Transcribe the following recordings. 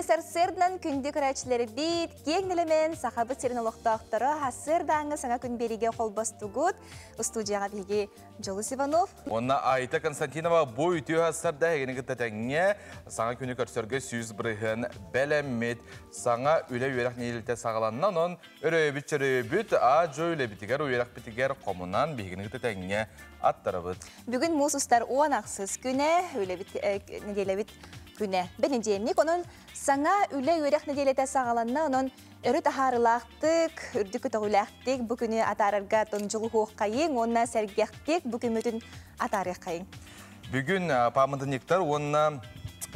сарсырдан күнді көрәчілері бейт, кеңнелемен сақабы серін олықтақтары хасырдаңы саңа күн береге қолбастугуд. Студияға беге Жолыс Иванов. Онна Айта Константинова бұл үтіу хасырда егеніңгі тәтәңе саңа күні көрсөрге сүйіз бірігін бәләммет. Саңа үлі өйрақ нейілті сағаланынан он өрөйбіт ажо үлі бітігер өйрақ бітігер қомынан бегеніңгі тәтәңе аттарабыд. Бүгін мұсыстар оанақсыз күні өйлі күне. Бенедемник, onun саңа үлі өрек неделеті сағаланна, onun өрі тахарылақтық, үрдікі тағылақтық, бұл күні атарырға тонжылы хоққайын, онына сәргектік, бұл күмітін атарық қайын. Бүгін памындынықтар, онына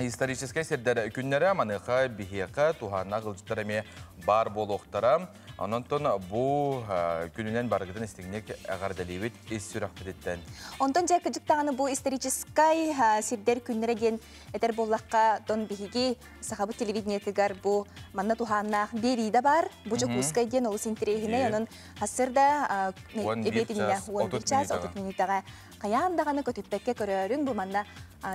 исторический сердері күннері маныға, бігеқі, туғанна ғылжыттарыме бар болуқтара. Онтон бұл күнінен барғыдың істігінек ағардалевет ес сүрақ бідеттен. Онтон жа күдіктағаны бұл исторический сердер күннері ден әтер боллаққа тон бігеге сақабы телевидениетігер бұл манна туғаннақ берейді бар. Бұл жа күскай ден олыс интерегіне, оның асырда әбетініне 11 час 30 минутаға қаяндағаны көтіппәкке көрерің бұл манна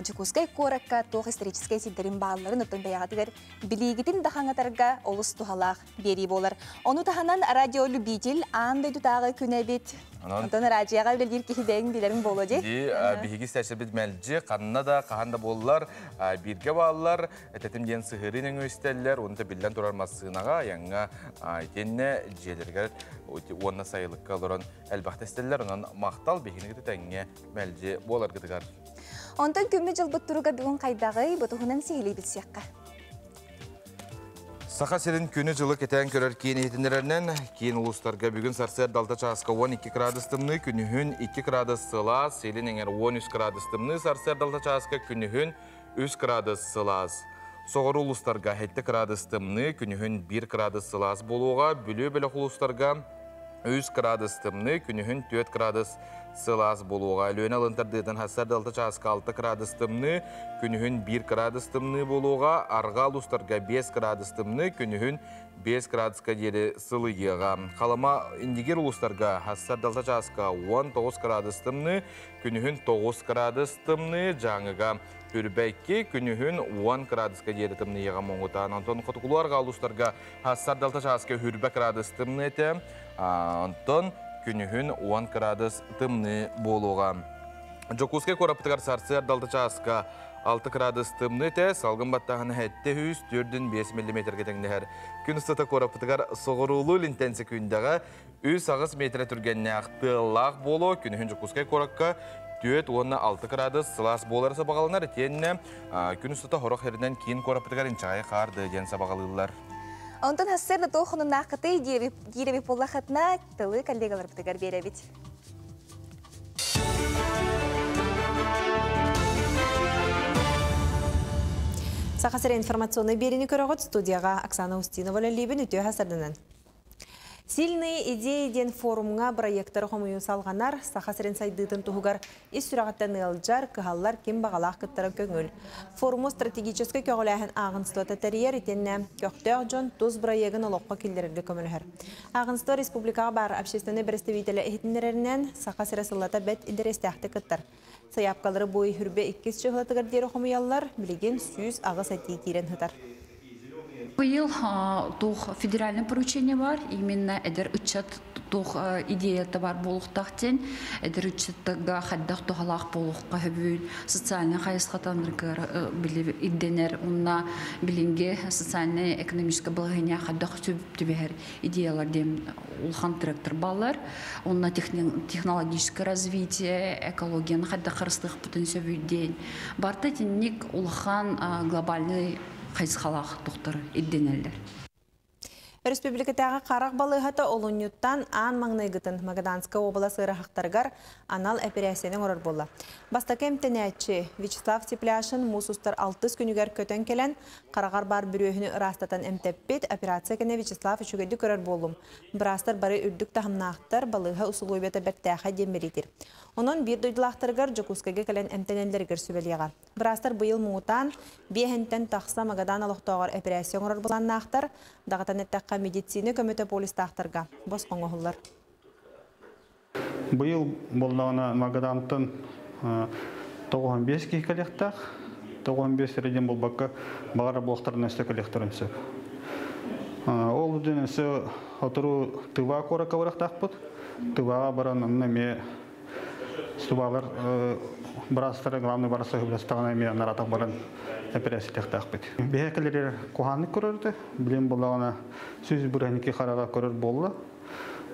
Чукускай коракка тоқ исторический сидерин балларын оттон баяғатыгар билигитин дахаңатарға олыс тухалақ бери болар. Оны таханан радиолюбитель андай дутағы күнәбет. Онтон радияға білдер кехидейін білерін болу де. Бихиги сәші біз мәлжі, қанына да, қағанда болылар, бірге балылар, әтетім ден сығырының өстелілер, оны білден тұрармас сығынаға, яңға тенне желергер, онына сайылыққа олырын әлбақты әстелілер, онын мақтал бихинігіті тәңге мәлжі болар гыдығар. Онтан күмі жыл бұттыруға бүгін қайдағы бұтығынан сейілей бітсеққа. Сақа серін күні жылы кетен көрер кейін етіндерінен, кейін ұлыстарға бүгін сарсер далта часқа 12 градустымны, күнігін 2 градус сылас, селін еңер 13 градустымны, сарсер далта часқа күнігін 3 градус сылас. Соғыр ұлыстарға 7 градустымны, күнігін 1 градус сылас болуға, бүлі-бөлі ұлыстарға 3 градустымны, күнігін 4 градус сылас болуға. Лөйін алынтардыдың хасар далта часқа 6 градустымны, күнігін 1 градустымны болуға, арға ұлыстарға 5 градустымны, күнігін 5 градусқа дері сылыгеға. Қалама индигер ұлыстарға хасар далта часқа 19 градустымны, күнігін 9 градустымны, жаңыға үрбәйкі күнігін 10 градусқа дері тымны еға моңғытан. Антон қотықылуарға ұлыстарға хасар далта часқа үрбәк градустымны әті, антон күнігін 10 градус тымны болуға. Жокускай қораптығар сарсыр далта часқа 6 градус тымны әті, салғын баттағын әтті 4-5 мм кетіңдер. Күн ұстата қораптығар соғырулы интенсі күндіға 3 метр түргенне ақтылақ болу, күнігін Жокускай қораққа 4-6 градус сылас боларса бағалынар, әтенне күн ұстата қорақ ерінен кейін қораптығар инчағай қарды ден сабағалылар. Онтан хасырда тоқының нақыты дереві болақытына тылы коллегалар бұтығар беребет. Сақасыр информационный берені көріғыт студияға Оксана Устинова ләлебін үтеу хасырдынан. Сильные идеи ден форумға проекттары қомыйын салғанар, сақасырын сайдыдың тұғығар ес сүрағаттан ұялжар, кығалар кем бағалақ күттары көңіл. Форумы стратегическі көғіләхін ағынстуаты тәрiyер етенне көқтеғ жон тұз проегін олыққа келдерілі көмілігір. Ағынсту республикаға бар общественный представителі әйтіндерінен сақасыры сыллата бәт интерестәқті күттір. Саяпқалары бойы хүрбе 2 шығылатығыр дері қомыялар, білеген сүйіз ағыс әтей керен хытар. Был федеральное поручение бар, именно эдер учет идея товар болуқтақтен, эдер учеттігі қаддақ тұғалақ болуққа хөбіл, социальный қайысқатандырғыр білі идденер, онна білінге социально-экономическое балғыне қаддақ түбігер идеялар дем улхан трактор балар, онна технологическое развитие, экологияны қаддақ қырыстық бұтын сөбілден. Барты теннік улхан глобальный қайысқалақ тұқтыр идденелдер. Республикатағы қарақ балығаты олынюттан аң маңнайғытын Магаданска обласы ұраққтарғар анал операцияның ұрыр болы. Бастақы әмтенәтші Вячеслав Тепляшын мұсыстар 6 күнігер көтен келен қарағар бар бүрөхіні ұрастатан әмтәппет операция кәне Вячеслав үшігеді көрір болым. Бірастар бары үрдік тағымнақтар балыға ұсылу беті бәттәға демберетір. Onun bir duyduğlaqtırgar Jokuskaga kelen emtenenlerger sübeliyağa. Birastar bıyıl muğutan, biyahenten taqsa Magadan alıqtağır operasyonar bulannaqtar, dağıtan ettaqqa meditsini kömöte polis taqtırga. Bos qoңoğullar. Bıyıl bolağına Magadantın 95 kihkaliqtaq, 15 рейден бұл баққа бағара блоқтарын өсті коллекторын сөп. Ол үден өсі отыру тыва қора қавырық тақпыд. Тываға баран ұннаме стубалар барастары главный барасы хүбілістіғана ме наратақ баран операция тақтақпыд. Бейекелері қоғанлық көрірді. Білем болағына сөз бұрғанеке қараға көрір болды.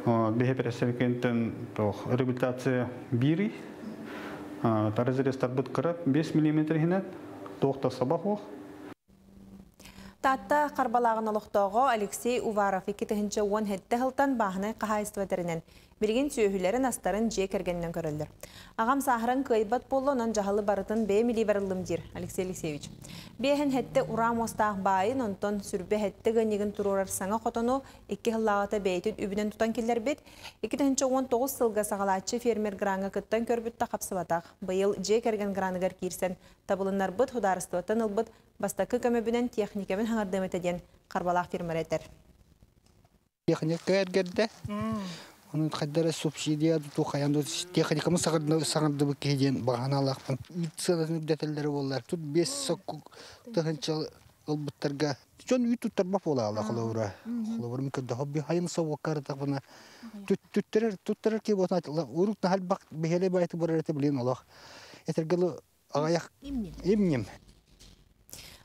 Бейекелері кенттен реабилитация бири. Таразерестар бұд қырып 5 мм хинат, тоқта сабақ оқ. Татта қарбалағын олықтауғы Алексей Уваров 2-10 хетті ғылтан бағыны қағайыстыватерінен. Білген сүйіхілерін астарын жие кергеннен көрілдір. Ағам сағырын көйбат болу, онын жағалы барытын 5 мили барылым дир, Алексей Алексеевич. Бейхін хетті урам остақ байын, онтон сүрбе хетті гөнегін тұрурар саңа қотону 2 ғылағыта бейтін үбінен тұтан келдер бет, 2-19 сылға сағалатшы фермер граңы күттен көрбітті қапсыватақ. Бұйыл жие керген граныгар кирсен, табылынар бұд хударыстыватын ұлбыд, бастақы көмөбінен техникамен хаңардым етеден қарбалақ фермер етер. Техника әргерді. Onun kadar subsidiya tutuqayandı texnikamı sağırdı bu keyden bağına alaqpan. Ütsanaсын detayları bollar. Tut 5 sakku tağınçal albutlarga. Jön ütüttar bap ola ala qolawra. Qolawra mümkün daha bir hayın savakar taqbana. Tutturar ki botna uruk hal baq behele baytı bararete bilen Allah. Etergalı ağayak emnim.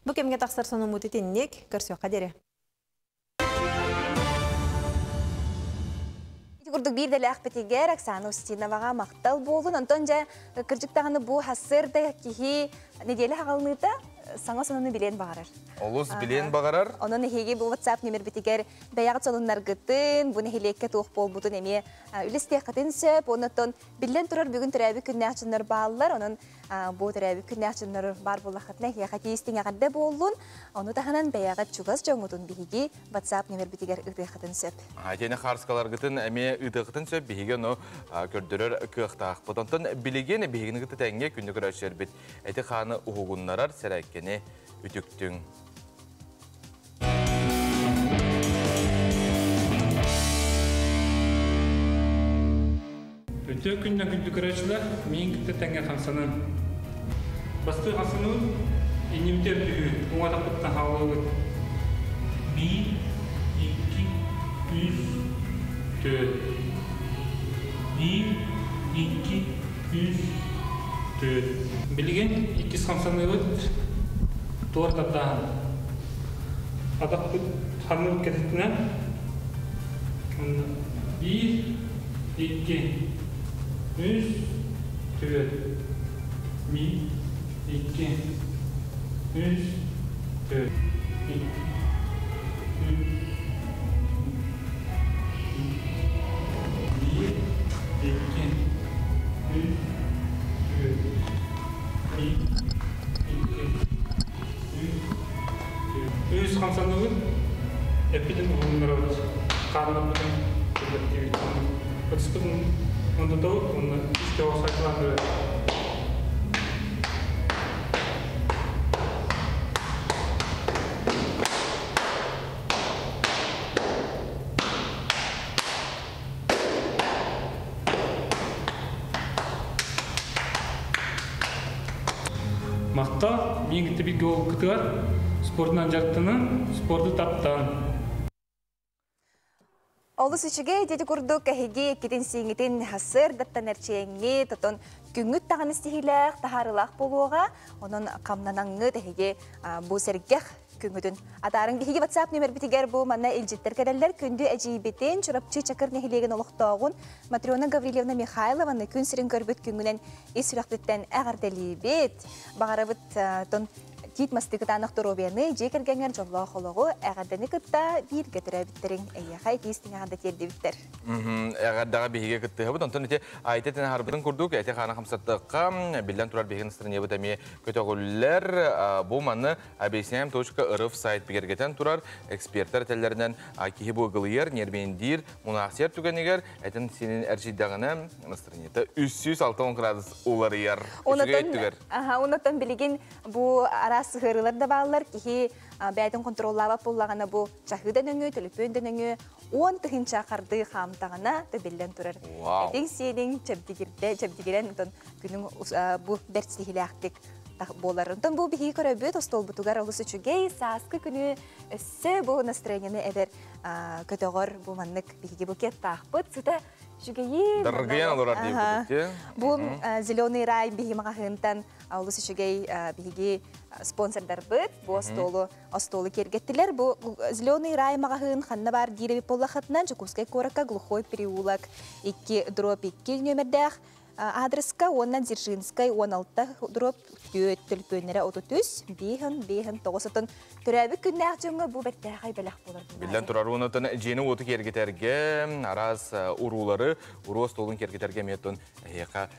Bu kemge taqsar sonu mutitinnik görsö qadere. Курдук бир деле акпетигер Оксана Устиновага мактал болун. Онтон жа кыржыктаганы бу хассырда кихи неделе хагалныта саңа сонуну билен багарар. Олус билен багарар. Онун хеге бу WhatsApp номер битигер баягы сонуннар гытын, буны хилекке тух болбутун эме үлесте катын сөп, онтон билен турар бүгүн төрөбү күннәчүннөр баалар, онун бу төрөбү күннәчүннөр бар булахатна хе хатистин ягында болун. Ону таханан баягы чугас жоңутун биги WhatsApp номер битигер ыты катын сөп. Айтене харскалар гытын эме ыты катын сөп биге но көрдөрөр кыктак. Потонтон билеген бигени гыты тәңге күндү көрөшөр бит. Эти ханы угуннарар сереккени үтүктүң. Өтө күндөн күндү көрөчүлөр мен гыты тәңге хансанын. Басты хансанын инимдер түгү уңатаптан хавылы. 1 2 3 4 1 2 3 4 Билген 2 хансанын Туартадан адак ханын кететинен 1 2 3 4 1 2 3 4 Üç kamsanlığı epidem olumları karnımızın kuvvetli. Ötüstün onda da onu işte o saklandı. Makta мен gitti bir yol kıtıgar, sportdan jarttının, sportu taptan. Олус ичиге деди курдук кахиги китин сиңитин хасыр даттан эрчеңи тотон күңүт тагын стихилах тахарылах болуга онун камнанаңы тахиги бу сергех күңүтүн атарын кихиги WhatsApp номер битигер бу манна илжиттер каделлер күндү эжибетен чурапчы чакыр нехилеген олоктогун Матрёна Гаврилевна Михайлованы күн сирин көрбүт күңүнен исүрактыттан агардалибет багарабыт тон Кит мастыгытанық тұробияны жекергенген жолға қолығы әғаданы күтті бір көтірі біттерін әйеқай кейістің ағанда терді біттер. Әғадаға бейге күтті ғабыт. Онтан әте айтетін харбытын күрдік. Әте қаны қамсаттыққа білден тұрар бейген ұстырын ебіт әме көтіғілер. Бұл маны әбейсінем точка ұрып сайт бігергетен тұрар эксперттер әтелерінен кейі бұл ғылыер, нербендер, мұнақсер түгенегер әтін сенің әршейдағыны ұстырын еті 360 градус олар ер. Онықтан білеген бұл сығырылар да балалар кихи бәйдің контроллаға болағана бұл жахыдан өңі, төліпөнден өңі 10 тұхынша қарды қамтағана төбелден тұрар. Әдің сенің чәбдігерен күнің бұл бәртсігілі ақтық боларын. Тон бу бихи көрөбүт остол бутугар олус үчүгей сааскы күнү өссө бу настроенияны эдер көтөгөр бу маннык бихиги букет тахпыт сыта жүгейи. Даргыян олар дейбүт. Бу зеленый рай бихи магахынтан олус үчүгей бихиги спонсордар быт. Бу остолу кергеттилер. Бу зеленый рай магахын ханна бар диреби поллахатнан Жукускай Корака глухой переулок 2/2 номердах адреска оннан Дзержинскай 16/4 төлпөннәре 33 бейхін тоғысытын түрәбі күннәқ жоңы бұл бәттәғай бәләқ болар. Билен турарунатын жені оты кергетерге араз урулары урос толын кергетерге меттон хеқа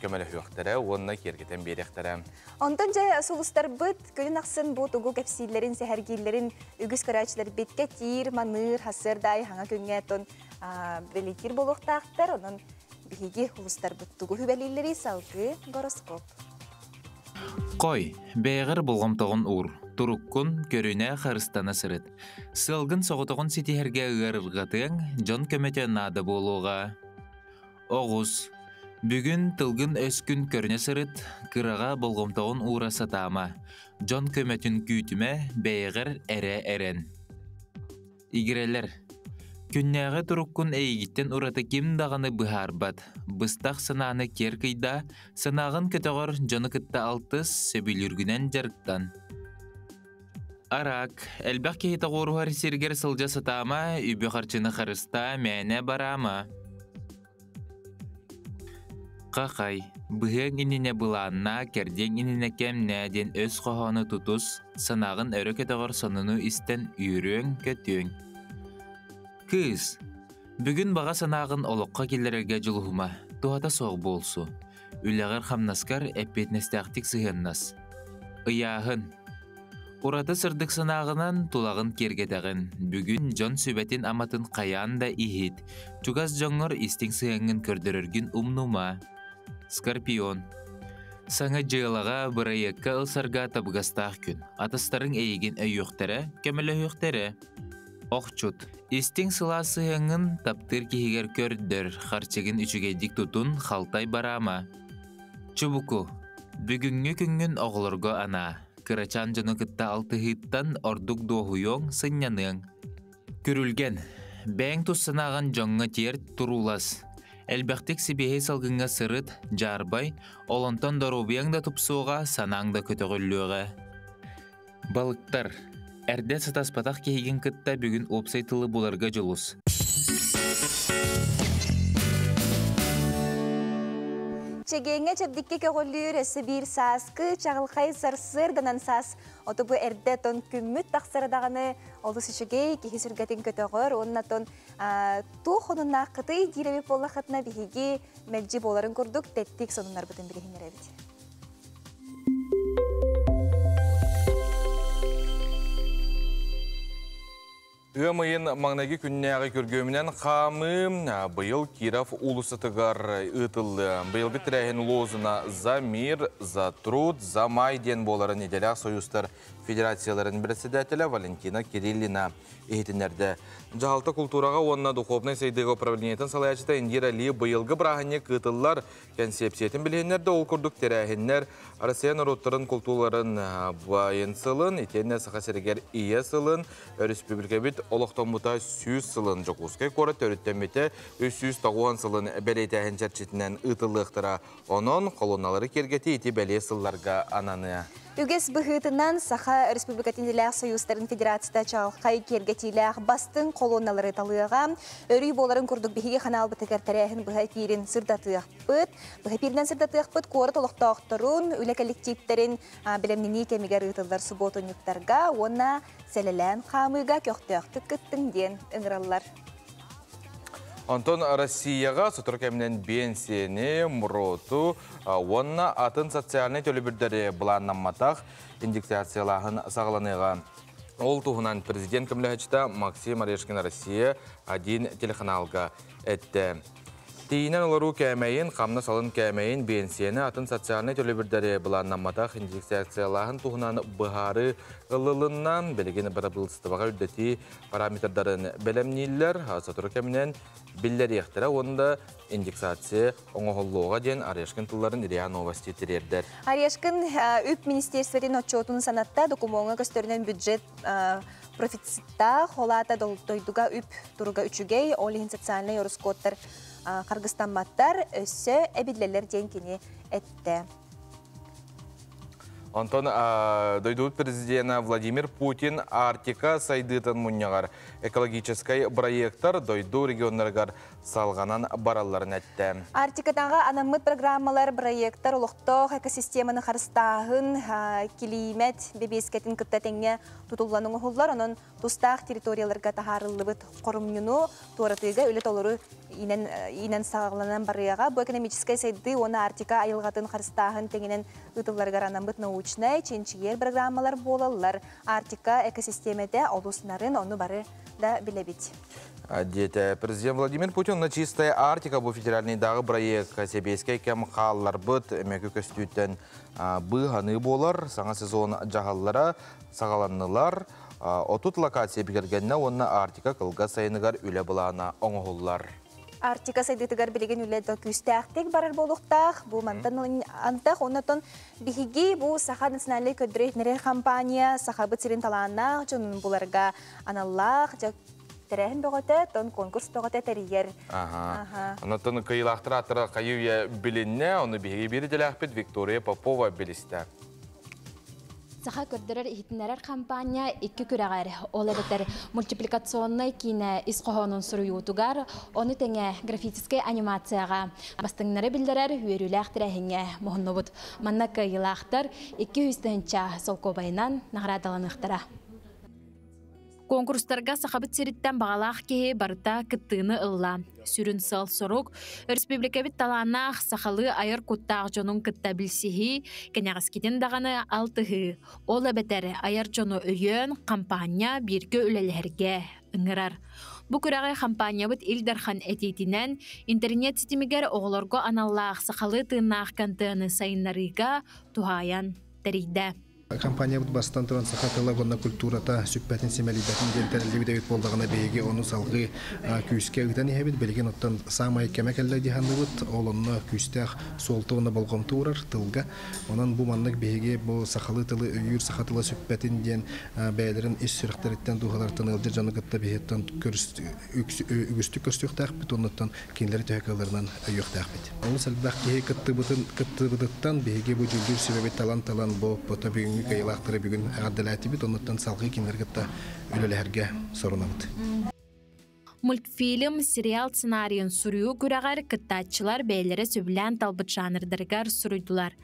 көмелі хөқтері онына кергетен беректері. Ондан жай сұлыстар бұд көлін ақсын бұл тұғу кәпсейлерін, сәхәргейлерін үгіз көрәчілер бетке тир, маныр, хасырдай, хаңа күнгәтон белетир болуқтақтар. Онын биһиги улустар буттугу хүбәлилери салгы гороскоп. Кой, бәйгір болғамтағын ур, туруккун көріне қарыстана сырыт. Сылгын соғытығын сетихерге ұғарылғатың, жон көмете нады болуға. Оғыз, бүгін тылгын өскін көріне сырыт, кыраға болғамтағын ура сатама. Жон көметін күйтіме бәйгір әрі-әрен. Игірелер. Күннәғі тұрыққын әйгіттен ұраты кем дағаны бұхарбат. Бұстақ сынағыны кер күйда, сынағын көтіғыр жоны күтті алтыс сөбіліргінен жарықтан. Арақ, әлбәқ кейті ғоруғар сергер сылжа сатама, үбі қарчыны қарыста мәне барама. Қақай, бұхен иніне бұланна, керден иніне кем нәден өз қоғаны тұтыс, сынағын өрі көтіғыр соныны істен үйрен көтің. Кыз, бүгін баға санағын олыққа келерге жылуыма, туғата соғы болсу. Үләғір қамнаскар әппетнестәқтік сығыннас. Ыяғын. Ураты сырдық санағынан тулағын кергетағын. Бүгін жон сөбәтін аматын қаян да ихит. Чугас жоңыр істің сығыңын көрдіріргін умнума. Скорпион. Саңа жиылаға бұрайыққа ұлсарға табығастақ күн. Атыстарын әйген өйіқтері, көмілі өйіқтері. Оқчут. Истің сыласы өңін таптыр кейгер көрдір, қарчығын үшігейдік тұтын қалтай барама. Чубуку. Бүгінгі күнгін оғылырға ана. Кырачан жыны күтті алты хиттан ордық доғуйоң сыняның. Күрілген. Бәң тұссынаған жоңға тер тұрулас. Әлбәқтік сібейе салғынға сырыт, жарбай, олонтан дорубияң да тұпсуға, санаң да көтіғіліуға. Балықтар. Әрден сатаспатақ кейген күтті бүгін опсайтылы бұларға жолыз. Чегенге чабдикке көгілір әсі бір саскы, чағылқай сарсыр данан сас. Оты бұ әрді тон күмміт тақсырадағаны олы сүшігей кейі сүргетін көтіғыр. Онына тон туқ онына қытай диребе болы қатына бігеге мәлжі боларын көрдік, тәттік сонынар бұтын білігінер әбіді. Өмайын маңнаги күннәғі көргөмінен қамы бұйыл Киров улысытығар ұтылды. Бұйылғы тірәйін лозына за мир, за труд, за май ден боларын еделяқ союзтар федерацияларын председателі Валентина Кириллина ехетінерді. Жағалты культураға онына духовный сейдігі управлениетін салаячыта Индира Ли бұйылғы бірағыне күтылар концепциятын білгенерді ол күрдік тірәйіннер Россия народтарын культураларын байынсылын, етенне сақа сәргер ие сылын, республика бит олықтан мұта 100 сылын Жокускай Кора төріттеметі 390 сылын бәлейтәхін чәрчетінен ұтылықтыра. Оның колонналары кергеті еті бәле сылларға ананы. Үгес бұғытынан Саха Республикатинделяқ Союзтарын Федерацияда чағылқай кергетиляқ бастың колонналары талыға. Өрүй боларын күрдік бігеге қанал бұтығар тәрәхін бұға пирін сырдатыяқ бұд. Бұға пирінен сырдатыяқ бұд қоры толықтақтырын, үлі коллективтерін білімнені кемегер ұтылдар субботонюктарға, оны сәлілән қамыға көқтіяқтық күттің ден ұңыралар. Антон Россияға сұтыр кәмінен бенсені, мұроту, онына атын социальный төлібірдері бұланнаматақ индексациялағын сағыланыға. Ол туғынан президент кімліғачта Максим Орешкин Россия один телеканалға әтті. Тиинен олару кәмейін, қамна салын кәмейін, бенсияны атын социальный төлі бірдері бұланнаматақ индексациялағын туғынан бұхары ылылынан білген бір бұлыстыбаға үлдеті параметрдарын бәлемнейлер, сатыры кәмінен білдер ектірі, онда индексация оңығылуға ден Арешкин тұлларын Ириа Новости терердер. Арешкин үп министерсверин отчетун санатта документға көстерінен бюджет профицитта холата дойдуга үп туруга үчүгей олихин социальный юрискоттар Кыргызстанматтар өссө эбидлелер денкини этте. Антон дойдут президента Владимир Путин Арктика сайдытын муньягар экологический проекттар дойду регионнаргар салганан баралларын әтті. Арктикадағы анамыт программалар проекттар улуқтоқ экосистеманы қарыстағын килимет бебескетін кіттәтеңе тұтылғаның ұғылар, оның тұстақ территорияларға тахарылыбыт қорымюну туаратыға өлет олыры инен сағыланан барыяға. Бұл экономическай сайды оны Арктика айылғатын қарыстағын теңінен ұтыларғар анамыт научнай ченчигер программалар болалар. Арктика экосистемеде олуснарын оны бары да білебет. Дете президент Владимир Путин на чистая Арктика bu федеральный дағы проект себескей кем қаллар бұд мәкі көстүттен бұғаны болар, саңа сезон жағаллара сағаланнылар, отут локация бігергенне онна Арктика қылға сайыныгар үлі бұлана оңғылар. Арктика сайдытыгар білеген үледі күстәқтек барар болуқтақ, бұл мантан антақ, оннатон бігігі бұл Саха национальный көдіретнері компания Саха бұтсерін таланақ, жонын бұларға аналлақ, тәрәхін бөғіті, тон конкурс бөғіті тәрігер. Оннатон кайылақтыр атыры қайуя білінне, оны бігігі бері деләқпет Виктория Попова білісті. Саха көрдірер ихтінерер компания икки күрәғар. Ол әбеттер мультипликационный кейіне исқоғының сұруютугар, оны тәңе графическай анимацияға. Бастыңнары білдірер үйерілі ақтырәхіңе мұхынны бұд. Манна кайылы ақтыр 200-нча солкобайынан нағырадаланықтыра. Конкурстарға сақабыт серіттен бағалақ кеге барыта кыттыны ылла. Сүрін сыл сорук, республикабит таланақ сақалы айыр құттақ жонын кытта білсіхи, кенеғаскетін дағаны алтығы. Ол әбетәрі айыр жону өйен компания біргі өлелерге ыңырар. Бұ күрәғай компания бұд Илдархан әтейтінен интернет сетімігер оғылырғы аналлақ сақалы тыынақ кантыны сайынларыға тухаян тәрейді. Компания бұд бастан тұран сақатылы ғонна культурата сүппәтін семелейбәтін дентәрілі бідәует болдағына бейге оны салғы күйіске ұйтан ехебет белген оттан самай кәмәк әлі диханды бұд олынны күйістәқ солты оны болғымты ұрар тылға. Онан бұл маннық бейге бұл сақалы тылы үйір сақатылы сүппәтін ден бәйлерін іс сүріқтеріттен дұғалартын ылды жаны қытта бейеттен үгісті көрстіқтәқ біт, оннаттан кенлері тәкаларынан өйіқтәқ біт. Оны сәлбәқ кеге кытты бұдыттан бейге бұл жүлдір себебет талан бұл пота бүгінгі кайылақтары бүгін ғаддалайты бит, оннаттан салғы кенлергітті өлелерге сорынамыд. Мультфильм, сериал сценарийын сүрүү күрәғар кыттатчылар бәйлері сөбілән талбыт жанрдыргар сүрүйділар.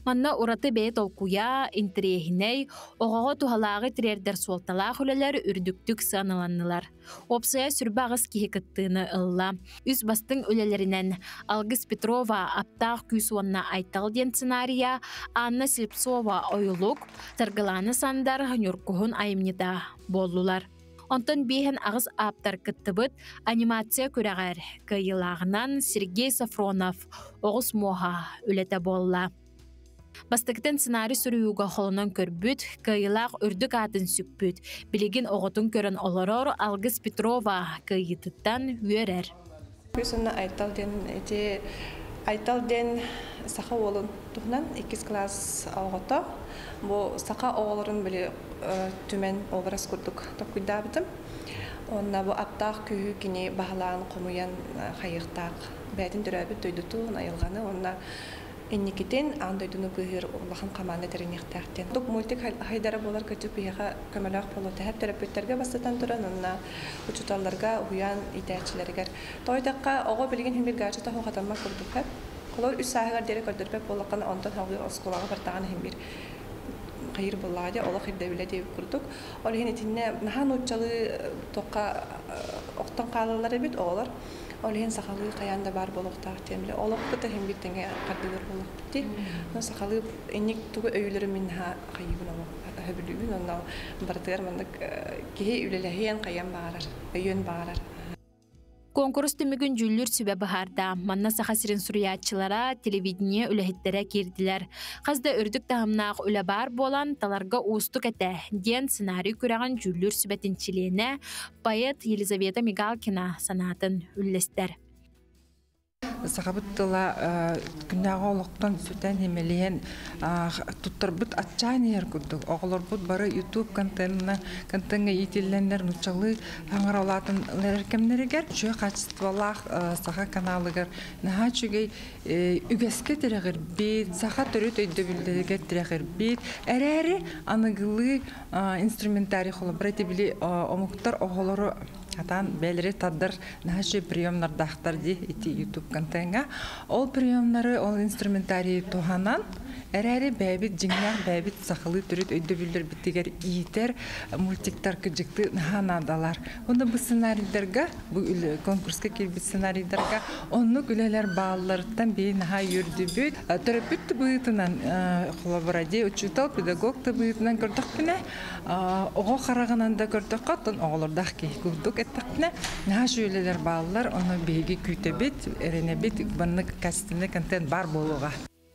Манна ураты бәйт олкуя, интерехіней, оғаға тухалағы тірердер суалталақ үлелер үрдіктік саныланнылар. Опсая сүрбағыз кеге кыттыны ылла. Үз бастың өлелерінен Алгыс Петрова аптақ күйсуанна айтал ден сценария, Анна Слепцова ойылук, Таргаланы сандар нүркуғын айымнеда болулар. Онтон бейхен ағыз аптар кыттыбыт анимация күрәғар кайылағынан Сергей Сафронов оғыз моға өлеті болла. Бастықтын сценарий сүрүүга холынан көрбүт, кайылақ үрдік атын сүкбүт. Білеген оғытын көрін оларор Алгыс Петрова кайытыттан үйерер. Күсіні айтал ден сақа олын тұғынан 2 класс оғыты. Бұл сақа оғылырын білі түмен образ күрдік топкүйді абытым. Онна бұл аптақ күйі кені бағалаған қомуян қайықтақ бәйтін дүрәбіт дөйдіту айылғаны. Онна энникетен андойдуну быһыр улахан каманы теренехтәхтен. Дук мультик хайдара болар көтүп бияга көмөлөк болот. Хәп терапевттерге бастатан туран онна учуталларга уян итәчләргә. Тойдакка ого билген хим бир гачта хатамма курдук хәп. Колор 3 сагыгар дерек көрдөрбәк болакан онтан хагы осколага бартаган хим бир хайыр буллады. Алла хирдә биле дип курдук. Ол хинетинне нахан учалы тока октан калалары бит олар. Олен сахалы каянда бар болуктак темле. Олоқты да хем биттеңе кардылар болукту. Но сахалы энник тугу өйлөрү минха кайыбын ала. Хөбүлүбүн онда бартыр мындык кеһи үлелехен каян баарар. Өйөн баарар. Конкурс түмігін жүллүр сүбе бахарда. Манна сахасырын суруячылара телевидение үләхеттере кирдилер. Қазда үрдік тағымнақ үлі бар болан таларға уыстық әті. Ден сценарий күраған жүллүр сүбетінчіліне поэт Елизавета Мигалкина санатын үллестер. Сахабыттыла күннәға олықтан сүтән емелейен тұттар бұт атчайнер күрдік. Оғылар бұт бары YouTube контентына етелленлер нұчалы аңыр олатын ләркемнерігер. Жөй қачыстывалақ саха каналығыр. Наға чүгей үгеске тірегір бейт, саха түріт өйді білдерге тірегір бейт. Әрі анығылы инструментарий қолы. Бірәті білі омықтар оғылары Атан бәлері таддар нәжі приемнар дақтар де ити YouTube контентға. Ол приемнары, ол инструментарий туғанан, әрі бәбіт жыңнақ, бәбіт сақылы түріт өйді білдер біттегер иетер мультиктар күджікті нағанадалар. Онда бұл сценарийдарға, бұл конкурсқа келбіт сценарийдарға, онлық үлелер бағаларыттан бейін наға үрді бүт. Терапевті бұйтынан қолабыраде, учутал педагогты бұйтынан көрдік піне, оғы қарағананда көрдік қатын оғылырдақ кей көрдік еттіқпіне. Наға жөйлелер бағалар, оны бейге күйті бет, әріне бет, бұнны кәсітіне контент бар болуға.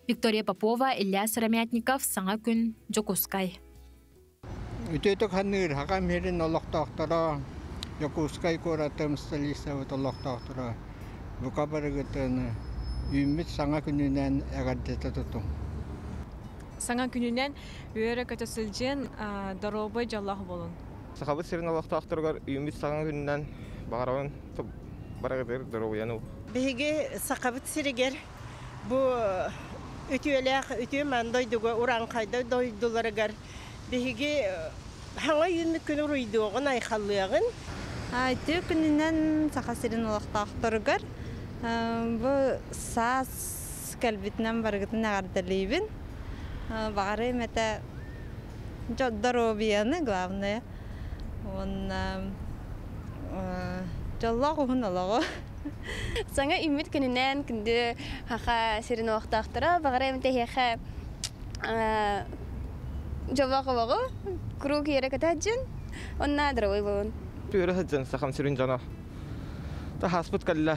Виктория Попова, Ильяс Рамятников, Саңа күн, Жокускай. Үтетік ханыр, хақам ерін олықтақтыра, Жокускай көратым стилиставыт олықтақтыра. Бұқа барығытын үміт саңа күнінен әғардеті тұтым. Саңа күнінен өйері көтісілжен даробай жаллағы болын. Сақабыт серін олықтақтырғар үміт саңа күнінен бағарауын барағытыр даробаяну. Беге сақабыт серігер бұл Ütüelek, ütümen doyduğa uran kayda doydularıgar. Bihi hanga yünlük günü ruyduğun ayxallığın. Ütü gününden sakasirin olaqtaqtırıgar. Bu saz kalbitinden barıgıtın ağardalıyın. Bağırı mete dorobiyanı главное. Он жаллағын алағы. Саңа үміт күнінен күнді хақа серін оқтақтыра, бағарайым тәхеқа жабақы бағы, күру кейері кәтәджін, онна дырауай болын. Үйірі хаджын сақам серін жана. Та хаспыт кәлі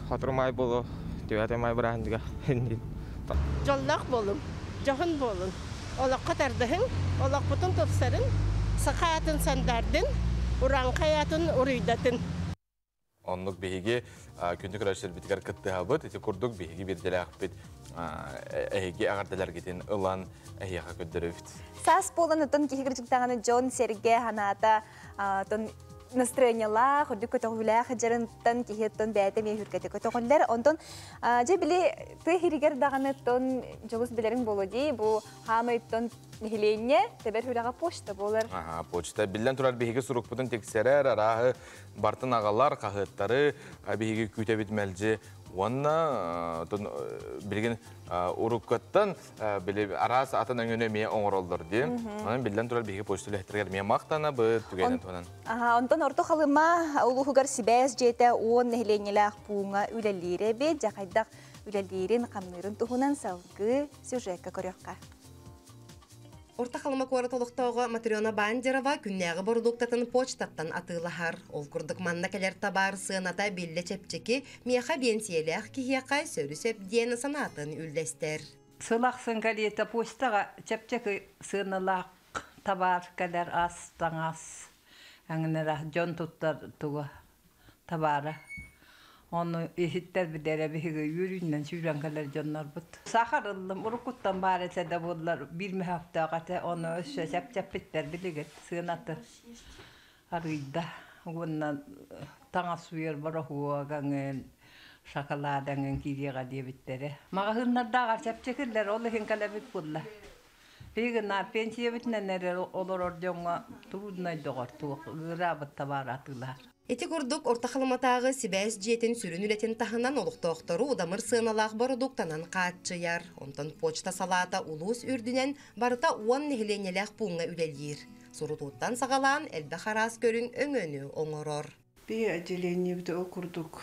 қатырмай болу, түйәтемай бірәндіға. Жаллақ болын, жағын болын. Олақ қатардығын, олақ бұтын топсарын, сақаятын сандардың, уран қаятын урыйдатын. Онлық бейге күнді күрәшер біткер күтті ғабыт, еті күрдік бейге берделі ақпет әйге ағардалар кетен ұлан әйеға көддірі өфт. Сас болын ұтын кейгірчіктағаны Джон Серге ханата настроениялар, ходик көтөгүләр, хаҗарынтан кихеттен бәйте мен хүркәте көтөгүләр. Онтон же биле ты хиригер даганы тон жогус билерин болоди. Бу хамайттан нихиленне тебер хүрәгә почта булыр. Почта билен турар биһиге сурук бутын тексерер, арахы бартын агалар, кахыттары биһиге күтә битмәлҗе. Онна билген уруккаттан биле арас атын өңөнө ме оңролдор ди. Анан билен турар биһиге почта лехтергер ме мактана бу түгәнен тонан. Онтон орто халыма улугар сибәс жете он нихиленнеләр пуңа үләлире бе жакайдак үләлирин камнырын тухунан салгы сюжетка көрөккә. Орта халыма куаратолуктауга Матрёна Бандерова күннәгы бордуктатын почтаттан атылахар. Ол курдык манна келер табар сыната билле чепчеки мияха бенсиелех кихиякай сөрүсөп диен санатын үлдестер. Сылаксын калиета почтага чепчеки сыналак табар келер ас таңас. Аңнера жон туттар туга табара. Onu eşitler bir dere bir yürüyünden şuradan kadar canlar bud. Sakarıldım, urukuttan barese de buldular. Bir hafta kate onu öşe çap bitler bilir sığınatı. Arıyda, ondan tana suyur barahuğa gangen şakaladan kiriye diye bitleri. Mağahınlar dağa çap çekirler, onu hinkalabit buldular. Bir günler pensiye bitmenler olur orjonga tuğunay doğar tuğ, gırabat tabaratırlar. Эти курдук орта халыматагы сибәс жетін сүрін үлетін тахынан олықтоқтыру удамыр сыналақ борудуктанан қатчыяр. Онтан почта салата улус үрдінен барыта уан нехленеләқ пуңа үлелер. Сурутуттан сағалан әлбі харас көрін өңөні оңорор. Bir отделениеде окурдук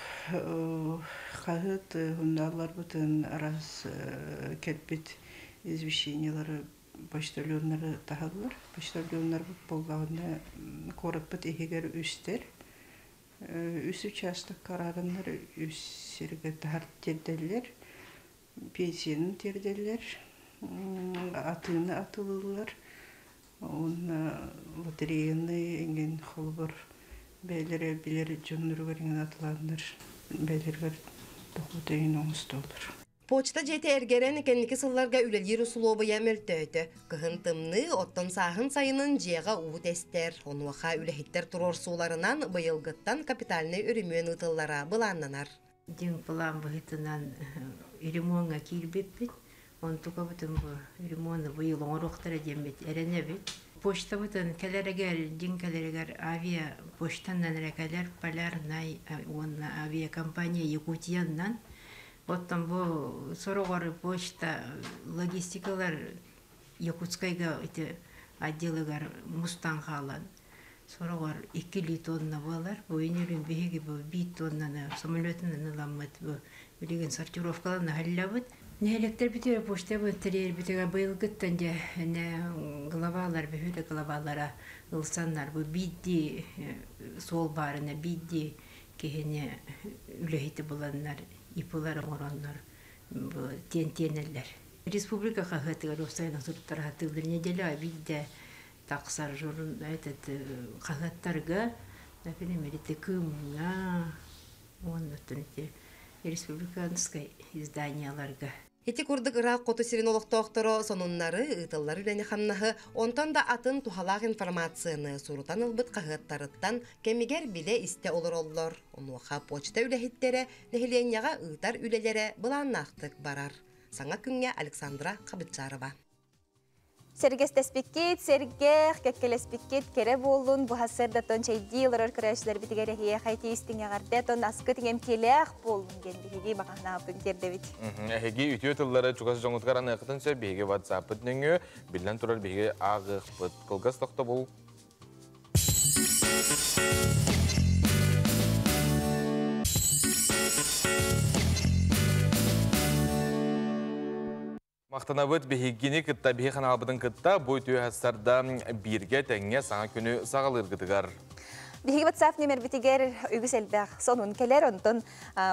хахыт хунналар бутын арас кетбит извещениялары почтальоннары тахалар. Почтальоннар болғаны корыппыт ехегер үстер. Үс участок карарыннар үс серге тахар терделер, пенсиянын терделер, атыны атылылар, лотерейны енген холбор бәйлері білер жоннырғарыңын атыланыр, бәйлергер тоқутайын оңысты olur. Почта жете эргерен кенники сылларга үлелир условия мөлтөйті. Кыхын тымны оттон сахын сайынын жеға уут эстер. Онуаха үлехиттер турор сууларынан быйылгыттан капитальный өрүмөн ытыллара быланнанар. Дин план быхытынан ремонга килбеппит. Онтука бутын бу ремонны быйыл оңоруктара дембет эренебит. Почта бутын келерегер, дин келерегер авиа почтаннан рекалер полярнай авиакомпания Якутияннан. Оттан бу сорогор почта логистикалар Якутскайга отделыгар мустан халан. Сорогор 2 тонна балар, бу инерин беги бу 1 тоннаны самолетын ламмат бу билеген сортировкаларны халлабыт. Нелектер битер почта бу терер битеге быйылгыттан же не главалар бехүле главалара ылсаннар бу бидди сол барына бидди кехене үлехите буланнар. Ипылар оңороннар, тен-тенелер. Республика қағатыға ростайна сұрттар хатылыр неделі абидде тақсар жұрын қағаттарға, например, күмна, оннаттын республиканскай изданияларға. Эти курдык ыраак коту сирин олоктоокторо сонуннары ытыллар үлени хамнахы онтон да атын тухалаак информацияны сурутан ылбыт каһыаттарыттан кемигер биле исте олороллор. Онуаха почта үлехиттере нехиленияга ытар үлелере быланнаактык барар. Саңа күнгө Александра Кабытчарова. Сергестеспиккет, Сергех, кеккелеспиккет, кере болун, бу хассерда тон чейди, лорор көрәшілер бітігері хие қайти істің ағарда, тон асқы теңем келех болун гендігігі бағана апын тердевит. Әхеге үтіе тұллары чуғасы жоңғытқараны әқытын сө бейге WhatsApp бүтніңі, білден тұрар бейге ағық бұт. Қылғас тоқта бол. Мақтанабыт бейгені кітта бейге қаналбыдың кітта бой түйе хастарда бірге тәңе саңа күні сағалыр кітігар. Биһиги WhatsApp номер битигер үгүс элбэх сонун келер онтон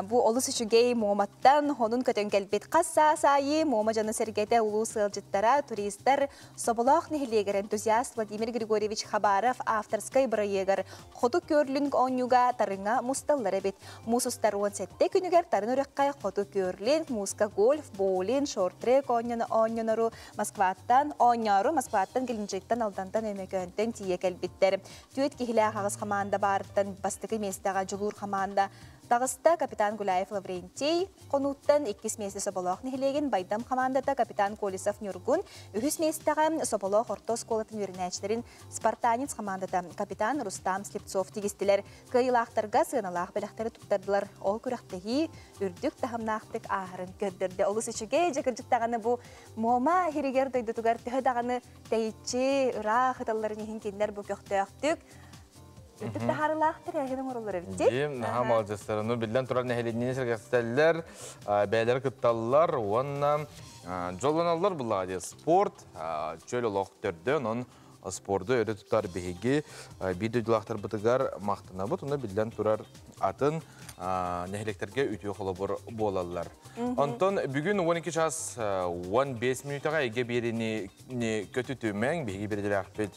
бу олус үчүгей моматтан хонун көтөн келбет касса сайы мома жаны сергете улус ылжыттара туристтер соболох нехлегер энтузиаст Владимир Григорьевич Хабаров авторской браегер хоту көрлүн онюга тарыңа мусталлар эбит мусустар 17 күнүгер тарын өрөккай хоту көрлүн муска гольф боулин шорт-трек оньонору Москваттан келинжектен алдандан өмөкөнтөн тие келбиттер түөт кихиле хагыс команда бартын бастыгы местага жугур команда Дагыста капитан Гуляев Лаврентий конуттан 2 месте соболох нехилеген байдам командата капитан Колесов Нюргун үхүс местага соболох ортос колатын үрнәчләрен Спартанец командата капитан Рустам Слепцов тигистилер кыйлактарга сыналах беләхтәре туттардылар ол күрәктәги үрдүк тахамнактык ахырын көрдөрдө олус үчүгә жакырҗыктаганы бу мома хиригер дойду тугар тәдаганы тәйче ра хаталларын хинкендер бу көктөктүк Үрдік тахарылақтыр, әйгенің орылыр өбді? Дем, наға малжастарыны білден тұрар нәхелетінен сәргәстәлілер, бәйлер күтталылар, онна жоланалар бұлады спорт, чөл олақ түрді, оның спорды өрі тұтар бейге бейді өділақтар бұтығар мақтына бұт, оны білден тұрар атын нәхелектерге үтіе қолы болалылар. Онтон бүгін 12 час 15 минутаға әйге беріне көті төмен бейге берділі ақпет.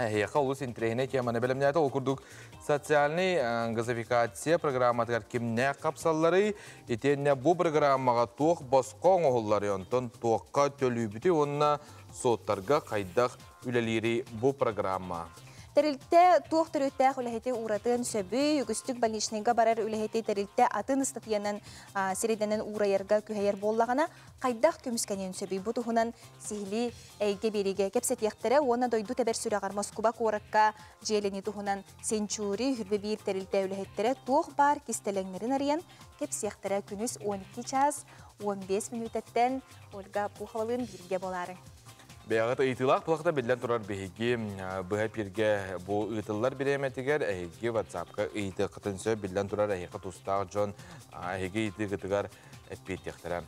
Яқа улус интернет теманы білімнәті ол күрдік социальный газификация программатығар кемне қапсаллары етенне бұл программаға тоқ басқоң оғыллары онтон тоққа төлі біті онына соттарға қайдақ үлелері бұл программа. Терилте туох төрөттәк үләһете уратын сөбүй, үгістік больничныйга барар үләһете терилте атын ыстатыянан середенен урайырга күхәйер боллағана қайдақ көміскәнен сөбүй. Бұ тұхынан сихили әйге береге кепсетияқтары, оны дойду тәбір сүрағар Москуба қоракка желені тұхынан сенчури хүрбе бір терилте үләһеттері туох бар кестелеңнерін ариян кепсияқтары күніс 12 час 15 минуттен Ольга Пуховалын бірге болары. Бәғат ұйтылақ бұлақта білден тұрар бейге бұға перге бұл ұйтылар біреметігер әйге WhatsApp-қа ұйты қытын сөй білден тұрар әйге тұстағы жон әйге ұйты қытығар әппеттектірі.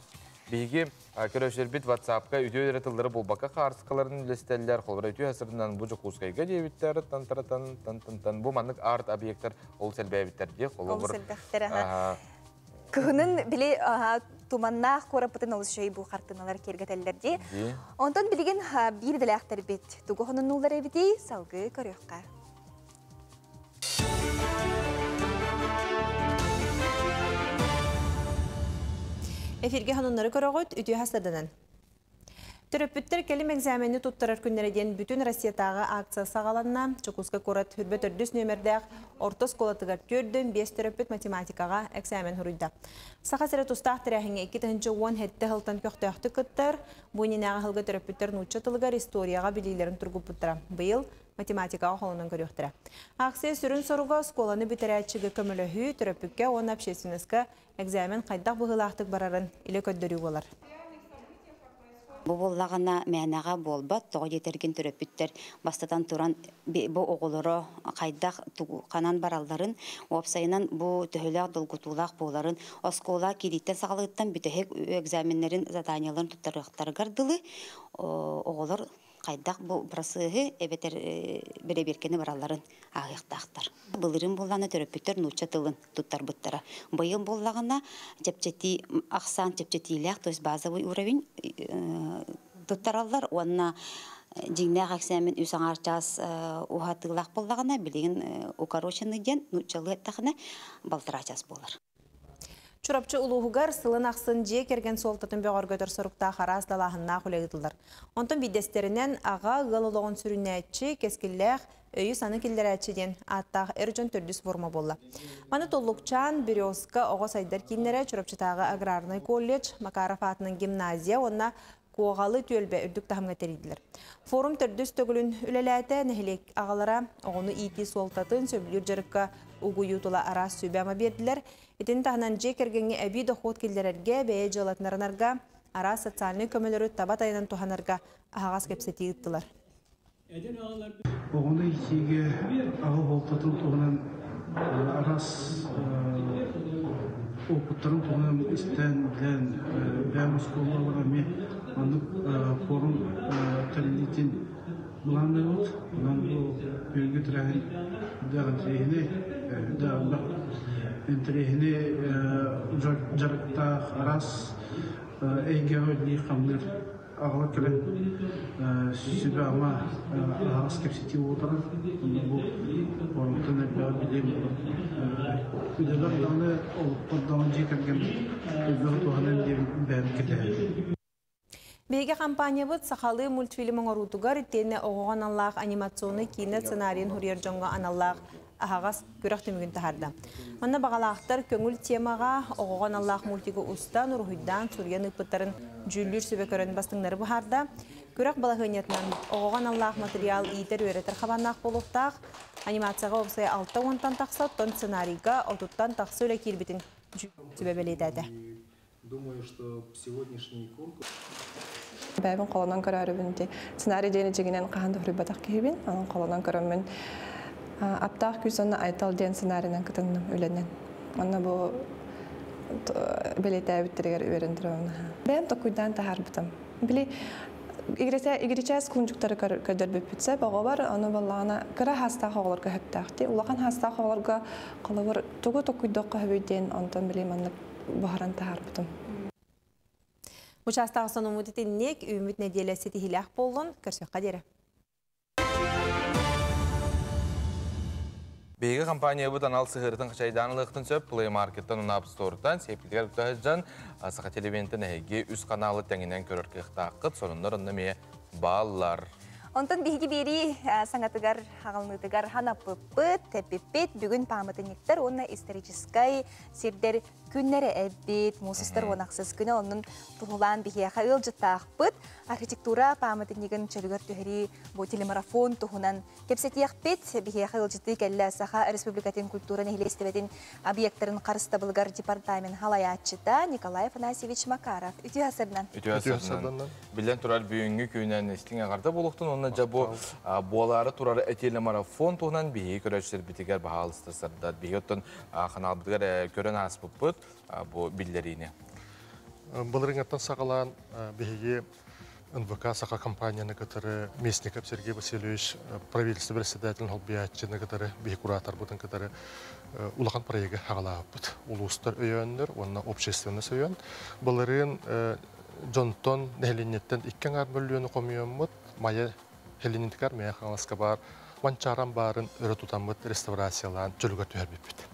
Bilgi köröşler bit WhatsApp'ka ütü yaratılları bulbaka qarısqaların listeller qolbara ütü hasırından bu juqusqayga debitler tan bu manlık art obyektler ol selbebitler diye qolbur. Кыһынын били туманнах корапытын олушой бу хартыналар кергетеллерди. Онтон билген бир делектер бит. Тугохонун нулар эбити салгы көрөкка. Эфирге хануннары көрөгөт үтү хасаданан. Төрөпүттер келим экзамени туттарар күннерден бүтүн Россиятагы акция сагаланна. Чукуска корат хүрбөт 4 нөмердәк орто сколатыгар 4-5 төрөпүт математикага экзамен хуруйда. Сахасыра тустак тирәһиңе 2-10 хетте хылтан көктөктү кыттар. Буйнинага хылга төрөпүттер нуччатылыгар историяга билилерин тургуп буттара. Быйыл математикага холонун көрөктүрө. Акция сүрүн соруга сколаны битерәчиге көмөлөһү төрөпүккө он общественностька экзамен кайдак быгылактык барарын иле көддөрүү болар. Бу боллагана мәнага болбат, тоғы етерген төрөпүттер бастатан туран бу оголоро кайдак канан баралдарын, опсайынан бу төхөлөк долгутулак боларын, оскола кириттен сагалыттан бүтөһөк экзаменнерин заданияларын туттарыктар гардылы, оголор кайдак бу просыгы эбетер береберкени баралларын агыктактар. Былырын болланы төрөпүттер нуччатылын туттар буттара. Быйыл боллагана жепчети аксан жепчетилек, то есть базовый уровень туттараллар, онна жиңнак экзамен үсаңар час ухатылак боллагана билген укороченный ден нуччалы тахына балтыра час болар. Чурапчы улуғығар сылын ақсын же керген солтатын бөғар көтір сұрықта қарас далағынна құлегітілдір. Онтын бидестерінен аға ғылылығын сүрінәтші кескілләқ өйі саны келдерәтшіден аттақ әржон түрдіс форма болла. Маны толлықчан Березка оғыз айдар кейінлері Чурапчытағы аграрный колледж, Макаров атының гимназия, онна Қоғалы төлбе үрдік тахымға терейділер. Форум түрдіс төгілін үлеләті нәхілек ағалара оғыны ити солтатын сөбілер жарыққа угуютула арас сөбәма берділер. Етін тағынан же кергенге әбі доход келдерерге бәйе жалатынарынарға арас социальный көмелері табат айынан туханарға ағас кепсеті ұттылар. Оғыны итеге ағы болтатын туғынан арас опыттарын туғынан істен білен бәміз қолуалыға ме форум тәлінетін бұланды өт, бұлан бұл бөлгі тұрағын дағын тірегіне жарықтақ арас әйге өдіне қамдыр ағылы кілін сүбі ама ағас кепсеті отырын. Бұл форумтың әбіға білем үділер дағыны олықпырдағын жекерген өбіға туғанын дем бәрін кетеді. Беге компания бұд сақалы мультфильмің орутугар тені оғыған Аллах анимационы кейіні сценарийін хүрер жоңға аналлах ағағас көріқті мүгін тахарды. Онна бағалақтар көңіл темаға оғыған Аллах мультигі ұстан ұрғыйдан сүрген ұпыттарын жүллер сөбе көрін бастыңлары бұхарда. Көріқ балағынетінен оғыған Аллах материал иетер өретір қабаннақ болуқтақ. Анимацияға опсай 6-10 тақса, тон сценарийға 30 тақсы өлі келбетін сөбе бәлейдәді. Думаю, что сегодняшний конкурс... Бәйбін қолынан көрәрібінде сценарий дейіні жегінен қағанды хүрібатақ кейбін, анын қолынан көрімін. Аптақ күсіні айтал ден сценарийнен күтіннің өлінен. Оны бұл бәлейті әбіттірігер өріндірі оны. Бәйім тоқуйдан тағар бұтым. Білі, игіречәз күнжіктері көдір бүппітсе, баға бар, оны болағына кірі хастақ оғыларға хөптәқті. Улақан хастақ оғыларға қолығыр тұғы тоқуйдаққа хөбейден онтан білейм анны бұхаран тағар бұтым. Участағы соны үмітетіннек үміт неделесі тихилях болын, көрсөққа дері. Бейгі компания бұд анал сығырытын қышайданылықтың сөп, Play Market'tan ұнап сторттан, сепілдер үттіғажан, сақа телевенттің әйге үз каналы тәңінен көріркі қытаққыт, сонынлар ұнныме баллар. Онтон биһиги бири саңатыгар хагылнытыгар ханаппыт, теппиппит, бүгүн памытынниктер, онна историческай сирдер күннәре әббит, мусыстар онақсыз күні, онын туғылан бихияқа ылжыттақпыт, архитектура памытыннигін чөлігер түхері бұл телемарафон туғынан кепсетияқпит, бихияқа ылжытты кәлі саха республикатын культура нехилестебетін объекттарын қарыстабылғар департамент халаятчыта Николай Афанасьевич Макаров. Үті асырынан. Білен тұрар бүйінгі күйінен естің ағарда болуқтың, онна жабу болары тұрары телемарафон туғынан бейі көрәшілер бітігер бағалыстырсырдар. Бейі оттың қанал бітігер көрін аспыппыт бұл білдеріне. Былырыңаттан сақалан беге НВК сақа компанияны катары Местников Сергей Васильевич правительство председатель холбиятчыны катары беге куратор бутын катары улахан проекты хағалағып улустар өйөннер, онна общественность өйөн. Былырын Джонтон нәхеленеттен 2 миллионы комуйонмыт, майя хеленеттікар мәя қаңласқа бар, манчаран барын өрі тұтамыт реставрациялан жөлігер түйербеппет.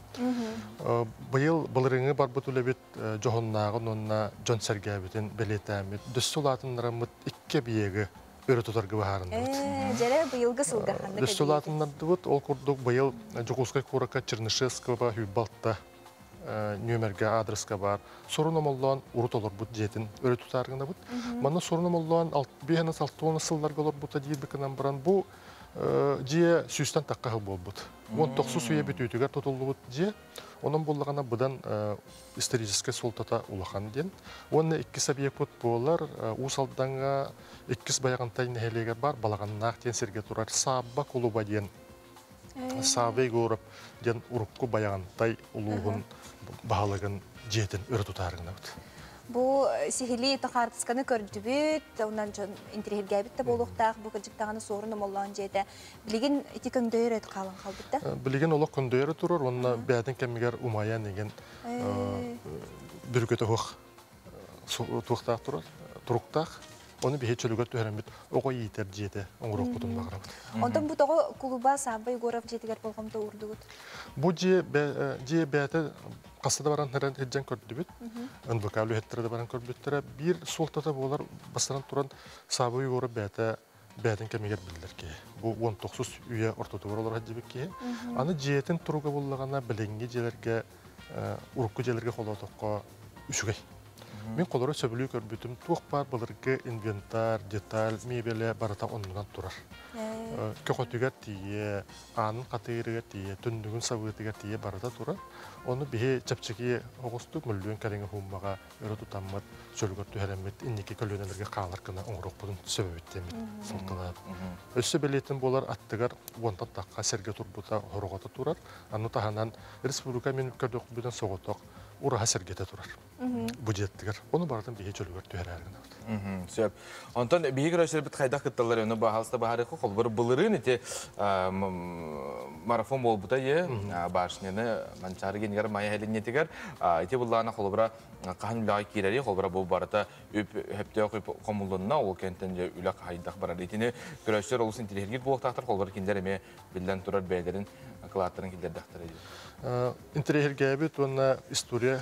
Быйыл былырыңы бар бұт үлебет жоғыннағын онна Джон Сергейбетін белетәмет, дөссі олатынларымыт 2 биегі өрі тұтарғы бағарынды бұд. Жәрі быйылғы сылғақанды дөссі олатынларды бұд, ол күрдік быйыл Жуқускай Курака Чернышевского Хүйбалтта нөмерге адресқа бар. Сорыным олуан ұрыт олар бұд жетін өрі тұтарғында бұд. Маны сорыным олуан 5-6 сылларға олар бұта дейбікінен баран бұл жие сүйістен таққа қыл бол бұд. 19 суя бүтүйтігер тұтылы бұд жие. Оның болғана бұдан исторический солтата улахан ден. Оны 2 сәбиек бұд болар, ұсалданға 2 баяғантай нәхелегер бар, балағаннақ ден серге тұрар, сабба құлыба ден. Сабай көріп, ден ұрыққы баяғантай ұлуғын бағалығын жетін өрі тұтарығына бұд. Бұл сихили тақартысқаны көрдібіт, онан жон интерьергәбітті болуқтақ, бұл кәжіктағаны сорыны моллаған жейді. Білеген еті көндейір өт қалын қалбытты? Білеген олық көндейір тұрыр, онына бәдін кәмігер ұмаян деген бүргеті тұқтақ тұрыр, тұруқтақ. Оны бейе чөлігер түйерімбет, оға етер жейді, оңырық бұтын бағырабыд. Ондан бұл тоғы құлыба сабай көріп жетігер болғамда ұрдығыд? Бұл жие бәті қасыда баран нәрен хеджен көрді бет, НВК үліхеттері баран көрбеттері, бір солтата болар бастаран тұран сабай көріп бәтін кәмегер білдер ке. Бұл 19 үйе ортотығыр олар хаджебек ке. Аны жиетін тұруға болағана білінге желерге, ұрыққы желерге қолатыққа үшігей. Мен қолары сөбілі көрбетім, туық бар бұлырғы инвентар, деталь, мебелі барата онынан тұрар. Көқотігер тие, анын қатығырығер тие, түндігін сабығытығер тие барата тұрар. Оны бейе чапчеге оғыстық мүллуен кәріңі хумаға өрі тұтаммат, жөлгір түйеремет, иннеке көлөнелерге қаларқына оңырық бұдың сөбеттемет, сылтылап. Өсі белетін болар аттығар, онтан таққа серге тұрбыта хорығаты тұрар. Аны тағанан республика мен көрдік бұдан соғытық, ураға сергете тұрар. Бюджеттігер. Оны бардан бейе жөлгөр түйерәргін. Сөп. Онтан бейе көрәшілер біт қайдақ күтталар өні бағалыста бағарықы қол. Бір бұлырын ете марафон бол бұта е, башынені манчары кенгер майя әлінетігер. Ете бұллағына қол бұра қаған үліға керәрі, қол бұра бұл барыта өпте оқып қомылдығына ол кенттен же үліға қайдақ барар. Етені көрәшілер олысын телегергет болықтақтыр, қол бұра кендер әме білден тұрар бәйлерін қылаттырын кендердақтыр еді. Интерьергәбет оны история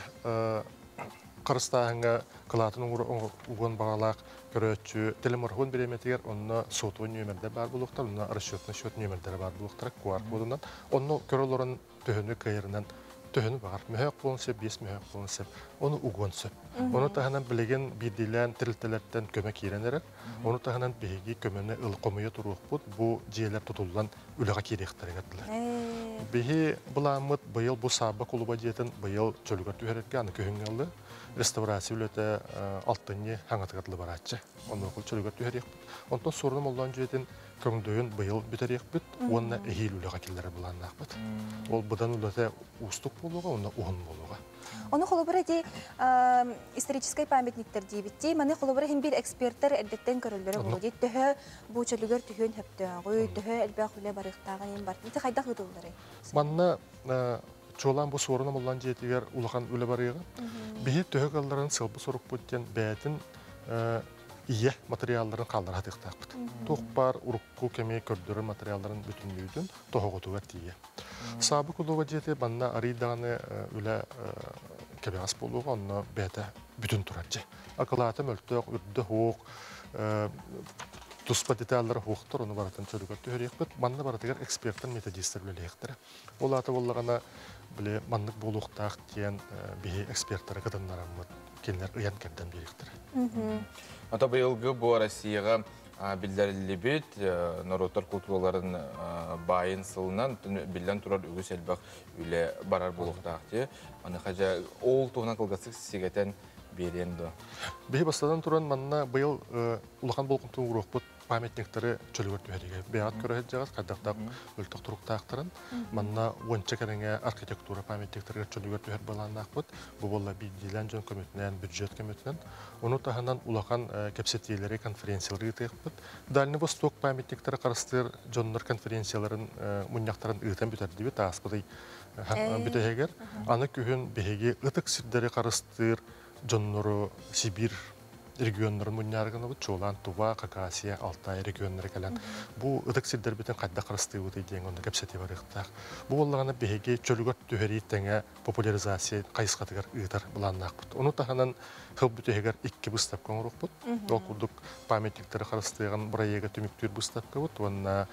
қарыстағыңа қылатын ұғын бағалақ көрөтчі телеморхон береметігер, оны сотуын нөмірді бар бұлықтар, оны расчетный счет нөмірдері бар бұлықтар, куарт болуынан. Оны көрілерін төхіні кайырынан төхіні бағар. Мөхек болын сеп, 5 мөхек болын сеп, оны ұғын сеп. Оны тағынан білеген бейдейлен тірілтелерден көмек еренерер. Оны тағынан бейге көмені ұлқомыйы тұруық бұд, бұл жиелер тұтылдан үліға керектері кәділер. Бейге бұламыд бұйыл бұл сабы құлыба дейетін бұйыл чөлігер түйерерге аны көхіңелі. Реставрация үлеті алтыны хаңатығатылы баратшы. Оны оқыл чөлігер түйерек бұд. Онтан сорыным олдан жүйетін көңдөөін бұйыл бүтерек бұд, онына әйел үліға келдері бұланнақ бұд. Ол бұдан үлеті ұстық болуға, онына ұғын болуға. Оны қолыбыры де историческай памятниктер дейбітте, маны қолыбыры хем бір эксперттер әрдеттен көрілдері болу дейді. Түхі бұл чөлігер түхін хөптіғі, түхі әлбәқ үлі барықтағын ең бар. Неті қайдақ ұдылдары? Манна чолан бұл сорыным олан жетігер ұлыған үлі барыға. Бейі түхі қалдарын сылбы сорық бұттен бәтін ие материалларын қалдар атықтақ бұд. Тоқ бар ұрыққу кеме көрдірі материалларын бүтінлеудің тоғығытуға тие. Сабы құлуға жеті банна аридағаны үлі кебеғас болуға онына бәті бүтін тұратшы. Ақылаты мөлтіқ, үрді хоқ, тұспа деталлары хоқтыр, оны баратын чөлігер түйерек бұд. Манна баратығар эксперттен методистер білектірі. Ол аты болағана біле маннық болуқтақ тиен бейі эксперттері қыдынларамын келінер ұян кәмден беректірі. Ата бұйылғы бұл Россияға білдәрілі бет, народтар культураларын байын сылынан білден тұрар үгіс әлбақ үлі барар болуқтақты. Аны қажа ол туғынан қылғасық сегетен беренді. Бейі бастадан тұран манна бұйыл ұлақан болғын тұң ұрық бұд памятниктары чөлгөр түһәриге бәят көрәһәт жагат кадактак өлтөк туруктактарын манна онча кереңе архитектура памятниктары чөлгөр түһәр баланнакбыт бу болла бидилен жон көмөтүнөн бюджет көмөтүнөн ону таханан улахан кепсетиелери конференциялары тыгыппыт Дальний Восток памятниктары карастыр жоннор конференцияларын муньяктарын ытан бүтәрдиби тааспыдай бүтәһәгәр аны күһүн беһеге ытык сирдәре карастыр жоннору Сибирь регионнарын муньярганы бут Чолан, Тува, Хакасия, Алтай регионнары калан. Бу ытык сирдер бүтән кадда карасты бу дигән онда кепсәти бар ихтак. Бу боллаганы беһеге чөлгөт төһәри тәңә популяризация кайсыкатыгар ытар буланнак бут. Ону таханан хыл бүтәһәгәр 2 бустап коңрук бут. Ол курдук памятниктер карастыган проекты төмүктүр бустапка бут. Онна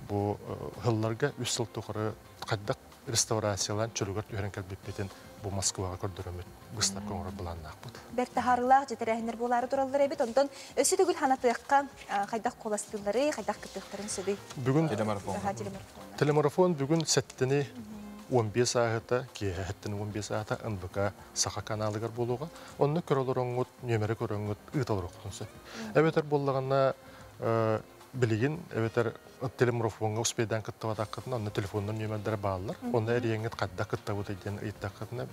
бу хылларга 3 жыл тохары кадда реставрациялан чөлгөт төһәрен калбеппетен бу Москвага көрдөрөмөт. Бустап коңрук буланнак бут. Берте харылах жетерәһнер булары тураллар бит. Онтон өсү түгел ханатыкка кайдак коластылары, кайдак кыттыктарын сөбүй. Бүгүн телемарафон бүгүн сеттени 15 саата ки хеттен 15 саата НБК саха каналыгар болуга. Онны көрөлөрөңөт, нөмөрө көрөңөт ыталырыктынсы. Эбетер боллаганна билигин, эбетер телемарафонга успейдан кыттыбатакытына, онны телефондон нөмөрлөр баалар. Онны эреңет кадда кыттабыт эден ыйттакытына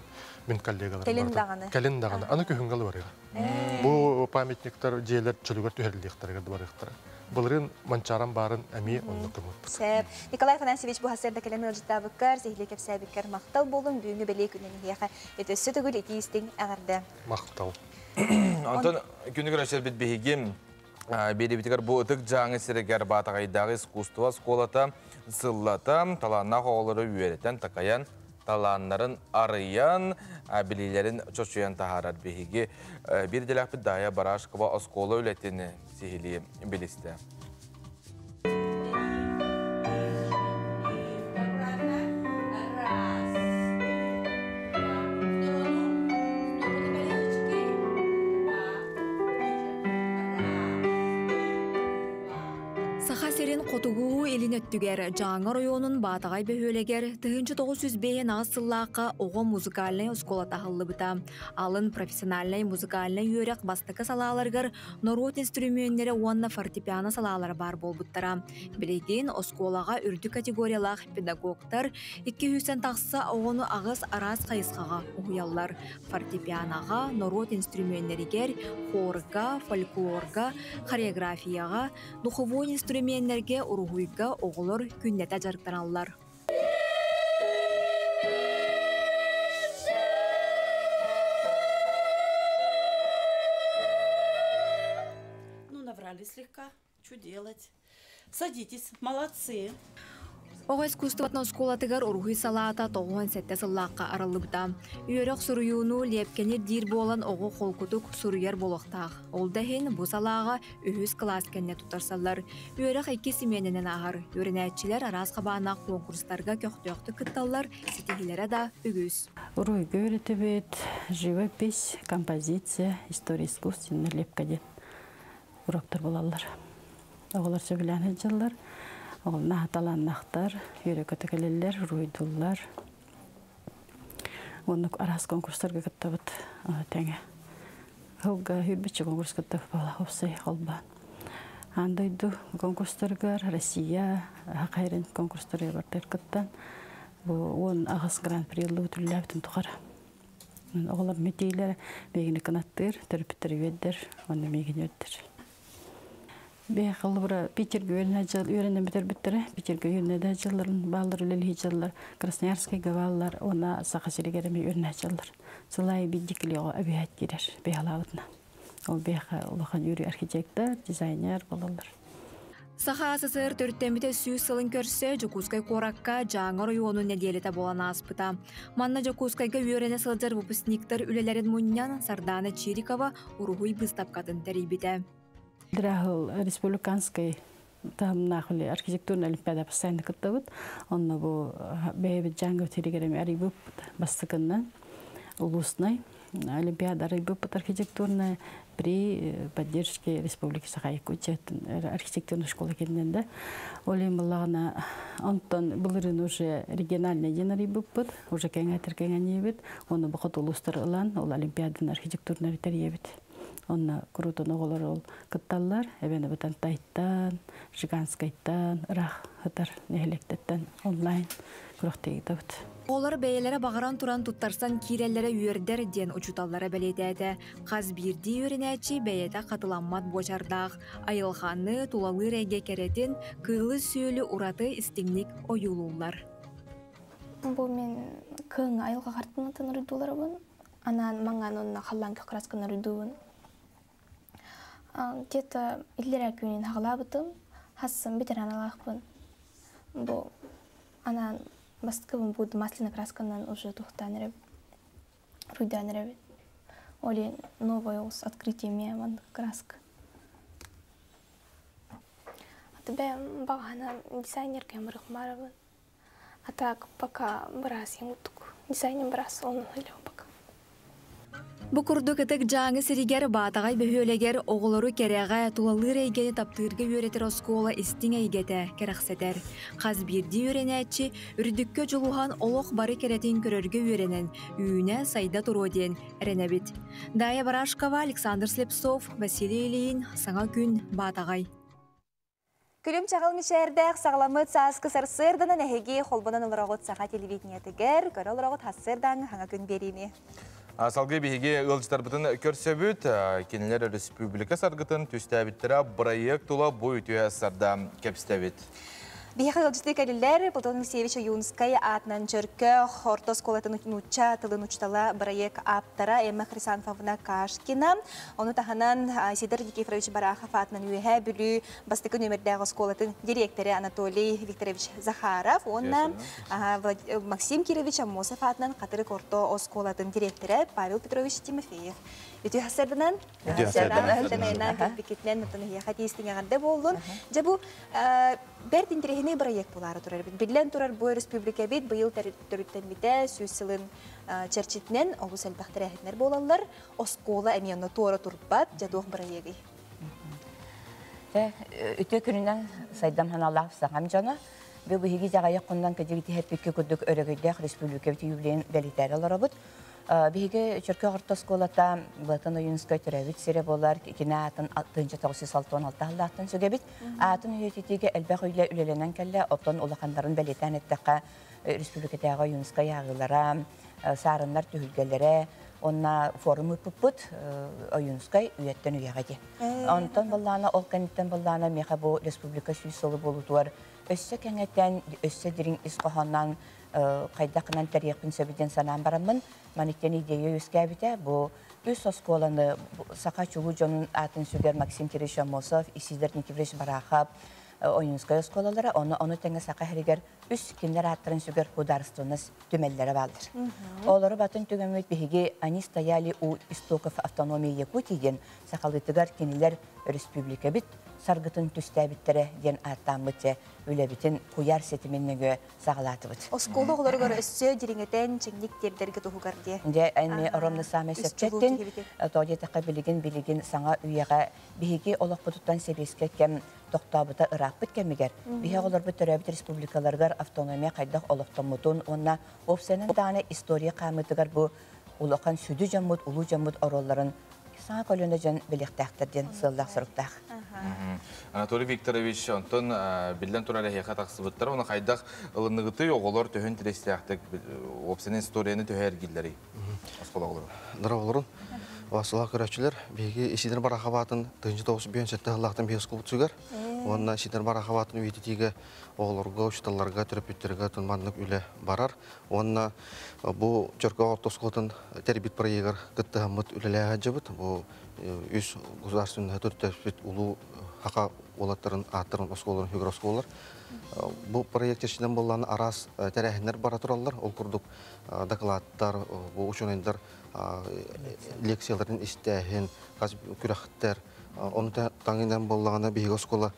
мен коллегалар бар. Календаганы. Аны көһүнгалы бар. Бу памятниктер жээлер чөлгөр төһөрлүктөргө барыктыр. Булрын манчаран барын әми онны көмөп. Сәп. Николай Афанасьевич бу хасерда келен өлҗитабыккар, сехлек сәбиккар мактал болун, бүгүнгө беле күнүн яха. Өтөсү түгел итистин агырда. Мактал. Антон күнүгөр ашер бит бегим Беребитигер бу ытык жаңы сирегер батагайдагы искусство сколата сыллата таланна хоолары үйрөтен такаян таланнарын арыян билилерин чочуян тахарат беги бир делак дая барашкова оскола үлетини сихили билисте. Котугу элин өттүгер жаңы районун Батагай бөхөлегер 1905 нагысыллаакка ого музыкальный оскола тахыллыбыта. Алын профессиональный музыкальный үйрек бастыкы салаларгар норот инструментleri уанна фортепиано салалары бар болбуттара. Билеген осколага үрдү категориялах педагогтар 200 тақсы оғыны ағыз арас қайысқаға уяллар. Фортепианоға, норот инструментlerigер, хорга, фольклорга, хореографияға, духовой инструментlerге уругуйга оғылыр күннете жарықтаналар. Ну, наврали слегка. Что делать? Садитесь, молодцы. Оға искусствотна сколатыгар уругуй салаата тоғуан сетте сыллаққа арылыбыта. Үйерек сұруюну лепкені дир болан оғы қолкутук сұруяр болықтақ. Олдахин бұ салаға үхіз класс кәнне тұтарсалар. Үйерек 2 семенінен ағар. Өрінәтчілер арас қабанақ конкурстарға көқтөқты күтталар, сетегілері да үгіз. Уруйга өретебет, живопись, композиция, история искусственна лепкаде. Уроктар болалар. Оғылар сөбіләні жыллар. Олна таланнақтар, үйрекөтекелелер, руйдуллар. Онық арас конкурстарға кіттабыт тәңе. Хылға үрбітші конкурс кіттабы бала қопсай қалба. Андайду конкурстарғар Россия, Хақайрын конкурстарға бартар кіттан. Он ағыз гран-прилы өтілі тұқар. Оғылар метейлер бегіні қанаттыр, түріпіттір өйдер, оны мегін өйдер. Бейхалы Питерге үйренен бітер біттірі, Питерге үйренеді жылларын, балдар өлелі жыллар, Красноярский гаваллар, она сақасырегеріме үйренеді жыллар. Сылай биддікілі оға әбейет керер, бейхалауытына. Ол бейха ұлыған үйрі архитектор, дизайнер болалар. Саха СССР төрттембіте сүйіз сылын көрсе, Жокускай қораққа жаңы району неделеті болана аспыта. Манна Жокускайға үйрене сылжар выпускниктар үлелерін мұннян Сардана Чирикова уруғуй бұстапқатын тәрейбіті. Драхыл республиканский тамнахли архитектурный олимпиада постоянно кыттабыт. Онно бу бейбит жаңы терегерем арибып бастыкыннан улусный олимпиада арибып архитектурная при поддержке республики Саха-Якутия архитектурной школы кенненде. Олим балагына Антон былырын уже региональный ден арибып, уже кеңәтер кеңәнебит. Оны бухот улустар ылан, ол олимпиадан архитектурный ритеребит. онна крутон оголор ол кытталлар, эбени бутан тайттан, жиганскайттан, ырах хытар нехелектеттен онлайн күрөхтеги табыт. Олар бәйелері бағаран туран туттарсан киреллері үйердер ден учуталлары бәлетәді. Қаз бірді өрінәчі бәйеті қатыламмат бочардақ. Айылханы тулалы рәйге керетін кылы сөйлі ураты істіңнік ойулулар. Бұл мен кың айылға қартынатын үрдулары бұн. Анан маңан онына қалан көкраскын үрдуын. Где-то иллер әкуінен ағылабытым. Хассым бітер аналақ бұн. Бұл анан Басткавым буду масляной красканан уже тухтанерев, руйданерев. Оли новое открытие меня краска. А тебе багана дизайнер кемрых мараван. А так пока брас ему тук дизайнер брас он или пока. Бу курдук этек жаңы сиригер батагай бөхөлегер оголору керега тулалы рейгени таптырга үйретер оскола истиң эйгете керексетер. Каз бирди үйренәчи үрдүккө жулухан олох бары керетин көрөргө үйренен үйүнө сайда туроден эренебит. Дая Барашкова, Александр Слепцов, Василий Ильин, Саңа күн батагай. Күлім чағыл мишердәк сағаламыт саскы сарсырданы нәхеге холбанан олырағыт саға телевидениятігер, көрі олырағыт хассырдан хаңа күн беріне. Салғы бейге ылжытар бұтын көрсөбіт, кенелер республика сарғытын түстәбіттірі проект тұла бой өтуе сарда кәпістәбіт. Бейхі ылжыты кәлілер Платон Алексеевич Юнскай атынан жүркі Хортос колатын ұча тылын ұчтала проект аптара Эмма Хрисанфовна Кашкина. Оны тағынан Сидор Никифорович Барахов атынан үйе бүлі бастықы нөмірдегі сколатын директоры Анатолий Викторович Захаров. Оны Максим Кирович Амосов атынан қатыры корто осколатын директоры Павел Петрович Тимофеев. Үті хасырдынан? Үті хасырдынан. Көппекетінен хатистіңағанда болуын. Жабу бәрт интерехіне проект болары тұрар. Білен тұрар бұл республика бет, бұйыл түріттен біде сөз сылын чәрчетінен олыс әлбәқтір әхетінер болалар. Оскола әмейонна туара тұрбат жадуық проекті. Үті күнінен сайдам ханалақ сағам жана. Бұл бұхеге жағайық құндан көдегіті әппекке күдік өрігідек республика бет юбилейін бәлітәрі олар бұд. Биһиге чөркө ортос колата Платон Юнскай төрәбит сире болар кина атын 1966 халлаттан сөгебит атын үетитиге элбэх үйле үлеленен келле оттон улакандарын белетен эттекка республикадагы Юнскай агылара сарыннар түһүлгелере онна форум ыппыт Юнскай үеттен үягати онтон баллана ол кенттен баллана меха бу республика сүйсөлү болутуар өссө кеңеттен өссө дирин исқоханнан кайдакынан тарихын сөбиден санан барамын маниктен идея өскәбите бу үс осколаны сака чулу жонун атын сүгер Максим Кирилович Амосов, Сидор Никифорович Барахов Оюнскай осколалары оны теңе сака херигер үс киндер аттырын сүгер хударствонас түмелләре балдыр. Олары батын түгәмөт биһиге они стояли у истоков автономии Якутии сакалытыгар кинилер республика бит саргытын түстәбиттере ден аттамыте үлебитин куяр сетименнеге сагалатыбыт. Осколы оларгар өссө диреңетен чеңник тердерге тухугар де. Де әйме оромны саме сепчеттен тоодетака билигин саңа үйеға биһиги олоқпутуттан себеске кем тоқтабыта ырақпыт кемигер. Биһе олар бит төрәбит республикаларгар автономия кайдах олоқтомутун онна опсенен таны история камытыгар бу улоқан сүдү жаммут улу жаммут оролларын саңа колонда жан белектәхтерден сыллақ сұрықтақ. Анатолий Викторович, онтон билден турары хеха тақсыбыттар, оны қайдақ ылынығыты оғылар төхін тірестіяқтық опсенен историяны төхер гиллері. Асқола олар. Дара оларын. Васылақ көрәтшілер, бейге Исидер Барахабатын 1997 ғылақтың бейсқыл бұтсығар. Онына Исидер Барахабатын өйтетігі оғыларға, ұшталарға, түріпеттерге тұнманлық үлі барар. Онына бұл Чөркі ортосқылытын тәрбет проегар күтті ғамыт үліліға жабыт. Бұл үз государственный түртәспет ұлу хақа олаттарын аттырын осқоларын хүгір осқолар. Бұл проект ішінен болғаны арас тәрәхінер бара тұралар. Ол күрдік докладтар, бұл үшінендер лекцияларын істәхін, қаз күрәқтер. Оны таңынан болғаны бейгі осқола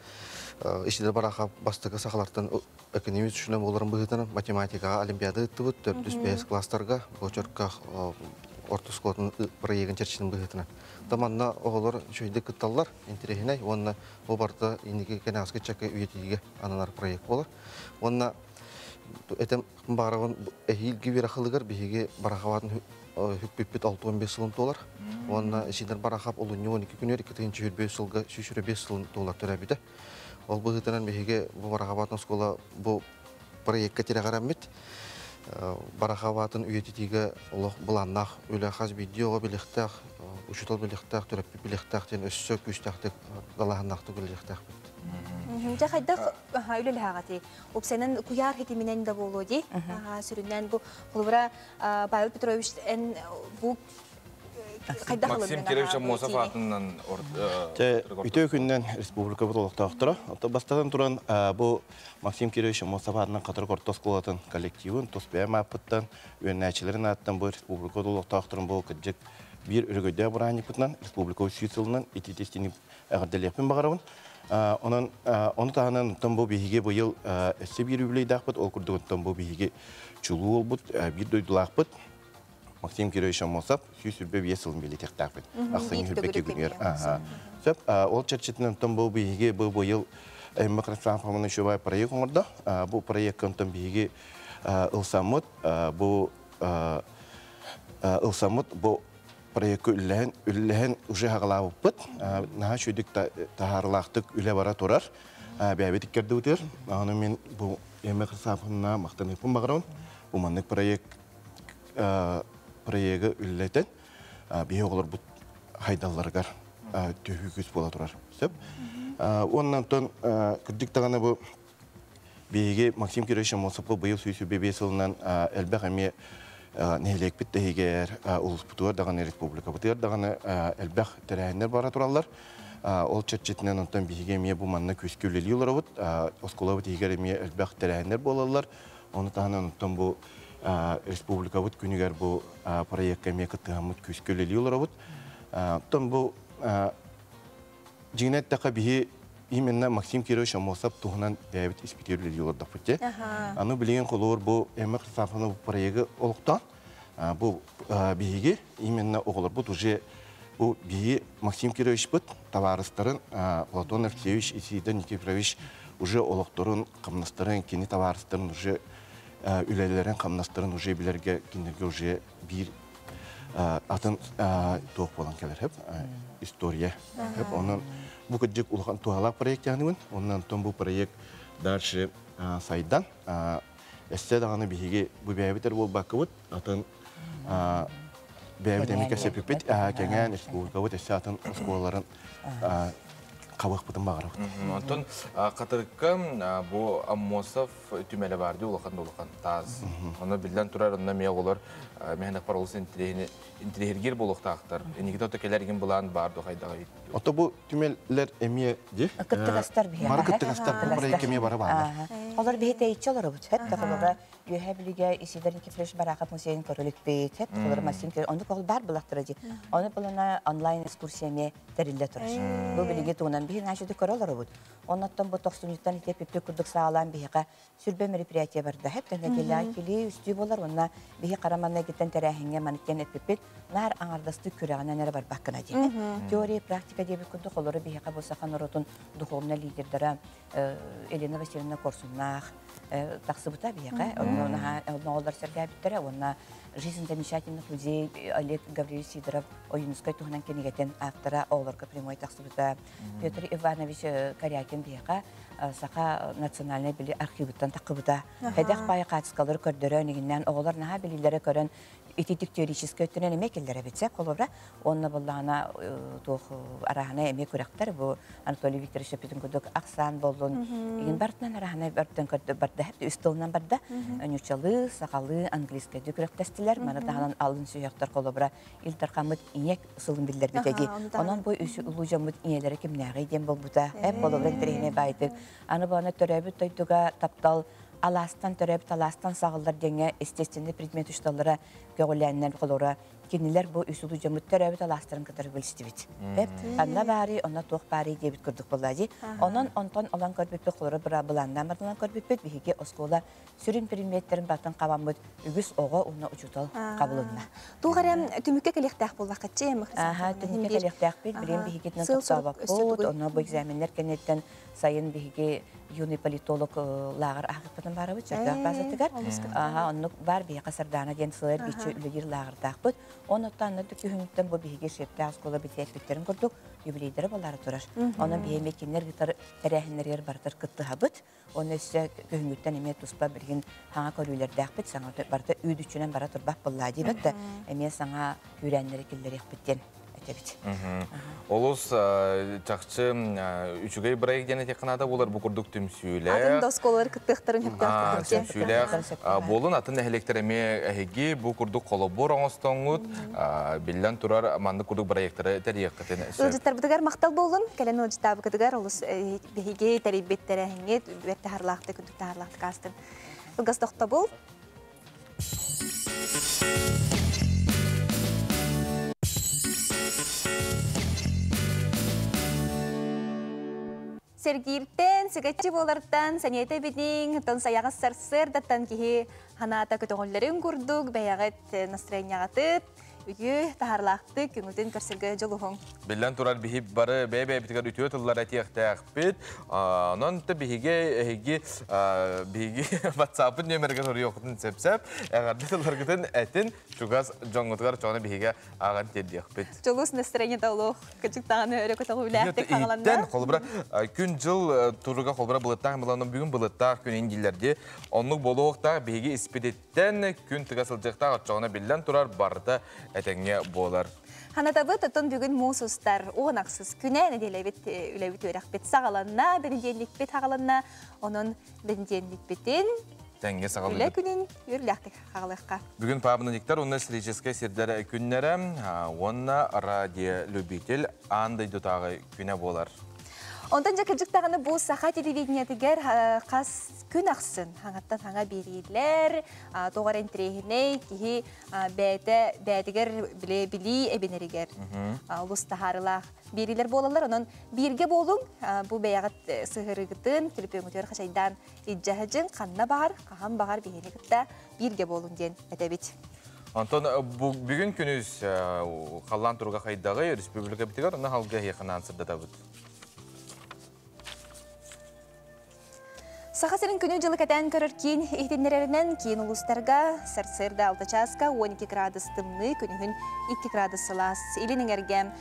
Исидер Барахов бастығы сақалартын экономист үшінен боларын бұғытын математикаға олимпиада үтті бұд, 405 кластарға, бұл Чөркі ортосқолатын проегін черчінің бұғытына. Таманна оғылар шөйді күтталар, интерехінай, онына бұл барда ендігі кәнәғысқы чәкі үйетіге ананар проект болар. Онына әтім барағын әйілгі бір ақылығыр бейге Барахаватын хүппеппет 6-15 сылын доллар. Онна синер барахап олуньо 12 күнер 2-5 сылга 5 сылын доллар төрәбиде. Ол быгытынан беге бу барахабатын школа бу проектка тирәгараммит. Барахабатын үйетитиге олох буланнах үле хаз видеого билехтах, учутал билехтах, төрәп билехтах тен өссө күстәхтек далахнахты билехтах. Жа хайдах үлел хагати. Опсенен куяр хитиминен да болоди. Сүрүннән бу Холбара Павел Петрович эн бу Максим Кириллович Амосов атынан Үтө күннен республика бутолуктактыра. Бастадан туран бу Максим Кириллович Амосов атынан катар кортос колатын коллективин тоспема апыттан өйнәчилерин аттан бу республика бутолуктактырын бу кыджык бир өргөдө бураникпытынан республика үчүсылынан ититестини агырделепин багарабын. Onun tağının tambo bihiге bu yıl esse bir übleydak ol kurduğun tambo bihiге çuluğu olbut bir doydulak bud. Maksim Kирович Амосов süsübe bir yasılın birlikte takbet. Aksini hürbeke günler. Söp ol çerçetinin tambo bihiге bu yıl Emekrat Famının şubay proyek olurdu. Bu proyek kanıtın bihiге ılsamut bu proyekti üllehen уже hağılavı bıt. Naha şöydük taharlaqtık üle bara torar. Bəyəbedik kerdi utur. Onu men bu emek hesabına maqtan yapım bağırın. Bu manlık proyekti ülleten bir olur bu haydallargar tühügüz bola torar. Ondan ton kürdük tağına bu beyge Maksim Kирович Амосов bu yıl süysü bebeği yılından elbək əmiyə Nehlek bitti higer ulus putuar dağın respublika putuar dağın elbək terəhinler bara turallar. Ol çetçetinden ondan bihiге miye bu manna kösküleliyorlar avut. Oskola bit higer miye elbək terəhinler bolallar. Onu tağın ondan bu respublika bit günüger bu proyekte miye kıtığımut kösküleliyorlar avut. Ondan bu cinet daqa bihi именно Максим Кирович Амосов туһунан дәбит испитерлелер да футте. Аны билген колор бу эмек сафаны проекты олуктан. Бу биге именно оголор бу уже бу биге Максим Кирович бут товарыстарын Платон Алексеевич и Сидон Никифорович уже олуктарын камнастарын кини товарыстарын уже үлелерин камнастарын уже билерге киндерге уже бир атын тоқ болан келер хеп история хеп onun bu kıcık ulukan tuhalak proyekt yanıvın. Ondan ton bu proyekt darşı saydan. Esse dağını bihige bu beyabiter bol bakıvıt. Atın beyabiter mika sepipet. Kengen respublikavıt esse atın skolaların kabak bıtın bağırıvıt. Ondan katırkım bu Amosov tümele vardı ulukan ulukan taz. Onu bilden turar ondan meyag olur. Mehnek parolus intilehirgir buluqta aktar. Enikide otokelergin bulan bardı haydağı. Ota bu tümeller emiye de. Kıttıgastar bir Mara kıttıgastar bu buraya kemiye bara bağlı. Onlar bir hete içiyorlar bu. Hatta kolora yühebilige isilerin kifreş barakap museyin koroluk beyt. Hatta kolora masim ki onu kol bar bulaktırıcı. Onu bulana online ekskursiyene derille turar. Bu bilgi tuğunan bir naşıdı korollar bu. Ondan bu 90'dan itip iplik kurduk sağlam bir heka sürbe meripiyatiye barda. Hep tenekiller kili üstü bolar ona bir karamanla gitten terahenge manikken etpipit nar anardastı küreğine nere var bakına diye. Teori praktika diye bir kurduk olur bir heka bu sakan orotun duhovna liderlere Elena Vasilyevna Korsunnak taksıbıta bir heka. Ona onlar sergaya bittere. Ona жизнь замечательных людей Олег Гаврилович Сидоров oyunuzga tuhnan kenigeten aktara oğlarga primoy taksıbıta. Petr Ivanoviç Karyakин biyaka saka nasyonalne bili arxivittan takıbıta. Hedek bayi katıskaları kördörü öneginden oğlar naha bililere körün itidik teorişisk ötünen emek ellere bitsek olubra. Onunla bullağına tuğ arahana emek ürektar. Bu Anatoly Viktorovich Şepetin kuduk aksan bollun. Egin barıtnan arahana barıttan kördü barıda hep de üstolundan barıda. Önüçalı, sakalı, angliska dükürek testiler. Mana dahanan alın süyaktar kolubra. İltar kamıt inek ısılın biller bitedi. Onun bu üsü ulucamıt ineleri kimnəği edin bol buda. Hep bolubran tereyine baydık. Anı bana törəbüt toyduga tapdal alastan törəbüt alastan sağıllar denge estestenli predmet uçtallara göğülenler kolora. Kendiler bu üsü ulucamıt törəbüt alastarın kadar bölüstübüt. Hep anla bari, ona toq bari diye bit kurduk boladı. Onun ondan olan körbüpük kolora bura bulandan bardılan körbüpük bihige oskola sürün predmetlerin batan kavamıt ügüs oğa ona uçutal kabulunna. Tuğarem tümükke kelektäh bollaqatçı emmi kızım. Tümükke kelektäh bilim bihigitnen kapsabak bot. Ona bu egzaminler kennetten sayın bihige yuni politolog lağır ahıqpatan barabı çardak bazatıgar. Onu var bir qasırdana den sığır biçi үлегер лағырдақ бұд. Оны таныды күйінттен бұл бейге шептіғ скола бітетпектерін көрдік, юбилейдері болары тұрар. Оны бейемекенлер гитар әрәхінлергер бартыр кыттыға бұд. Оны өсі күйінттен еме тұспа бірген хаңа көрілердәқ бүд, саңа барда үйдүчінен бара тұрбақ бұлла дейбәтті, еме саңа үйрәнлері келдер еқпеттен. Олус чакчы үчүгей брейк дене теканада болар бу курдук түмсүйле. Атын досколар кыттыктарын хептер. Түмсүйле болун атын эхлектереме эһиги бу курдук колобор оңостоңут биллен турар манды курдук брейктери терияктен. Ылжыттар бутыгар мактал болун, келен ылжыттар бутыгар олус беһиге терибеттере хеңет берте харлакты күндүк харлакты кастын. Ылгас токто бул. Сергиртен, сигачи болартан, санета бидин, тон саяга сарсыр даттан кихи ханата көтөгөллөрүн курдук, баягат настроениягатып, үгү тахарлакты күңүтүн көрсөргө жолугуң. Билен турар бихип бары бебе битигер үтүө тыллар атияктак бит. Анан та бихиге WhatsApp номерге торuyоктун сепсеп, агарды тыллар гытын этин чугас жоңгутгар чона бихиге аган тедиyak бит. Жолус настроение талох, кычыктаганы өрө көтөгүләктек кагаланда. Иттен колбра күн жыл туруга колбра булыттан буланын бүгүн булытта күн индилерди. Онлук болуокта бихиге испедеттен күн тыгасылжакта чона билен турар барда этеңге болар. Ханатабы тотон бүгін мусустар оғынақсыз күнә неделебет үләбет өрәк бет сағаланна, бірінденлік бет ағаланна, оның бірінденлік бетін тәңге сағалайды. Үлә күнін үрләқтік ағалыққа. Бүгін пабынадиктар, оны сіреческе сердері күннері, онына радиолюбитель андай дұтағы күні болар. Ондан жакыржықтағыны бұл сақа телевидениятыгер қас күн ақсын. Хаңаттан хаңа берейлер, тоғар энтрейхіне, кихи бәдігер білі әбенерігер. Ұлыстағарылақ берейлер болалар. Онын берге болың, бұл бәяғат сығырығытын, келіп өңітер қашайдан иджахыжын қанна бағар, қаған бағар бейінігітті берге болың ден әтәбет. Антон, бүгін күніз қалан тұрға қайдағы республика бітігер, оны халға еқінан сырда табыд. Сахасырын күні жылы кәтән көрір кейін ихтенлерінен кейін ұлыстарға сарсырда 6 часка 12 градус тымны, күнігін 2 градус сылас. Елінің әргем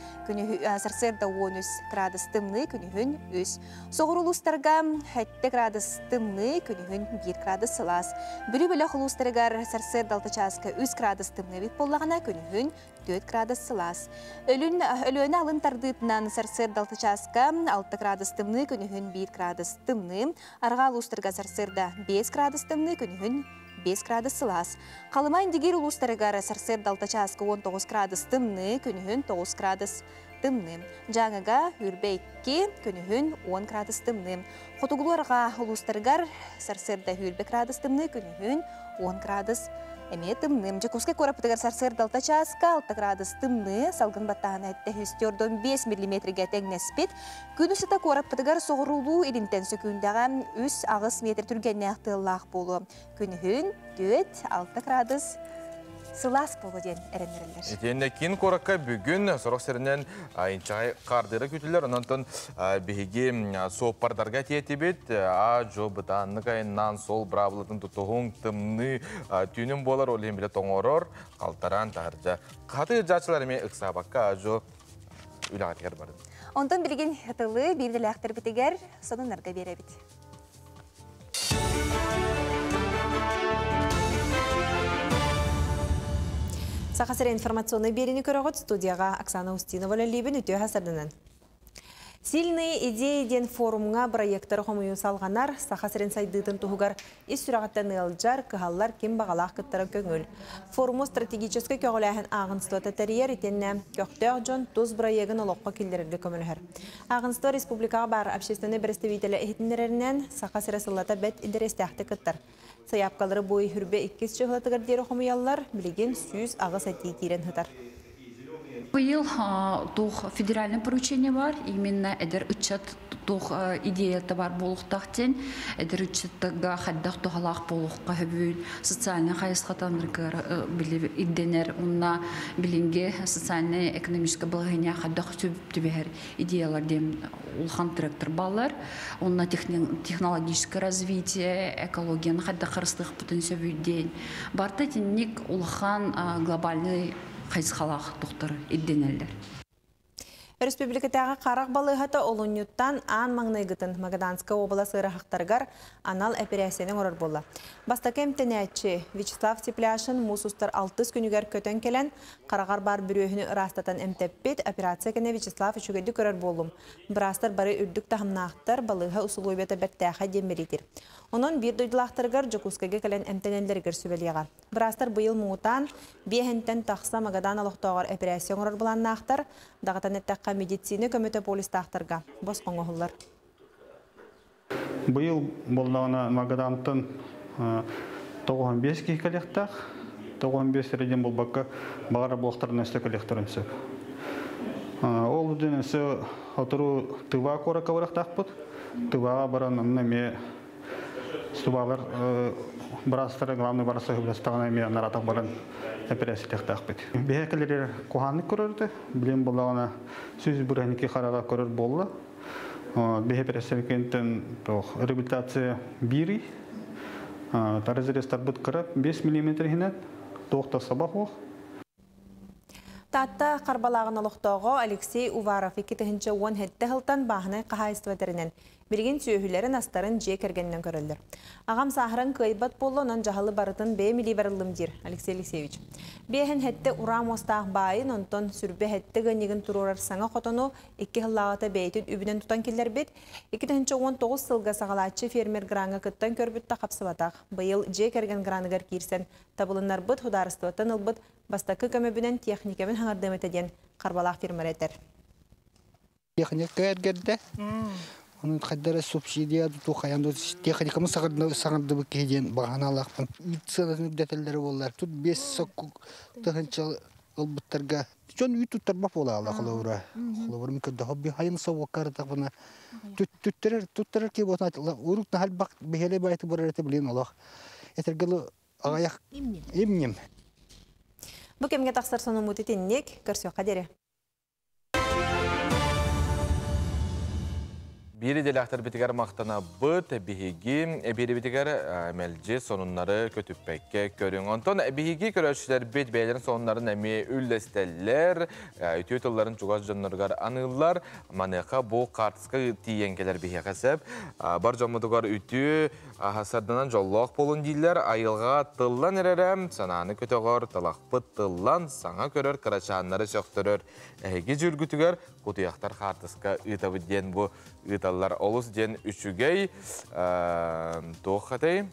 сарсырда 13 градус тымны, күнігін 3. Соғыр ұлыстарға 7 градус тымны, күнігін 1 градус сылас. Бүлі-бүлі ұлыстарығар сарсырда 6 часка 3 градус тымны бит болағына, күнігін 4 градус сылас. Өліні алын тардытынан сарсырда 6 часка 6 градус тымны, күнігін 1 градус тымны. Арғал ұлыстарға сарсырда 5 градус тымны, күнігін 5 градус сылас. Қалымайн дегер ұлыстарығар сарсырда 6 часка 19 градус тымны, күнігін 9 градус тымны. Жаңыға үрбе 2, күнігін 10 градус тымны. Қотуғыларға ұлыстарығар сарсырда үрбе градус тымны, күнігін 10 градус әме тымны. Жекуске көрапытығар сарсырда 6 часка 6 градус тымны, салғын баттағын әтті 5 миллиметрге тәңнеспет. Күнісіті көрапытығар соғырулу илінтен сөкіндіған 3 ағыс метр түргенне ақтылақ болу. Күнігін 4-6 градус сылас болу ден әрінерілер. Етенде кейін қораққа бүгін сұрық серінен айынчай қардыры күтілер. Онантын бігеге соқпардарға тиетебет. Жо бұтанны қайыннан сол бравылытын тұтығың тымны түйінім болар. Олен біле тоңорор, қалтаран тағыржа. Қаты жачыларыме ұқсабаққа жо үлағатығар барды. Ондан білген ғытылы бірділі ақтыр бітігер сонынарға беребет. Сахасыра информационный берени көрөгөт студияға Оксана Устинова лебен үтө хасардынан. Сильные идеи ден форумға проекттары хомуын салғанар, Сахасырын сайдыдын туғығар ес сүрағаттан ұлжар, кығалар кем бағалақ күттірі көңіл. Форумы стратегическі көғіләхін ағынсты тәрiyер етенне көқтөғ жон тұз проегін олыққа келдерілі көмілігір. Ағынсты республикаға бар общественный представителі әйтіндерінен Сахасыра сыллата бәт интерестәқті күттір. Саяпқалары бойы хүрбе 2 шығылатығыр дері хомуялар білеген 100 ағыс әтей керен ғытар. Быйыл тух федеральный поручение бар, именно эдер үтчат тух идеята бар болуктактен, эдер үтчаттага хаддах тухалах болукка хөбүн, социальный хайысхатаныргар биле идденер, унна билинге социальный экономический благония хаддах түбәр идеялар дем улхан трактор баллар, унна технологическое развитие, экология хаддах харыстык бүтүн сөбүден. Барта тинник улхан глобальный хайсхалах доктор идденеллер. Республикатағы қарақ балығаты олынюттан аң маңнайгытын Магаданска обласы ырахақтаргар анал операцияның орар болла. Бастакы әмтенәтші Вячеслав Тепляшин мұсустар 6 күнігер көтен келен қарағар бар бүрөхіні ырастатан әмтеппет операция кәне Вячеслав үшігеді көрер болым. Бірастар бары үрдік тахымнақтар балыға ұсылуыбеті бәттәға дембелетір. Onun bir duyduğlaqtırgar Jokuskaga kelen emtenenlerger sübeliyaga. Birastır bıyıl muğutan, biyahenten taqsa Magadan alıqtağır operasyon orar bulannaqtar, dağıtan ettakka meditsini kömöte polis taqtırga. Bos qoңoğullar. Bıyıl bolağına Magadantın 95 kihkalektaq, 95 redin bol bakka bağara boğtarın öste kalektorun söp. Ol dönesi oturu tıva kora kavaraqtaqpıt, tıvağa baran anneme Стубалар брастары главный барысы хубластагына мен наратак баран операция тактакпыт. Бехекелер куханны көрөрдү. Билем булагана сөз бүрөнүкө карага көрөр болду. Бехепересен кентен реабилитация бири. Таразерестар бут кырып 5 мм хинет токта сабах. Татта қарбалағын олықтауғы Алексей Уваров 2-10 хетті ғылтан бағыны қағайыстыветерінен. Білген сүйөхілерін астарын жие кергеннен көрілдір. Ағам сахырын көйбат болу, онын жағалы барытын бей мили барылым дир, Алексей Алексеевич. Бейхін хетті урам остақ байын, онтон сүрбе хетті гынегін тұрурар саңа қотону 2 ғыллағыта бейтін үбінен тұтан келдер бет, 2-19 сылға сағалатшы фермер граңы күттен көрбітті қапсыватақ. Бұйыл жие керген граныгар кирсен, табылынар бұд, хударыстыватын ылбыд, бастакы көмөбінен техникамен хаңардым етеден қарбалақ фермер етер. Техника әргерді. Onun kadar subsidiya tutuqayan texnikamı sağırdı bu kehden bahana alaqpan. İtsanaсын detayları bollar. Tut 5 sokuk tığınçal ılbıttarga. Çon üy tuttarmak bola ala qılavura. Qılavura mümkün daha bir hayın savukar taqbana. Tuttarır ki botna urukna hal baq behele baytı borarete bilen Allah. Etergalı ağayak emnim. Bu kemge taqsar sonu mutitinnik görsüyor qaderi. Biri delahtar bitigar maqtana bıt bihigi biri bitigar melci sonunları kötüppekke körün. Ondan bihigi körüşler bit beylerin sonunların emi üllesteller, ütüytüllerin çuğaz canlargar anıllar, maneka bu kartıska tiyenkeler bihikasep. Bar camıdıgar ütü hasardanan jolloq bolun diller, ayılga tıllan ererem, sananı kötügar, talaqpıt tıllan, sana körür, kıraçanları söktürür. Egi jürgütügar, kutuyaktar kartıska ıtabıdyen bu ıtallar olus den üçügey toğatay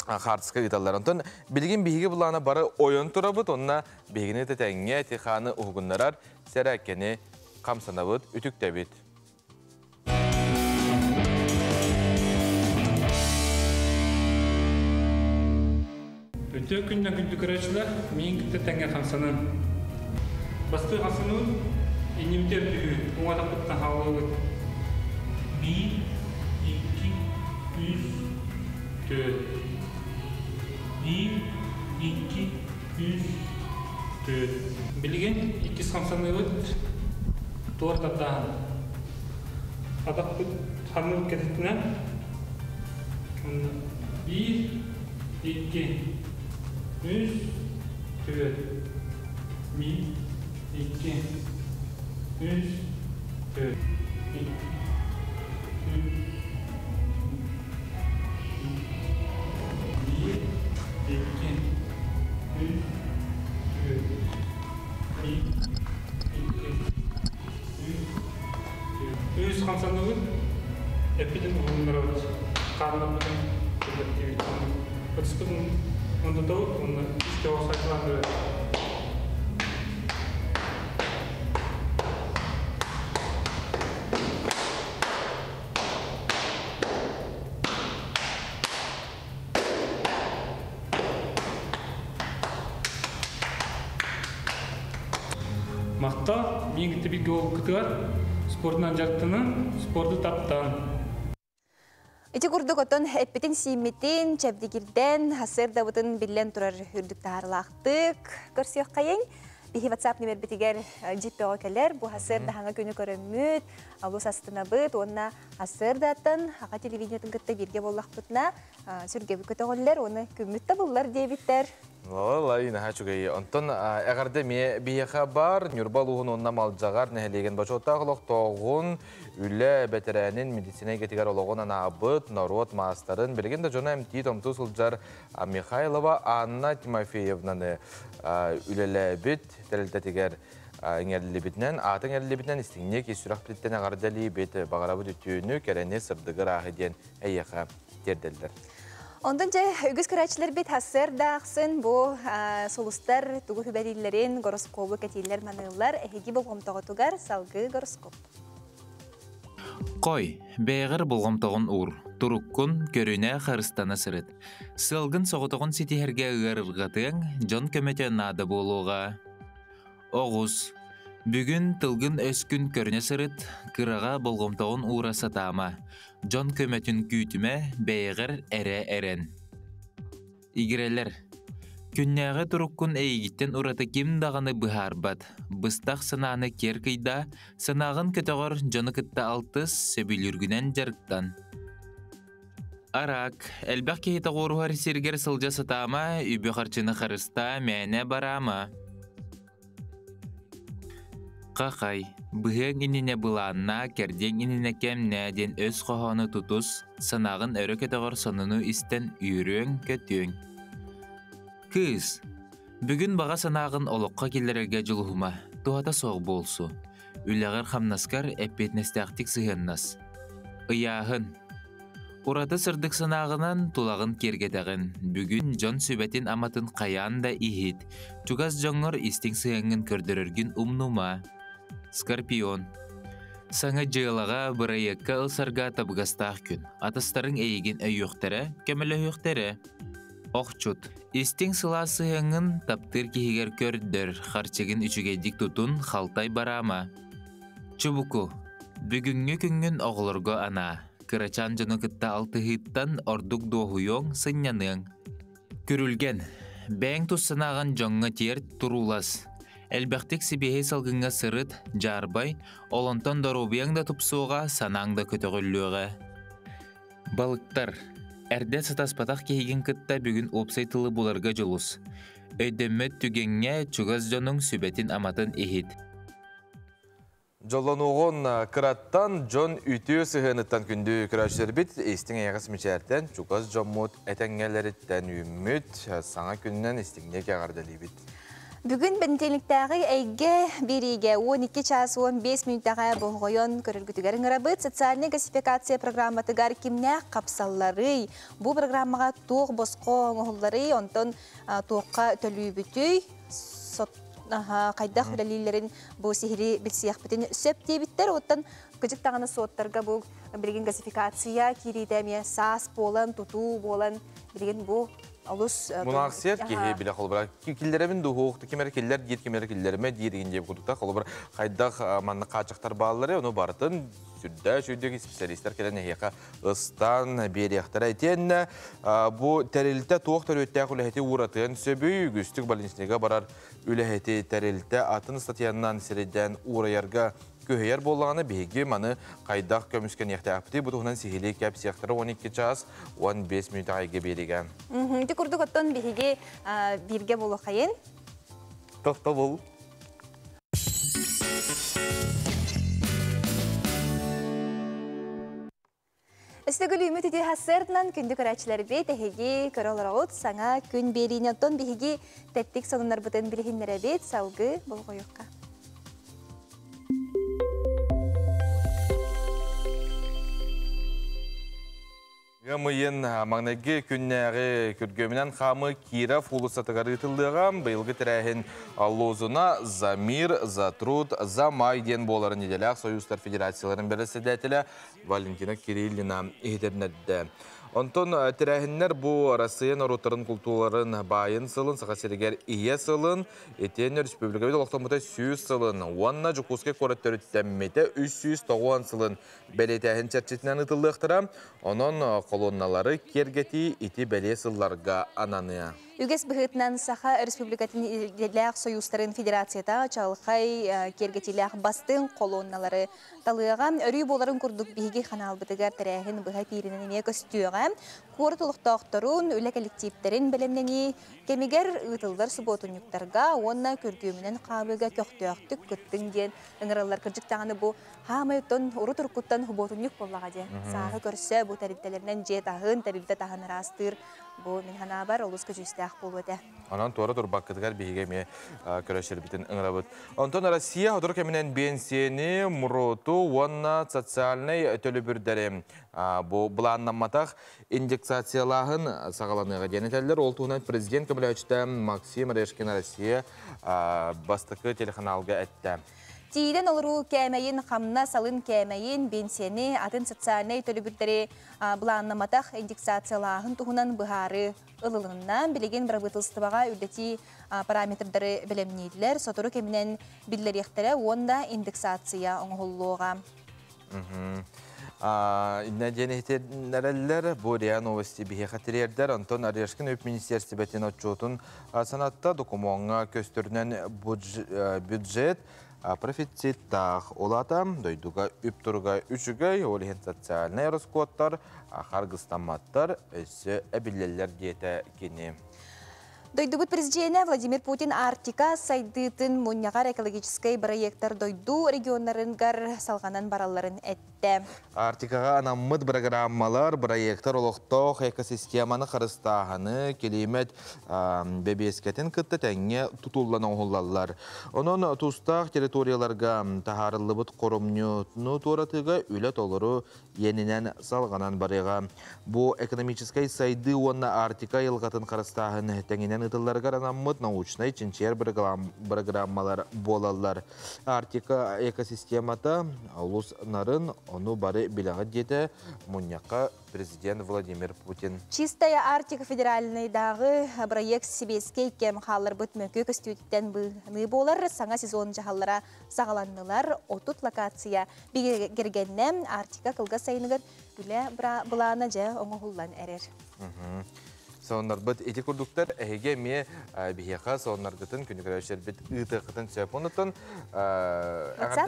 kartıska ıtallarından bilgin bihigi bulana barı oyun turabıt, onna bihigini tetenge tihanı uğunlarar, serakeni kamsanabıt, ütüktebit. Öte günden gündük aracılar, min gitti tenge kamsanın. Bastı kamsanın, İnimter düğü, bu adamlıktan havalı 1, 2, 3, 4. 1, 2, 3, 4. Bilgin, 2 kamsanı öt, 4 adağın. Adak bu tanrı ketetinden 1, 2, 3, 4. 1, 2, 3, 4, 100 kamsanlığı epidem bulunları var. Karnabıdan kuvvetli. Ötüspün onda da onda işte o saklandı. Мақта мен кетті білге ол күтігар спортынан жаттының, спорты таптан. Ити курдук отон эппетин симмитин, чәбдигирден, хасыр дабытын билен турар үрдік тағарлақтық. Көрсіяқ қайын, бихи WhatsApp номер бітігер жиппеға келер, бұ хасыр да хаңа көні көріммүд, алу састына бұд, онына хасыр датын, хаға телевидениятын күтті бірге боллақ бұтына, сүрге бүкіті олар, оны күмітті болар дейбіттер. Валай, наха чугай. Антон, әгәрде бияқа бар, Нюрбал уғын онна малжағар, нәхелеген бачота қылық тоғын, үлі бәтерәнін медицинай кетігер олығын анабыт, народ мастарын. Білген де жона әмті томту сұлжар Михайлова Анна Тимофеевнаны үлелі біт, тәрілтетігер әңерлі бітінен, атын әңерлі бітінен істіңне кесурақ біліттен әғардалі біт бағарабы дүтүйіні кәрәне сырдығыр ағыден әйеқа терделдер. Ondan önce ügüz kıraçlar bit hasır dağsın bu solustar tuğu hüberillerin goroskobu ketiller manıllar ehegi bulgum toğutugar salgı goroskop. Koy, beğer bulgum toğun uğur, turukkun körüne xaristana sırıt. Sılgın soğutuğun sitiherge ığarırgatığın jon kömete nada boluğa. Oğuz, bugün tılgın öskün körüne sırıt, kırağa bulgum toğun uğra satama. Jon kömetün kütüme beğer eren. İgireler. Künnäge turukkun eýigitten urata kim dağını bıharbat. Bыстaq sınağını kerkıyda, sınağın kötögör jonu kıtta altız söbülürgünen jarıktan. Arak, elbaq kehita goruhar sirger sılja satama, übü harçını xarısta mäne barama. Qaqay, bıheng inine bulanna, kerden inine kem näden öz qohonu tutus, sınağın örü kötögör sonunu isten üyrüň kötüň. Kız, bugün bağa sınağın oluqqa killerge juluhuma, tuhata soğ bolsu. Üleğer hamnaskar epetnestaqtik sıhınnas. Iyahın. Urada sırdık sınağınan tulağın kergedağın. Bugün jon sübetin amatın qayan da ihit. Çugaz joңor isting sıhыңın kördürürgün umnuma. Skorpion. Sana jığılağa bırayıkka ılsarga tabgastaq gün. Atastarın eygin öyyöktері, kömölöhöktері. Oqçut. Isting sıla sıhыңın taptır kihiger kördür. Xarçegin üçügedik tutun xaltay barama. Çubuku. Bugüngü küngün oğlurgo ana. Kıraçan jonu kıtta altı hittan orduk doğuyon sınyanın. Kürülgen. Bäň tussanagan joňa tier turulas. Elbäktik sibehe salgınga sırıt, jarbay, olonton dorobiyaň da tupsuğa, sanaň da kötögüllüge. Balıktar. Erde sataspatak kehigen kıtta bugün opsaytılı bularga jolus. Ödemmet tügeňe çugaz jonun sübetin amatın ehit. Jolanuğun kırattan jon ütü sıhınıttan kündü kıraçlar bit, istin ayağız müçerten, çugaz jommut etengeleritten ümmüt, sana künden istinne kağardali bit. Bugün benteliktägi eýge birige 12 ças 15 minutaga boğoyon körülgütügerin arabıt sotsialny gasifikasiya programmatygar kimnä kapsallary. Bu programmaga tuğ bosqo oňullary onton tuğqa tölübütüy kaydak hülelilerin bu sihri bitsiyaq bitin söp diýipdir. Ottan küçük tağını soğutlarga bu bilgin gasifikasiya kiridemiye sas bolan, tutu bolan bilgin bu alus. Munaksiyat ki bile kolbara. Killeremin duhuqtu kemer killer diýer kemer killerime diýergin diýip gudukta kolbara kaydak manna qaçaqtar baalary onu bartın sürdäki spesialistler kelen heýeka ıstan berýäkdir aýtýan. Bu terilte toğtar ötdäki uleheti uratyn söbüy güstük balinsiniga barar uleheti terilte atın statyandan sireden urayarga köheyar bolağını begi manı qaydak kömüsken ýaktyapdy. Bu tuğunan sihili käp siýaktary 12 ças 15 minut aýga berigen. Tikurduk otton begi birge bolu qayın. Tofta bol. Istegül ümit iti hasırdan kündü kıraçları bey tehegi körolaraut sana gün berine otton begi tettik sonunlar bıtın bilhinlere bey salgı bol koyukka. Gamıyın magnagi künnäri kürgömünen xamı Kirov ulusatıgar ıtıldığam bıyılgı tirahin lozuna Zamir, Zatrud, Zamay den boların edelak Soyuzlar Federasiyaların birisi dätile Valentina Kirillina ehdernedde. Онтон тирәһиннәр бу Россиян орутарын культураларын байын сылын, сақасерегер ие сылын, етен республикабет олықтамыта 100 сылын, уанна жүкуске көреттөріттәммете 390 сылын бәлетәхін чәрчетінен ұтылықтыра, onun kolonnaları кергети ити бәле сылларға ананыя. Үгес бігітнан саха республикатын илеләқ союзтарын федерацията чалқай кергетиләқ бастың колонналары талыға өрүй боларын күрдік бігі қанал бітігер тәрәхін бұға пейрініне көстүйіға көрі тұлықтақтырын, өлі коллективтерін білімнені кемегер ұтылдар сұботынюктарға, онна көргөмінен қабыға көқтіяқтық күттің ден ұңыралар кіржіктағаны бұл хамайттон ұры тұрқыттан сұботынюк болаға де. Сағы көрсе бұл тәрілтелерінен же тағын, тәрілті тағын растыр. Бұл мен ғана бар, олысқа жүсті ақ болу өте. Анан туары тұрбаққыдығар бейге ме көрәшер бітін ұңырабыд. Онтон Россия ұдыр кәмінен бенсені, мұроту, онна социальный төлі бүрдәрі. Бұл аннаматақ индексациялағын сағаланыға денетелер. Ол туғынан президент көмілі Максим Решкин Россия бастықы телеканалға әтті. Тииден олыру кәмәйін, қамна салын кәмәйін, бенсені, атын социальный төлі бүрдәрі бұланнаматақ индексациялағын тұғынан бұхары ылылығынан білеген бір бұтылыстыбаға үрдеті параметрдары білемнейділер. Сотыру кемінен білдер ектері, онда индексация оңғылуға. Иннаден ehtenlerler bu Ria Novosti bihe xatirerler. Anton Aryaşkın Öp Ministersibet'in otçotun sanatta dokumonga köstürünen büdjet профицит тах олатам дойдуга үптурга үчүгөй олихен социальный расходтар харгыстаматтар өсө әбиллелер диете кени. Дойдубут президент Владимир Путин Арктика сайдытын муньягар экологический проекттар дойду регионларынгар салганан баралларын этте. Арктикага анаммыт программалар, проекттар олоқтоқ экосистеманы қарыстағаны келемет бебескетін кытты тәңе тұтуллан оғылалар. Onun тұстақ территорияларға тахарылыбыт қорымнютыны туратыға үлет олыру енінен салғанан барыға. Бұл экономическай сайды онна Арктика елғатын қарыстағаны тәңінен ытылларға анаммыт научный чинчер программалар болалар. Арктика экосистемата олыс нарын onu бары билаға деді мұньяқа президент Владимир Путин. Чистая Арктика федеральныйдағы проект Сибирский кем қалыр бұт мөкі көстүйттен бұны болар. Саңа сезон жағалара сағаланылар. Отут локация бігергеннен Арктика қылға сайынығыр үлі бұланы жа оңығылан әрер. Сонар бит эти продукттар эге ме бихеха сонар гытын күнүгөрөшөр бит ыты кытын сөп онутун WhatsApp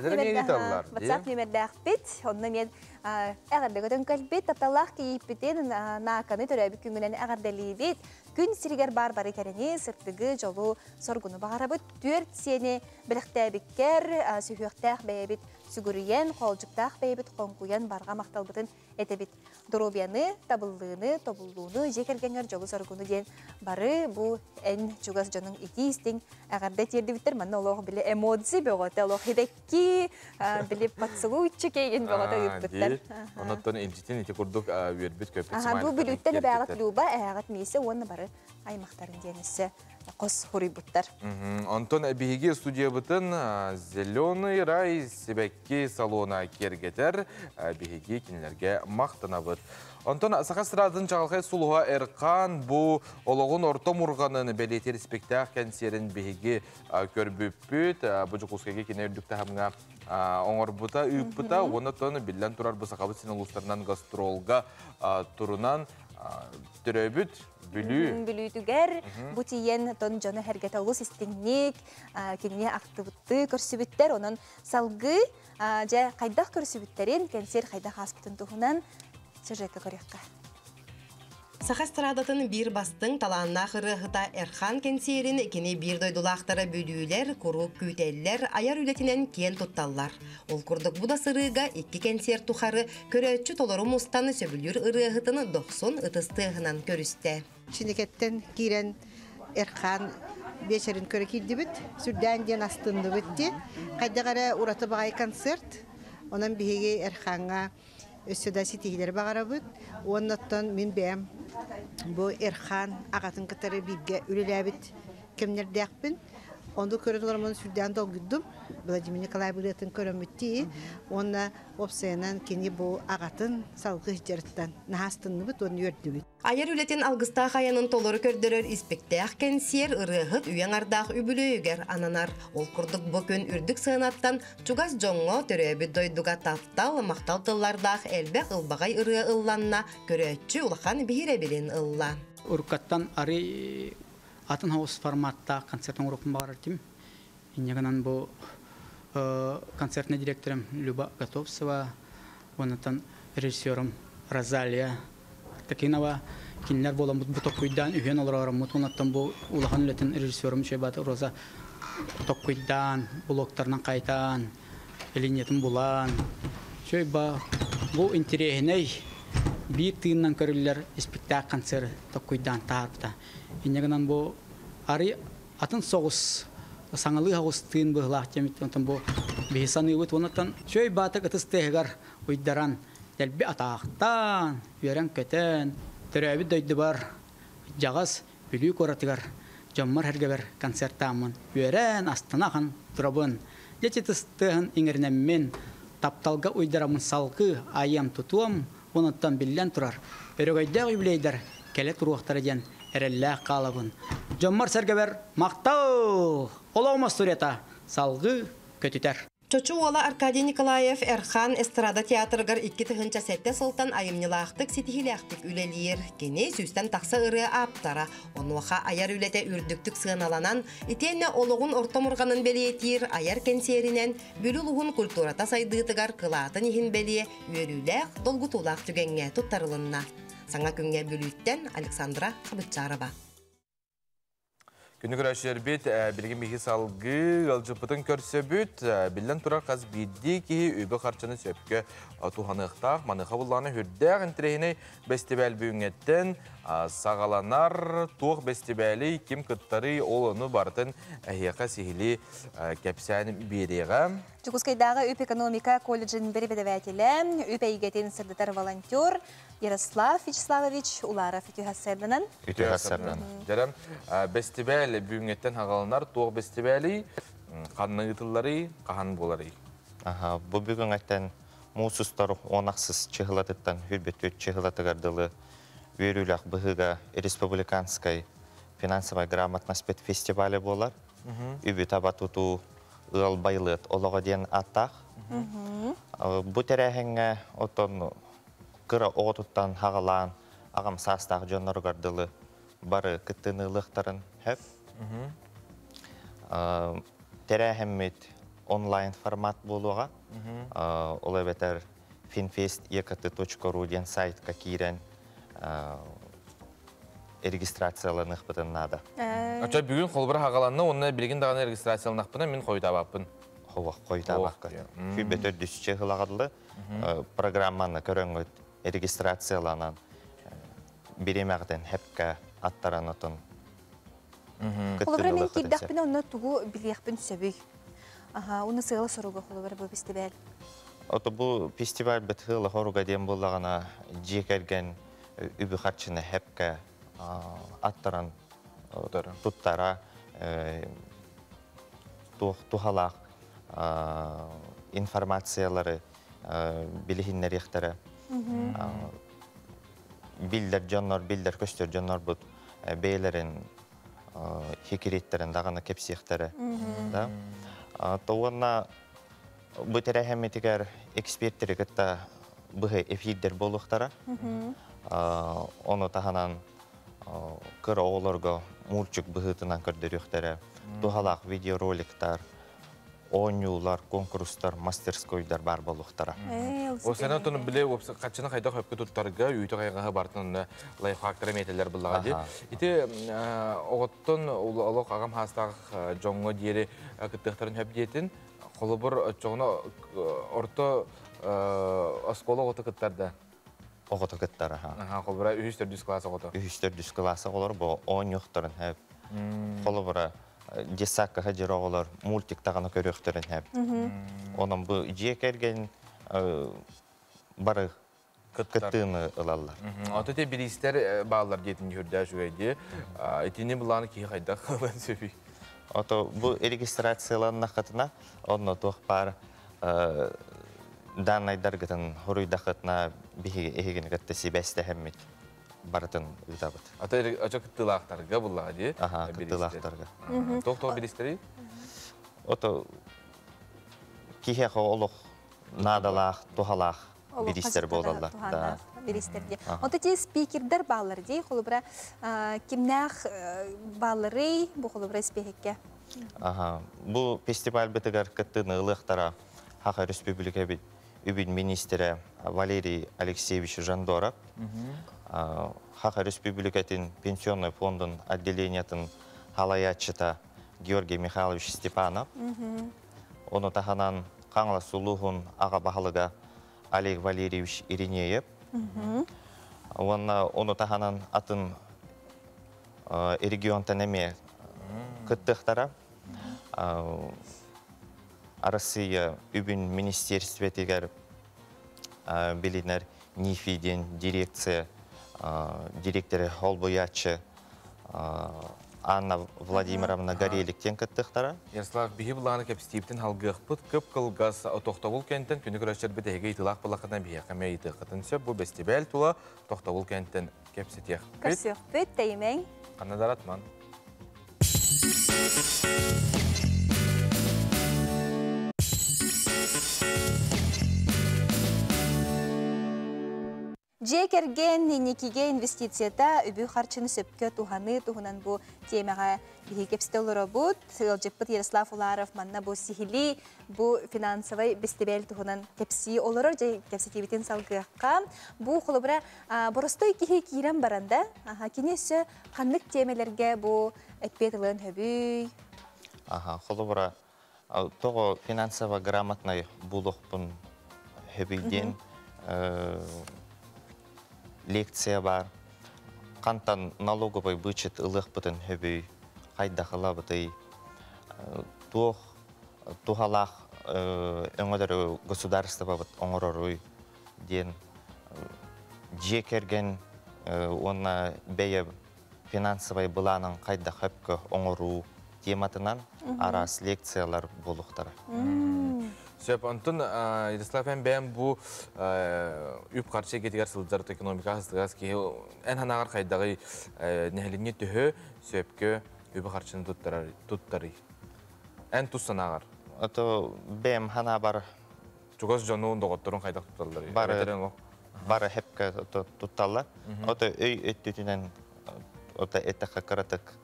номердах бит онна мен эгердегөтөн калбит таталах кийиппитен нааканы төрөбү күнгүнөн эгерделибит күн сиригер бар-бары керени сыртыгы жолу соргуну багарабыт 4 сени билектебиккер сүйөктах бейбит сүгүрүйен колжуктах бейбит конкуян барга макталбытын этебит дробияны табыллыны тобуллууну жекергеңер жолу соргуну ден бары бу эн чугас жонун итистин эгерде тердибиттер манна олог биле эмодзи бөгөтө олог хидекки биле поцелуйчу кейген бөгөтө үппүттер онотон инжитин ити курдук үөрбүт көпүт бу билүттен баагат люба эгат мисе онна бары аймактарын денесе кос хурибуттар. Антон Абиги студия бутын зеленый рай себекки салона кергетер Абиги кинлерге мактанабыт. Антон Сахастрадын чалгай сулуга Эркан бу ологун орто мурганын белетер спектакль концертин Биги көрбүппүт бу жукускеге кинердүктө хамга оңорбута үппүта онотон биллен турар бу сакабыт синалустарынан гастролга турунан төрөбүт Бүлүтүгер бутиен тон жона хергеталу системник кеңне актыбытты көрсүбүттер онун салгы же кайдах көрсүбүттерин концерт кайдах аспытын тухунан сюжетке көрөккө. Сахастрадатын бир бастың таланна хырыхыта Эрхан кенсерин кене бир дойдулақтары бөлүйлер, куруп күйтеллер, аяр үлетинен кен тутталлар. Ол курдук буда сырыга 2 кенсер тухары көрөтчү толору мустаны сөбүлүр ырыхытыны 90 ытыстыгынан көрүстө. Чинекеттен кирен Эрхан бешерин көрө кирдибит, сүрдөн ден астынды битти. Кайдагара ураты багай концерт, онан биһиги Эрханга өссөдө ситигилер багарабыт. Оннотон мен бем бу Эрхан агатын кытары бирге үлелебит кемнердекпин. Onu körün olamını sürdüğün de güldüm. Vladimir Nikolaev'ın körümüttü. Ona opsiyanan kini bu ağatın salgı hicretten nahastını bit onu yördü. Ayar ületin algısta hayanın tolları kördürür ispekteğ kensiyer ırıhıt üyen ardağ übülüyüger ananar. Ol kurduk bugün ürdük sığınattan çugaz jongo töröbü doyduga tattal maqtal tıllardağ elbek ılbağay ırığı ıllanna körötçü ulakan bihire bilin ılla. Urkattan arı atın havuz formatta konsertin urukun bağırırdım. İnegenen bu konsertine direktörüm Люба Готовцева, ondan rejissörüm Розалия Takinova, kinler bolan bu tokuydan üyen olarak mutlunattan bu ulahan ületin rejissörüm Şebat Roza tokuydan, bloklarından kaytan, elinyetin bulan. Şöyle bu interehine bir tığından körüller spektak konser tokuydan tarafta. İnegenen bu arı atın soğuz sangalı havuz tığın bıhlah cemit ondan bu bihisanı yuvut ondan şöyle batak atıs tehgar uydaran delbi ataqtan yören köten törəbi döydü var jağas büyük oratıgar jammar hergeber konsertamın yören astanahan turabın geçitistığın ingernemmen taptalga uydaramın salgı ayam tutuam ondan billen turar örөгөйдә übleyder kele turuqtarajan erellä qalabın jammar sergeber maqtau olağmas sureta salgı kötüter. Çoçu ola Arkadiy Nikolaev Erhan Estrada teatrıgar 2 tığınca sette sıltan ayımnılaqtık sitihilaqtık üleliyir. Gene süsten taqsa ırığı aptara. Onuaqa ayar ülete ürdüktük sığınalanan itenne oluğun ortamurganın beliyetir ayar kenserinen bülülüğün kulturata saydıtıgar kılatın ihin beliye üyelülaq dolgutulaq tügenge tuttarılınna. Sana künge bülütten Aleksandra Kabıtçaraba. Күнігір әшер бет, білген бейгі салғы ғалжыпытын көрсе бүт, білден тұрар қаз бейді кейі өбі қарчыны сөпкі туғанықтақ, маныққа бұлланы хүрдәқ інтірейіне бәстебәл бүйіңеттен сағаланар туық бәстебәлі кем күттары олыны бартын әйеқа сейілі кәпсәні береға. Чукускайдағы үп экономика колледжін бір бедавәтілі, үп әйгетін сырдытар волонтер Ярослав Вячеславович Уларов үтіғасырдынан. Үтіғасырдынан. Жарам, бәстебәлі бүйіңеттен хағаланар туық бәстебәлі қанның ұтылары, қаған болары. Бұл бүгін әттен мұсыстар онақсыз чығылатыттан хүрбет өт чығылатығардылы Верюлях бұғыға республиканскай финансовай грамотность бет фестивалі болар. Үбі таба тұту ыл байлыт олығы ден аттақ. Бұ тәрәхіңе отын кыра оғытыттан хағалан ағам састақ жонырғардылы бары кіттініліқтарын хөп. Тәрәхіммет онлайн формат болуға. Олай бәтір finfest.ekt.ru ден сайтқа кейрен регистрацияланық бұтын нада. Ача бүгін қолбыр хағаланны, онына білген дағаны регистрацияланық бұна мен қойдабаппын. Қойдабаққа. Күбетер дүсче ғылағадылы программаны көріңгіт регистрацияланан беремәғден хәпқа аттаран отын. Қолыбыра мен кейдақпын онына тұғу білеқпін сөбүй. Оны сығылы соруға қолыбыра бұл фестиваль. Бұл фестиваль бітхылы хоруға дем болағана жекерген үбі қарчыны хәпқа аттаран тұттара тухалақ информациялары білігіннер ектері білдер жоннор, білдер көстер жоннор бұд бейлерін хекереттерін дағаны кепсектері. Тоғына бұт әрәхәметігер эксперттері күтті бұғы эфирдер болуқтара. Оны тағанан кыр оғылырға мультик бұғытынан көрдіріқтері, тұғалақ видеороликтар, ойнулар, конкурстар, мастерскойдар бар болуқтара. Осыны тұны біле, қачыны қайда қөпкі тұттарға, үйті қайғаға бартын лайфхактары метелер бұлаға де. Ити оғыттын олық ағам хастақ жоңғы дейері күттіқтарын хөп дейетін, қолы бір жоғына орты осколы оғыты күттарды. Оғыты күттары. Қолы бір 3-4 класы оғыты. 3-4 класы олар бұл 10 юқтарын хөп. Қолы бір десакка хажыр оғылар мультик тағаны көріқтерін хөп. Оның бұл жек әрген бары күттіғыны ұлалар. Аты те білістер бағалар дейтін жүрді жүгейде. Етіне бұланы кей қайда қылын сөбей. Ото бу регистрацияланна хатына онно тух бар данайдаргытын хоруйдахатна биһиги эхигинигатта сибесте хэммит бартын үтабыт. Ата очок тылақтарға бұлға де? Аха, тылақтарға. Тоқ білістері? Ото кихеқо олық надалақ, тухалақ білістер болалар. Билистерде. Онта те спикердер баллар дей, холубра кимнах баллары бу холубра спехекке. Аха, бу фестиваль битигер кыттыны ылыктара Хаха Республика бит үбин министрі Валерий Алексеевич Жандоров, Хаха Республикатын пенсионный фондын отделениятын халаятчыта Георгий Михайлович Степанов, оны таханан Қаңла Сулуғын аға бағалыға Олег Валерьевич Иринеев, оны таханан атын регион тәнеме кыттықтара Россия үбін министерстветігер білінер НИФИден директоры Холбоячы Анна Владимировна Гореликтен кыттықтара. Ярослав, бігі бұлағаны кәпістейптен халғық бұд, көп қылғас тоқтауыл кәнттен күні көрәшер біді әге итылақ бұлақыдан бейе қамай итіқытын сөп, бұл бәстебәл тула тоқтауыл кәнттен кәпсетеқ. Көрсеқ бүт, тәймәң. Қанадар атман. Жекерген ненекеге инвестицията үбі қарчыны сөпкі туханы тухынан бұ темаға бігекепсті олары бұд. Сығылжықпыт Ярослав Уларов манна бұ сихили бұ финансовай бестебел тухынан кепси олары кепси тебетін салғыққа. Бұ құлыбыра бұрыстой кеге кейрен баранда, кенесі қандық темелерге бұ әппетілін хөбүй. Құлыбыра тоғы финансово грамотный бұлықпын хөбейден лекция бар. Қантан налоговый бычет ылық бұтын хөбей, қайдақыла бұтай. Тухалақ өңілері государство бұт оңырырой ден. Жекерген оны бәйі финансовай бұланың қайдақ өпкі оңыру тематынан арас лекциялар болуқтары. Сөп, онтын, Ярослав, бәм бұ үп қарчы кетігер сылдзарыт экономика хастығаз ке, ән ханағар қайдағы нәхіліне түхі сөпкі үпі қарчыны тұттары. Ән тұс санағар? Бәм хана бар... Чуғыз жоnuğun доғыттырын қайдақ тұтталар? Бары хепкі тұтталар. Оты өй өттітінен әттіқі қыратық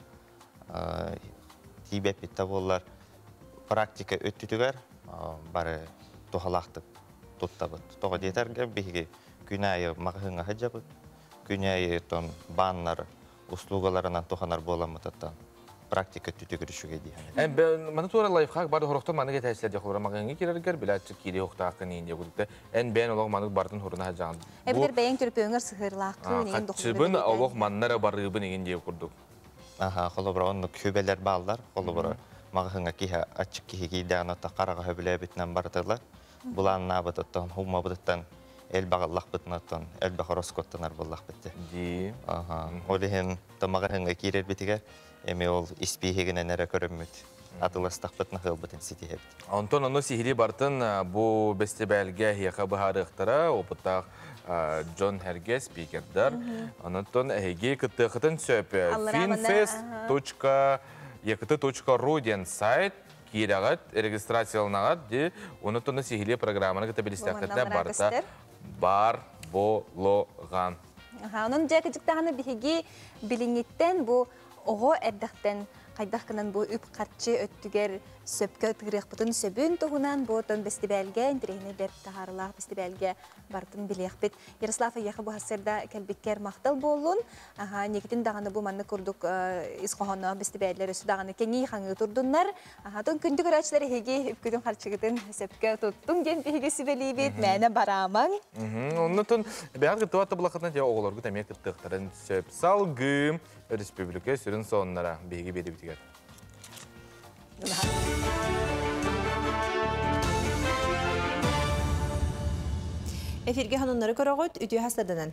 тибәп етті болар практика өттітігер бары тухалақтық тұттабыд. Тоғы детерге бігі күнәйі мағығыңа хаджабыд, күнәйі тон баннар, услугаларынан туханар боламыдаттан практика түтігірішуге дейін. Маны туара лайфхак барды хорықтан маныға тәсілерде қолыра мағыңы керергер, біләтші кейде оқтақын ейінде күдікті. Ән бәйін олық маныға бардың хорына хаджаған. Әбілер бәйін түріп өңір сығырлақын ең қатшыбын олық маннара барығыбын егенде күрдік. Қолыбыра оны көбелер балдар, қолыбыра мағығыңа кейі açık кейі кейдіғын отта қараға хөбілі бітінен бардылар. Бұлан набыд оттан, хума бұдыттан, әл бағаллақ бітін оттан, әл баға роскоттанар боллақ бітті. Олығын мағығыңа кейрер бітігер, әме ол іспейгенен әрі көріммет. Атыластақ бітін қыл бітін сеті әбді. Антон, оны сихили бартын бұл бәсті бәлге хеқа бұхары ұқтыра, опытақ Джон Херге спикердар. Антон, әйге күтті қытын сөп finfest.ekt.ru ден сайт кейрағат, регистрацияланағат де, оны тұны сихили программаны күтті білістәқітті барта бар болған. Оның жәкі жүктағаны бігі біліңеттен бұл оғы әрдіқтен қайдаққынан бұл үп қатшы өттігер сөпкі өттігірек бұтын сөбін тұғынан бұтын бәстібәлге, интерегіне бәріп тағарылақ бәстібәлге бартын білек бет. Ярослав аяқы бұл хасырда кәлбеккер мақтал болуын. Некетін дағаны бұл манны күрдік исқоғаны бәстібәлер өсі дағаны кәңей қаңы тұрдынлар. Тұн күнді көрәчілер еге үпкүдің қарчығытын сөпкі тұттың ген бейге сөбелей бет, мәні бараман. Оны тұн бәғат күтті бұлақытына те оғылар күт әмек күттіқтарын сөп салғым республика сүрін соңынлара бейге беді бітігер. Эфирге ханунлары көрөгөт үтү хастадынан.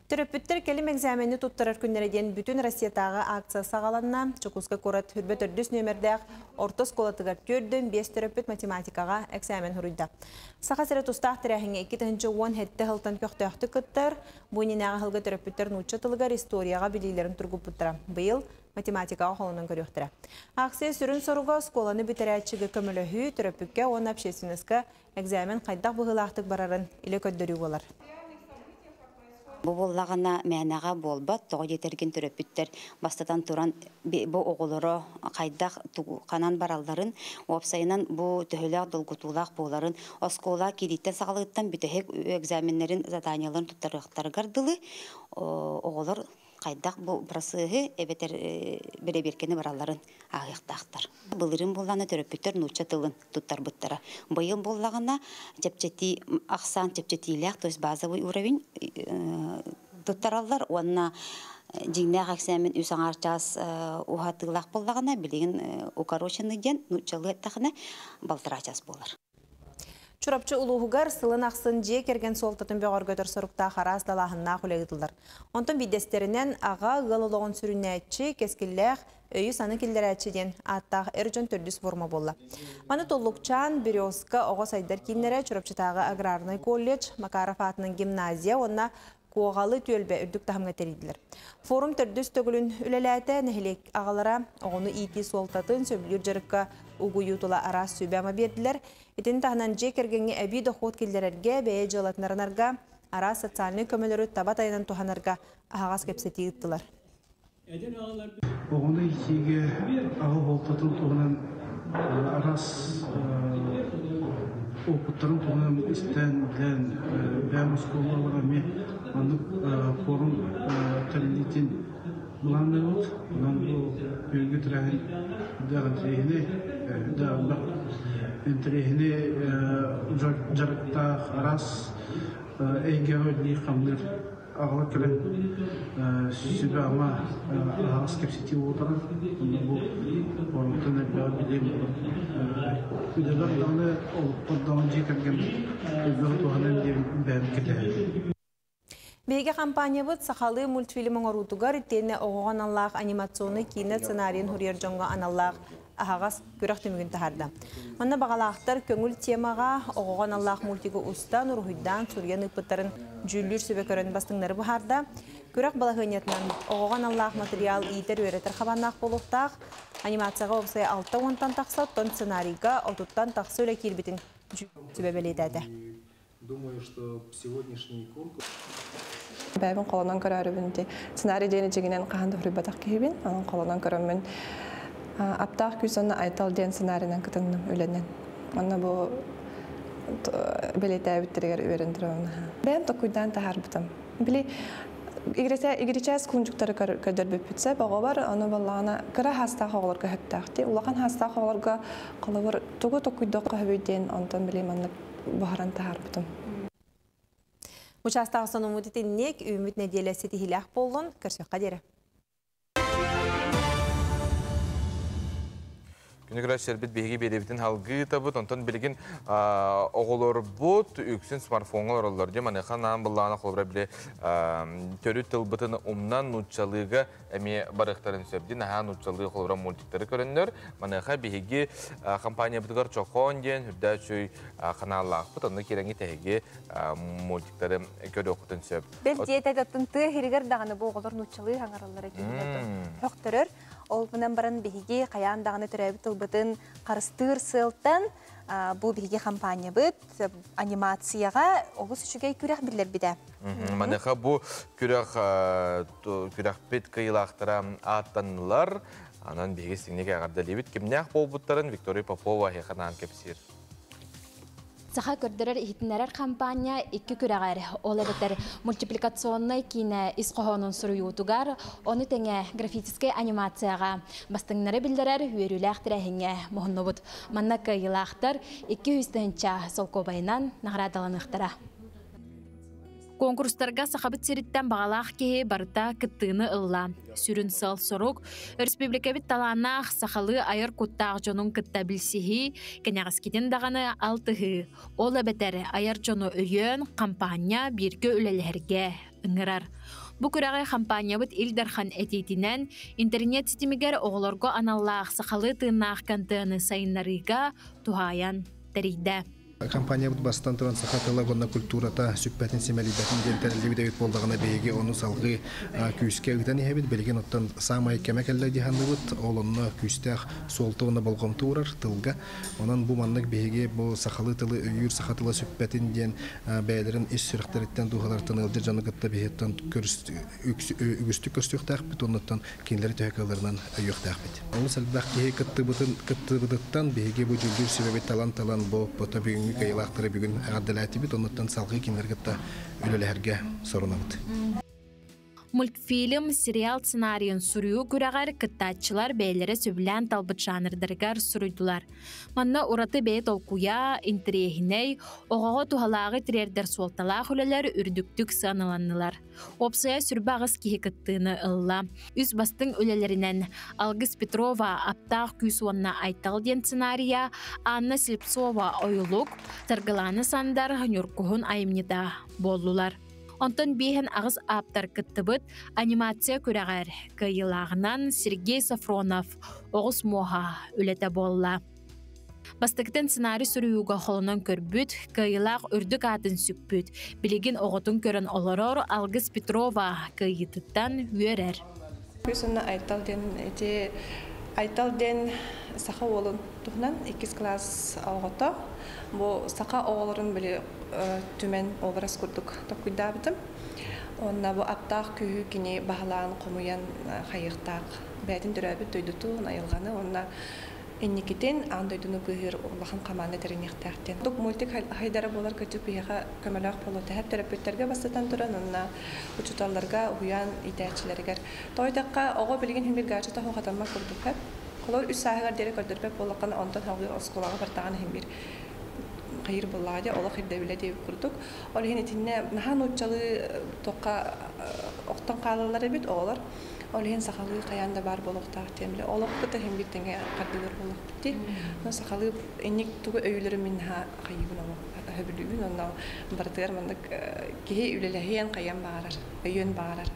Төрөппүттер келим экзамени туттарар күннерден бүтін Россиятағы акция сағаланна, Чукуска көрат хүрбет өрдіс нөмірдәқ ортос колатыгар төрден 5 төрөппүт математикаға экзамен хүрүйді. Сақа сірі тұстақ тірәхіңе 2-10 хетті хылтан пөқтөқты күттір, бұйнинағы хылғы төрөппүттер нұтчатылығар историяға білейлерін тұргып бұттыра. Бұйыл математикаға қолынан көріқтірі. Акция сүрін соруға сколаны бітірәтшігі көмілігі төрөппүкке он общественескі экзамен қайдақ бұғылақтық барарын илі көддірі болар. Бу боллагана мәнәгә болбат, тоғы етерген төрөпүттер бастатан туран бу оголоро кайдак канан баралларын, опсайынан бу төһөләк долгутулак боларын, оскола киритен сагалыктан бүтәһек экзаменнәрен заданияларын туттарыктар гардылы, оголор кайдак бу просыгы эбетер береберкене баралларын агыктактар. Былырын булганы төрөпүттер нуча тылын туттар буттара. Быйыл боллагана жепчети аксан жепчетилек, то есть базовый уровень туттараллар, онна жиңнәк экзамен үсаңарчас ухатылак боллагана билеген укороченный ден нучалы тахны балтырачас болар. Чурапчы улуғығар сылын ақсын же керген солтатын бөғар көтір сұрықта қарас далағынна құлегітілдір. Онтын бидестерінен аға ғылылығын сүрінәтші кескілләқ өйі саны келдерәтшіден аттақ әржін түрдіс форма болла. Маны толлықчан Березка оғы сайдар кейінлері Чурапчытағы аграрный колледж, Макаров атының гимназия, онна қоғалы төлбе үрдік тахымға терейділер. Форум түрдіс төгілін үлеләті нәхілек ағалара оғыны ити солтатын сөбілер жарыққа угуютула арас сөбәма берділер. Етін тағынан же кергенге әбей доқот келдерерге бәе жалатынарынарға арас социальный көмелері табат айынан туғанарға ағас кепсеті ұттылар. Оғыны итеге ағы болтатын туғынан арас опыттарын туғынан істен білен бәм сколаларға ме анық форум тәлінетін бұланды өт. Бұлан бұл бөлгі тұрағын дағын трейіне Интерехне жарықтақ арас әйгеғі не қамдыр ағылы кілін сүбі ама ағас кепсеті отырын. Бұл орынтын әбіға білем үділер даны олықпаддауын жекерген өбіғі туғанын дем бәрін кетеді. Беге кампания бұд сақалы мультфильмің орутугар иттені оғыған Аллах анимационный кейінет сценарийін хүрер жоңға аналлах ағағас көріқ түмігін тахарда. Онна бағалақтар көңіл темаға оғыған Аллах мультигі ұстан ұрғыйдан сүрген ұпыттарын жүллер сөбе көрін бастыңлары бұхарда. Көріқ балағынетінен оғыған Аллах материал иетер өретер қабаннақ болуқтақ. Анимацияға опсай 6-10 тақса, тон сценарийға 30 тақсы өлі келбетін сөбе бәлейдәді. Думаю, что сегодняшний конкурс... Бәбін қолынан көрәрібінде сценарий дейіні жегінен қағанды хүрбатақ кейбін, анын қолынан көрімін. Аптақ күз оны айтал ден сценарийнен күтіннім өлінен. Оны бұл білеті әбіттірігер өріндірі оны. Бәйім тоқуйдан тағар бұтым. Білі, игречәс күнжіктері көдір бүппітсе, баға бар, оны болағына кіра хастақ оғыларға хөттәқті. Улақан хастақ оғыларға қалығыр тұғы тоқуйдаққа хөбейден, онтан білейм анны бағаран тағар бұтым. Участағы соның мұдетіннек үміт неделесі тихіләқ болғын, көрсек қадері. Күнігірі шербет бейге бедебетін халғы табыт, онтан білген оғылыр бұд, үксін смартфонғылар олар дем, анайқан нағын бұлағына қолыбыра біле төрі тылбытын ұмнан нұтчалыға әме барықтарын сөбден, аға нұтчалыға қолыбыра мультиктері көрінлер. Манайқа бейге компания бұтығар чоқон ден, үрдә чөй қаналақ бұд, онды керенге тәйге мультиктері көрі оқытын сөп. Бел диет айтатын ты хиригер дағаны бұл оғылар нұтчалыға аңаралары кейінеді. Ол бұнан баран бейге қаян дағаны түрәбі тұлбытын қарыстыр сылтан бұл бейге компания бұд анимацияға оғыз үшіге күрек білер біде. Манеха бұл күрек бет қиылақтыра аттанылар. Анан бейге сіңнеге ағарда лебет. Кемнеғ бол бұттарын Виктория Попова хеқанан кепсер. Саха көрдірер ихтінерер компания 2 күрәғар. Ол әбеттер мультипликационный кейіне исқоғының сұры юутугар, оны тәңе графический анимацияға бастыңнары білдерер үйеріләқ тірәхіңе мұхынны бұд. Манна кайылақтар 200-тінча сол көбайынан нағырадаланықтыра. Конкурстарға сақабыт серіттен бағалақ кеге барыта кіттіні ылла. Сүрін сал сорук, республикабит таланақ сақалы айыр құттақ жонын кітта білсіхи, кәнеғаскеден дағаны алтығы. Ол әбетері айыр жоны өйен компания бірге өлелерге ыңырар. Бу күрәгә компаниябыт Илдархан этитинен интернет системигер оғлорго аналлаах сахалы тыыннаах кантыаны сайыннарыга тухаян тәрейді. Компания бут бастан туран сахатыла гонна культурата сүппәтин семелибәтин дентерлиби дәвит болдагына беге оны салгы күскә үтән һәбит белген оттан самай кемәкәлләр диханыбыт олонна күстәх солтуына болгом турар тылга онан бу маннык беге бу сахалы тылы өйүр сахатыла сүппәтин ден бәйләрен ис сырыктырыттан дугалар тынылды жаныгытта бехеттан үгүстүк көстүктәк бит оннан кинләр тәкәләрнән өйөктәк бит. Оны сәлбәк ке кыттыбытын беге бу җүлдүр себеби талант бу потабы кайлақтары бүгін ғаддаләті бит, оннаттан салғы кенергетті өлелерге сорынамды. Мультфильм, сериал сценарийын сүрүү күрәгәр кыттатчылар бәйләре сөбілән талбыт жанрдыргар сүрүйдулар. Манна ураты бәйт олкуя, интерегіней, оғаға тухалағы тірердер суалталақ үлелер үрдіктік саныланылар. Опсая сүрбағыз кеге кыттыны ылла. Үз бастың үлелерінен Алгыс Петрова аптақ күйсуанна айтал ден сценария, Анна Слепцова ойылук, таргыланы сандар нүркуғын айымнеда болулар. Онтон бейхен ағыз аптар кыттыбыт анимация күрәгәр кайылағынан Сергей Сафронов оғыз моға үлеті болла. Бастықтен сценарий сүрүүга холонон көрбүт, кайылақ үрдік атын сүкпүт. Билигин оғытын көрін олорор Алгыс Петрова кайытыттан үйерер. Күсіні айтал ден сақа олын тұғынан 2 класс алғыта. Бұл сақа оғылырын білі түмен образ күрдік тоққыда бітім. Онна бұл аптақ күйі кені бағылағын қомуян қайықтақ бәйтін дүрәбі төйдіту айылғаны. Онна энникетен андойдуну быһыр улахан каманы теренехтәхтен. Тук мультик хайдара болар көтүп бияга көмөлөк болот. Хәп терапевттерге бастатан туран онна учуталларга уян итәчләргә. Тойдакка ого билген химбир гачта хогатанма күрдүк хәп. Колор 3 сагыгар дере көрдөрбәк болакан онтан хагыр осколага бартаган химбир хайыр булады. Ола хидә биле дип күрдүк. Ол хинетинне нахан учалы тока октан калалар бит олар. Олен сахалы каянда бар болохтак темле. Олоп кыта хим биттенге кардылар болох битти. Но сахалы энник тугу өйлөрү минха кайыбына хөбүлүн онда бартыр мындык кеhe үлелехен каян баарар, өйөн баарар.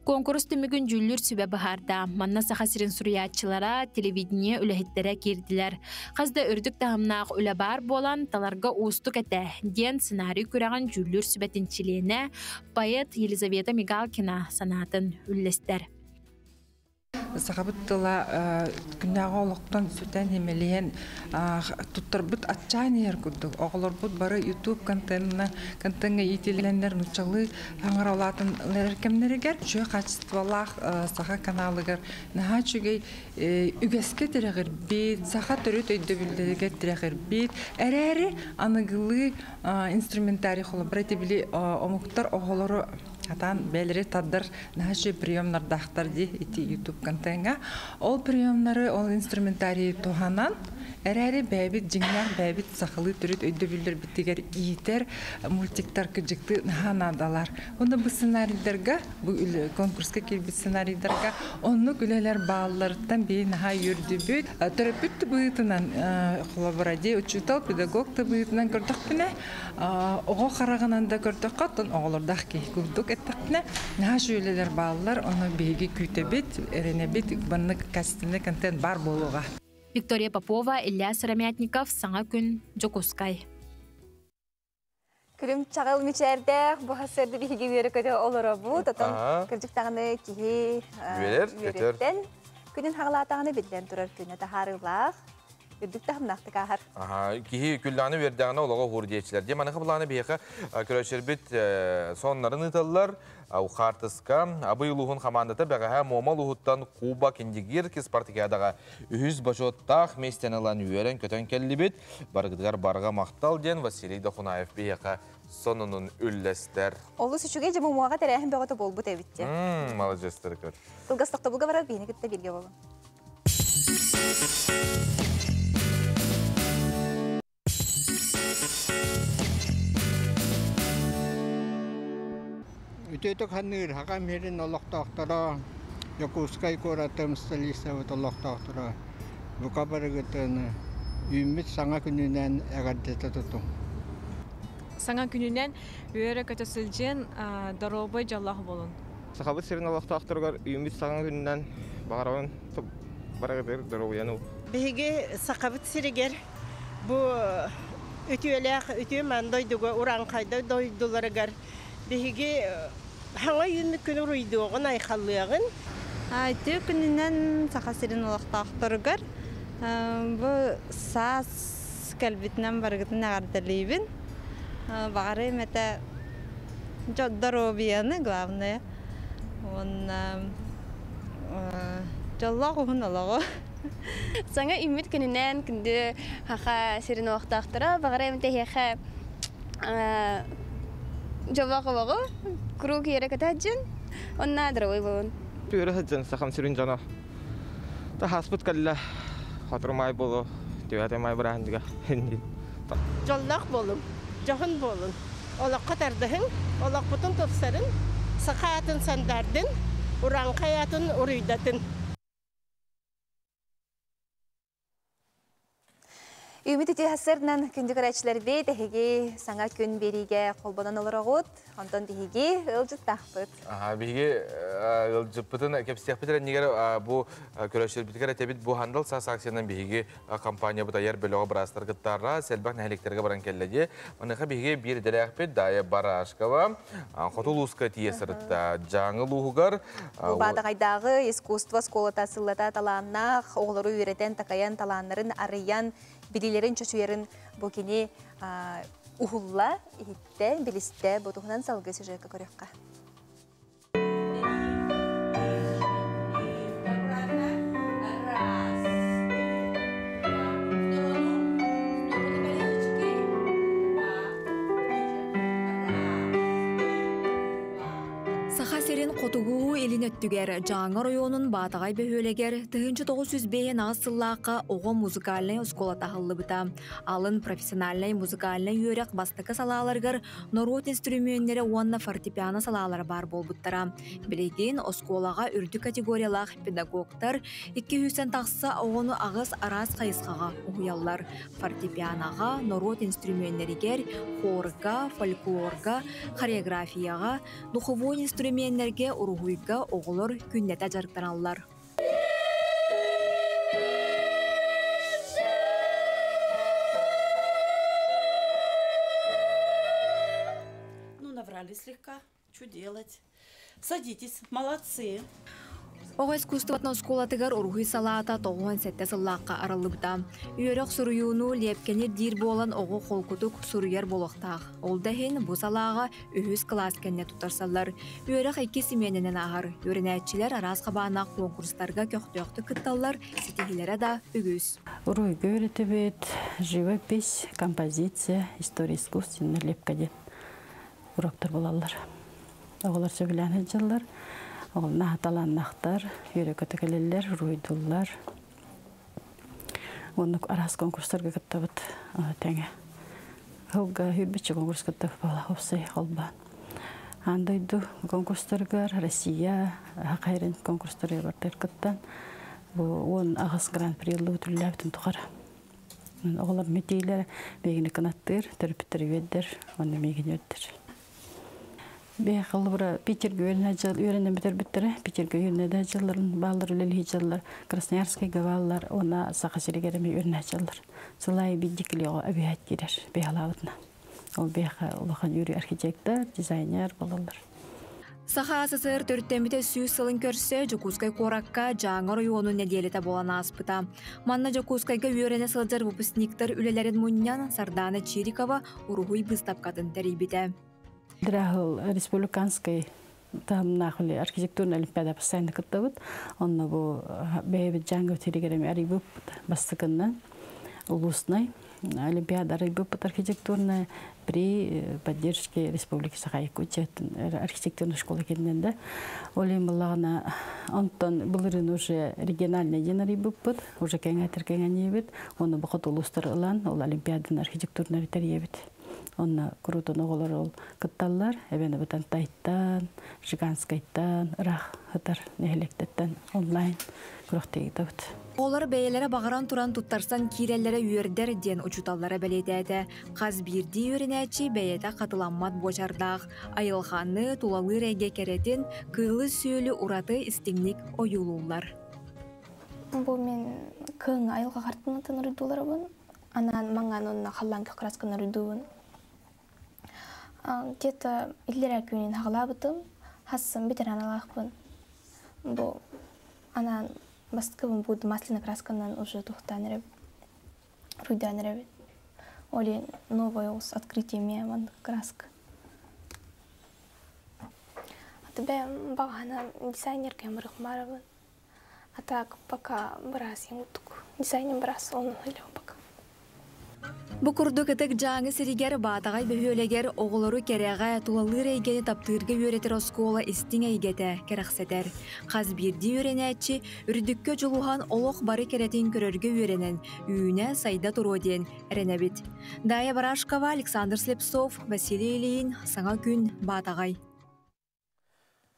Конкурс түмігін жүллүр сүбе бахарда. Манна сахасырын суриятчылара телевидение үләхеттере кирдилер. Қазда үрдік тағымнақ үлі бар болан таларға уыстық әті. Ден сценарий күраған жүллүр сүбетіншіліне поэт Елизавета Мигалкина санатын үллестер. Сахабыттыла күннәға олықтан сүтән емелейен тұттарбыт атчайнер күрдік. Оғыларбыт бары YouTube контентға етелендер нүчалы аңыр олатын ләркемнерігер. Жөй қачыстывалақ саха каналығыр. Наға чүгей үгеске тірәғір бейт, саха түріт өйдөбілдерге тірәғір бейт. Әрәрі анығылы инструментарий қолы. Бірәті білі омықтар оғылары Атан бәлері таддар нәші приемнар дақтар де ити YouTube контентға. Ол приемнары, ол инструментарий туғанан, әрәрі бәбіт, жыңнақ бәбіт сақылы түріт өйдөбілдер біттігер иетер мультиктар күджікті нағанадалар. Онда бұл сценарийлерға, бұл конкурсқа келбіт сценарийлерға, оны күлелер бағаларыттан бейін наға үрді бөт. Терапевті бұйтынан қолабыраде, учутал педагогты бұйтынан көрдік біне, оғы қарағынан да көрдік қатын, оғылырдақ кей көрдік еттіқіне. Наға жөйлелер бағалар, оны бейге күйтебет, әренебет, бұнны кәстіне контент бар болуға. Виктория Попова, Илья Сырамятников, Саңа күн, Джокускай. Күрім чағыл мүчәрдәк, бұл хасырды бейге бері көті олыры бұд, отын кіржіктағыны кейі үйреттен. Күнін хағылатағыны бедден тұрар күні тахарылақ. Үрдік тағымнақты қағар. Кейі күлланы вердіғына олаға ғұрдиетшілер. Деманы қабыланы бейқі көрәшер біт сонларын ұталылар. Қартысқа абый ұлығын қамандаты бәғаға момал ұғыттан Куба кендегер кеспартикиядаға үйіз башоттақ местен алан үйерен көтен келі бет. Барғыдығар барға мақтал ден Василий Дохунаев бейқі сонының үлләстер. Олы сүшуге жемі мұға тәрәхін бәғаты бол бұт әбітте. Малажестер көр. Қылғастықта бұлға барар бейіні күтті берге болу. Ütöytök hannir hakam herin olaqtaqtara Yakutskay koratım stalisa olaqtaqtara Bukabarıgıtın ümit sana gününden əqaddete tutum. саңа күнүнен үйөрө көтөсүлжен доробой жаллах болун. Сахабыт сирин алакта актыргар үйүмүт саңа күнүнен багарабын барагыр доробояну. Биги сахабыт сиригер бу өтүөлөк өтүө мандойдуга уран кайда дойдуларыгар биги хаңа үйүмүт күнү руйдугун айхаллыгын. Айтı күнүнен саха сирин алакта актыргар бу сас калбитнен баргытын агардалыбын. Багары мете доробияны главное. Он жаллах уналого. Саңа үміт күнінен күнді хақа сирин уақтақтыра, бағара әмінті хеқа жабақы бағы, күру кейері көті әджін, онна дұрауы болын. Пүйірі әджін сақам сирин жана. Та хаспыт кәлі қатырмай болу, түйәтемай бірәндіға. Жаллах болым, жағын болын. Олақ қатардығын, олақ бұтын топсарын, сақаятын сандардың, уран қаятын урыйдатын. Үміт ете хасырнан күнді көрәтшілер бей дәхеге саңа күн бериге қолбадан олар оғыт, онтан дәхеге ұлжыт тақпыт. Беге ұлжыт бұтын кәпістек бітірен негер бұл көрәтшілер біткер әтебет бұл хандал сас акциянан беге компания бұта ер бөліға бірастыр ғыттарра, сәлбақ нәхелектерге баран кәлләде. Оныға беге бір дәләқ бет дайы барашқава, қотыл ұсқа тиесірітті жаңы лұғығар. Бұл бадағайдағы искусство сколата сыллата таланнақ, оғылыру үйретен такаян таланларын арыян билилерин чөчүерин бокини ухулла итте билисте ботухунан салгы сюжетка көрөкка. Сахасерин қотугуу элин өттүгер жаңы районун Батагай бөхөлегер 1905 асыллааққа оға музыкальный оскола тахыллыбыта. Алын профессиональный музыкальный үйрек бастықы салаларгар норот инструментері уанна фортепиано салалары бар болбуттара. Білеген осколаға үрді категориялақ педагогтар 200 тақсы оғыны ағыз арас қайысқаға ұғыялар. Фортепианоға, норот инструментергер, хорға, фольклорға, хореографияға, духовой инструменттерге ургуйга оголор күннете жарыктаналар. Ну, наврали слегка. Что делать? Садитесь, молодцы. Оға искусствотна осколатыгар ургуй салаата тоғуан сәтті сыллаққа аралыбыта. Үйерек сұруюну лепкенер дир болан оғы қолкутук сұруяр болықтақ. Олдахин бұ салаға үхіз класс кәнне тұтарсалар. Үйерек әйке семенінен ағар. Өрінәтчілер арас қабанақ конкурстарға көқтөқты күтталар, сетегілері да үгіз. Уруйга өретебет, живопись, композиция, история искусственна лепкаде. Уроктар болалар. Оғылар сөйләні жыллар. Олна таланнақтар, үйрекөтекелелер, руйдулар. Онық арас конкурстарға кіттабыт тәңе. Хылға үйбітші конкурс кіттабы бала опсай қалба. Андайду конкурстарғар Россия, Хақайрын конкурстарға бартар кіттан. Он ағыз гран-прилы өтілі тұқар. Оғылар метейлер бегіні қанаттыр, түрпіттір веддер, оны мегін өттір. Бейқылы бұра Питерге үйренен бітір біттірі, Питерге үйренеді жылларын, балыр үлелі жыллар, Красноярский гавалар, она сақасырегеріме үйренеді жыллар. Сылай биддікілі оға әбейет керер бейхалауытына. Ол бейқа ұлақан үйрі архитектор, дизайнер болалар. Саха СССР төрттембіте сүйіз сылын көрсе, Жокускай қораққа жаңы районun неделеті болан аспыта. Манна Жокускайға үйрене сылжар выпускниктар үлелерін мұннян Сардана Чирикова ургуй быстапқатын тәрейбіті. Драхыл республиканский тамнахли архитектурный олимпиада постоянно кыттабыт. Онно бу бейбит жаңы өтірігерем арибып бастықыннан улусный олимпиада арибып архитектурная при поддержке Республики Саха-Якутия архитектурной школы кенненде. Олим балағына онтон бұлырын уже региональный ден арибып, уже кәңәтір кәңәнебет. Оны бұқыт улустар ылан, ол олимпиадан архитектурный ритарьебет. Онна крутон оголор ол кытталлар, эбени бутан тайттан, жиганскайттан, рах хытар нехелектеттен онлайн күрөхтегитебит. Олар бәйелері бағаран туран туттарсан киреллері үйердер ден учуталлары бәлетәді. Қаз бірді өрінәчі бәйеті қатыламмат бочардақ. Айылханы тулалы рәйге керетін кылы сөйлі ураты истеңнік ойулулар. Бұл мен кың айылға қартынатын үрдулары бұн. Анан маңан онына қалан көкраскан үрдуын. Где-то иллера күнен хағыла бұтым, хассым бітер аналақ бұн. Бұл анан Басткабын буду масляной красканан уже тухтанереб, руйданереб. Оли новое с открытием краска. А тебе багана дизайнер кемрых мараван. А так пока брас ему тук. Дизайнер брас он или пока. Бу курдук этек жаңы сиригер батагай бөхөлегер оголору керега тулалыр эйгени таптырга үйретер оскола истиң эйгете керексетер. Каз бирди үйренәчи үрдүккө жулухан олох бары керетин көрөргө үйренен үйүнө сайда туроден эренебит. Дая Барашкова, Александр Слепцов, Василий Ильин, Саңа күн батагай.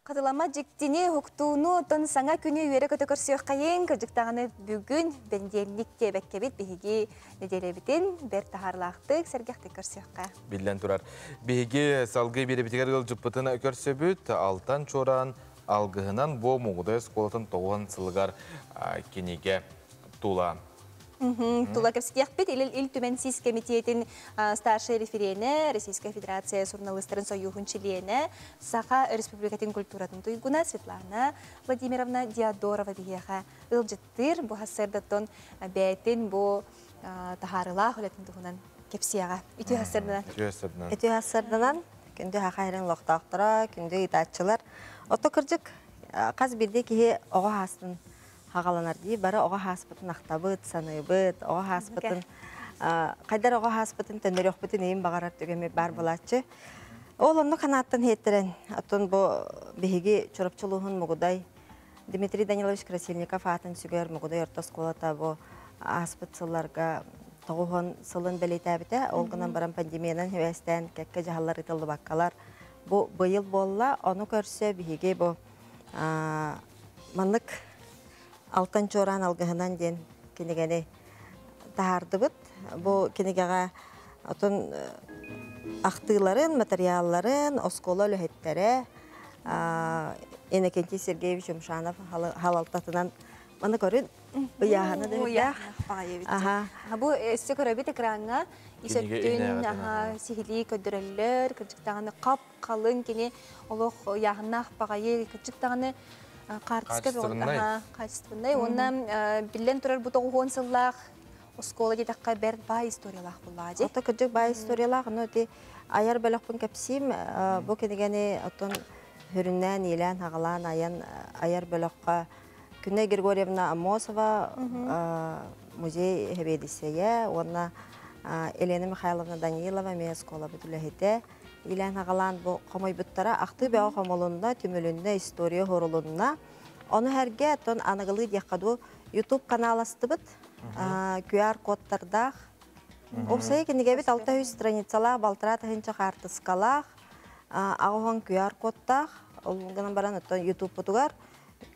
Катылама жиктини хуктууну тон саңа күнү үйөрө көтөкөрсөк кайын көжүктаганы бүгүн бенделикке беккебит биһиги неделебитин бер тахарлактык сергехти көрсөккө. Билен турар. Биһиги салгы беребитигер гыл жуппытына көрсөбүт, алтан чоран алгыһынан бо мугудай сколатын тогон сылгар киниге тула. Тула кепсикияхпит ил Түменсис комитетин старший референе Российская Федерация журналистерин союхун члене Саха Республикатын культуратын туйгуна Светлана Владимировна Диадорова биеха ылжыттыр бу хассердаттон бәйтин бу тахарыла холетін туғынан кепсияға. Үтü хассерданан күнді хақайрын лоқтақтыра, күнді итатчылар. Ото кыржык қаз бірде кеге оға хастын хағаланар дей, бары оға хаспытын ақтабыт, саныбыт, оға хаспытын, қайдар оға хаспытын төндөр өқпытын ең бағарар түгеме бар болатчы. Ол онны қанаттын хеттерен, атын бұл бейге чұрапчылуғын мұғыдай, Дмитрий Данилович Красильников атын сүгер мұғыдай орта сколата бұл аспыт сылларға тоғуғын сылын бәлейті әбіті, олғынан баран пандемиянан хевестен кәкке жағалар итылды баққалар. Бұл бұйыл болла, оны көрсе бейге бұл манлық алтан чоран алғығынан ден кенегені тахарды бұд. Бұл кенегеға отын ақтыларын, материалларын, оскола өліхеттері, Иннокентий Сергеевич Умшанов халалтатынан маны көрін бұяғаны да. Бұл өсі көрәбет экранға есөттін сихили көдірілер, күрчіктағаны қап қалын кене олық яғынақ бағайы күрчіктағаны качественный. Оннан билен турар бу 9 сыллах оскола дедакка бер бай историялах буллади. Ата кыжык бай историялах, но ти аяр белакпын кепсим бу кенегени отон хүрүннән илән хагалан аяр белакка Күнне Григорьевна Амосова музей хебедисея, онна Елена Михайловна Данилова ме оскола бүтүләһете. Илән хагалан бу комой буттара акты бә комолунда түмөлүндә история хорулунна. Оны һәргә тон аныгылы дияқаду YouTube каналастыбыт. QR кодтардах. Опсай кенеге бит 600 страницалар балтыра тахынча картыскалах. Агыган QR кодтах. Ол гынан баран YouTube бутугар.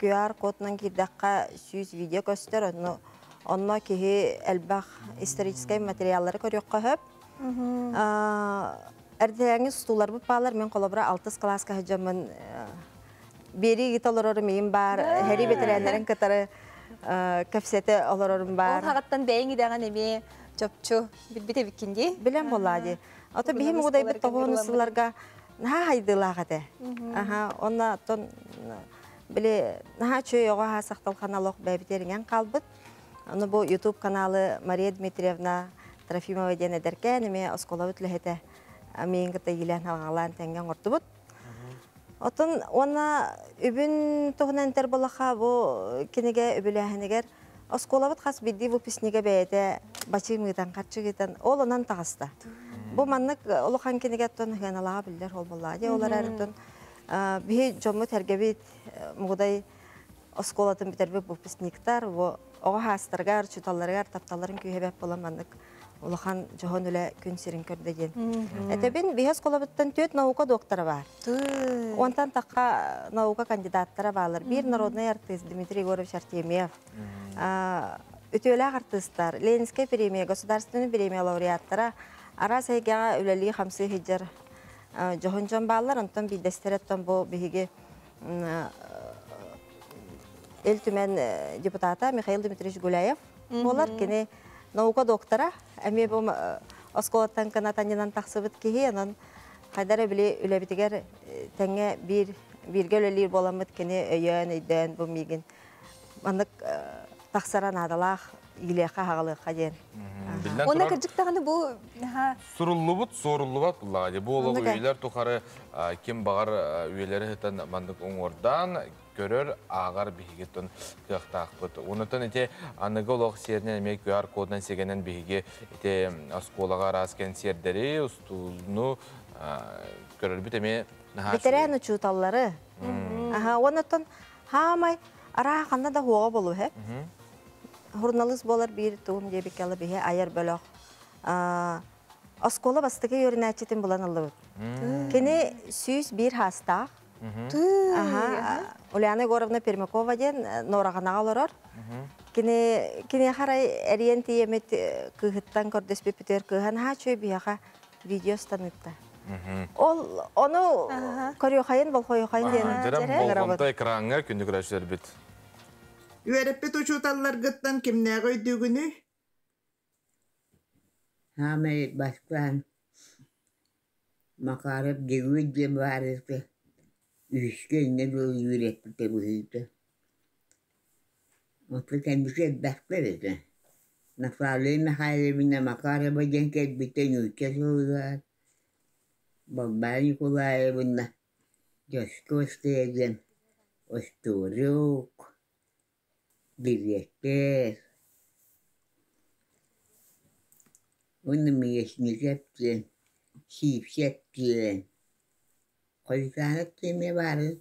QR коднан кирдакка 100 видео көстөр. Онно кеһи элбах исторический материаллары көрөккө хөп. Әрдәңі стулар бұл палар, мен қолабыра 6 класска хәджамын бері гит олар мен бар, әрі бетерәлерін кітары көпсеті олар бар. Ол қағаттан бәйін едіған әме жопчу біт біккенде? Білем болады. Ото бейім ұғыдай біт тоғын ұсыларға наға хайдылағады. Онна тон біле наға чөй оға сақтал қаналық бәбітерінен қалбыт. Оны бұл YouTube каналы Мария Дмитриевна Трофимова ден әдеркен, әме оскола өтлі Мен кыта илән халгалан тәңгән ортыбыт. Отын она үбін тоғынан тәр болаға бұл кенеге үбіләхінегер осколабыт қас бидді выпускниге бәйді бачы мыйтан, қатшы гейтан, ол онан тағысты. Бұл маннық олыған кенеге тұн ғаналаға білдер ол болады. Олар әріптін бі жомы тәргебет мұғыдай осколатын бітербі выпускниктар, оға хастырғар, чуталарғар, тапталарын күйебәп бола маннық улахан жохон үле күн сирин көрдеген. Этебин бихес колобыттан төт наука доктора бар. Онтан такка наука кандидаттара балар. Бир народный артист Дмитрий Егорович Артемьев. Үтөләк артисттар, Ленинская премия, государственная премия лауреаттара ара сайгага үлели 50 хиджар жохон балар, онтан бидестереттен бу биһиге эл түмен депутата Михаил Дмитриевич Гуляев. Болар кене наука доктора, әме бу осколаттан канатанынан тақсыбыт кеһи, анан кайдара биле үлебитигер тәңе бирге үлелер боламыт кене өйөн өйдөн бу мигин. Мандык тақсаран адалах илеха хагалыкка ден. Онда кыржыктаганы бу суруллубут, соруллубат буллага. Бу олог үйлер тухары ким багар үйлери хетен мандык оңордан көрөр агар бигетон кыактакпыт. Онутан эте аныгы олог серинен эме QR кодунан сегенен биге эте осколага раскен сердери устулну көрөрбүт эме ветеран учуталлары. Онутан хамай ара канда да хуга болу хеп. Журналист болар бир туум дебекалы бихе аяр бөлөк. Оскола бастыгы йөрнәчетин булан алып. Кене сүйс бир хастак. Ульяна Егоровна Пермякова ден норагана алырар. Кене харай эриенти емет кыгыттан көрдөс бепитер кыган хачы бияга видео станытта. Onu koruyor bol koyuyor diye. Derem bolta ekranга күндүк рәшер бит. Üerepet uçutallar gıttan kimne koyduğunu? Hamay başkan makarip devlet vardı. Üçgünde böyle üretip bu hüyde. Mutlu kendisi başkardı. Nafalın hayrına makarip genket biten ülke oldular. Babani kolay bunlar. Coşkostegen, osturuk, birlikler. Onu miyesini yaptın, şif yaptın. Koysanlık kime vardı?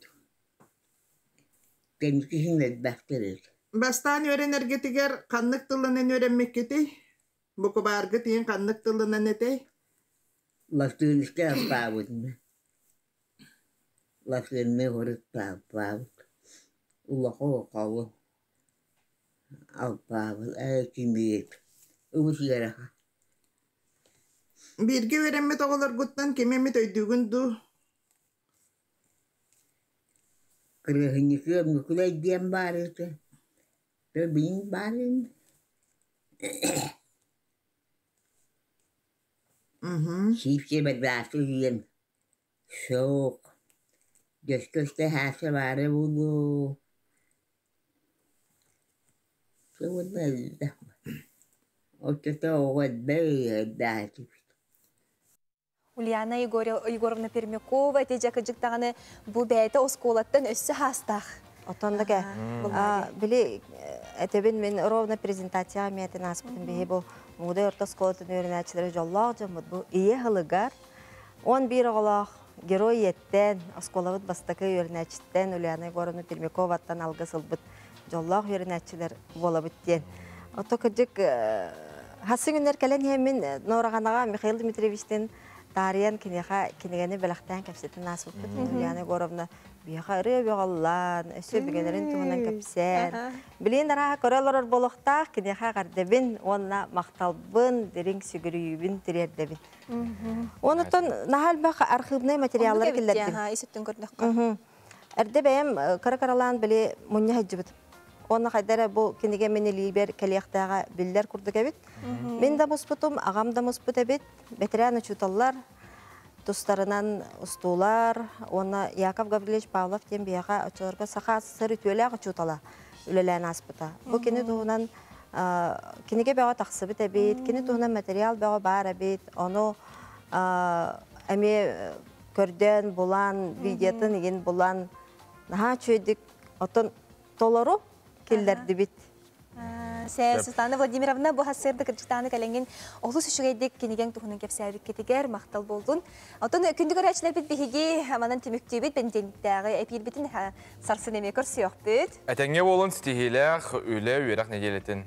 Kendisine baktırır. Bastan öğrenergetiger kanlık tılının öğrenmek geti. Bu kadar getiğin kanlık tılının ete. Lafın işte apavun. Lafın ne horut apavun. Ulağı kavu. Apavun. Kimiyet. Umus yaraha. Birge öğrenme toğular guttan kime mi töydüğündü? Kırıhıncısı mükülay diyem barısı. Benim barım. Şifse bedrası yiyen. Soğuk. Göz-gözde hası varı bulu. Soğuk belli. Otuta oğud bey dağıtı. Ульяна Егоровна Пермякова тежек кыжыктаганы бу бәйте осколаттан өссө хастах. Отондага били этебин мен ровно презентация метен аспытын бе бу муды орта сколатын öğrencileri жоллак жамыт бу ие хылыгар 11 оголак герой еттен осколабыт бастакы öğrenciden Ульяна Егоровна Пермяковаттан алгысылбыт жоллак öğrenciler болабыт ден. Ото кыжык хасыгыннер келен хемин нораганага Михаил Дмитриевичтен Тариян кинегени белактан кепсетин насып Ульяна Егоровна бияха ребегаллан өсө бигенерин тугунан кепсен билин дара көрөлөр болохтак кинеха гардебин онна макталбын дерин сүгүрүбүн тирердебин онутон нахал бак архивный материалдар келдердим исеттен көрдүк эрдебем каракаралан били муння хаҗыбыт онна хайдара бу кинеге мени либер келияктага биллер курдук эбит мен да муспутум агам да муспут эбит ветеран учуталлар Тустарынан устулар, оны Яков Гаврилович Павлов тем бияға очолорга саха сыры төләк очутала үлелән аспыта. Бу кини туһунан кинеге бәга тақсыбыт әбит, кини туһунан материал бәга бар әбит, оны әме көрден булан, видеотын еген булан, наха чөйдік отын толору келдерді бит. Султана Владимировна бу хасырды кырчыктаны каленген олу сүшүгейдик кинеген тухунун кепсәбик кетигер мактал болдун. Отон күндүк арачылар бит биһиги аманан темиктүбит бенденттагы эпилбитин сарсын эме көрсөк бит. Әтәңге болын стихилях үле үйрәк неделетин.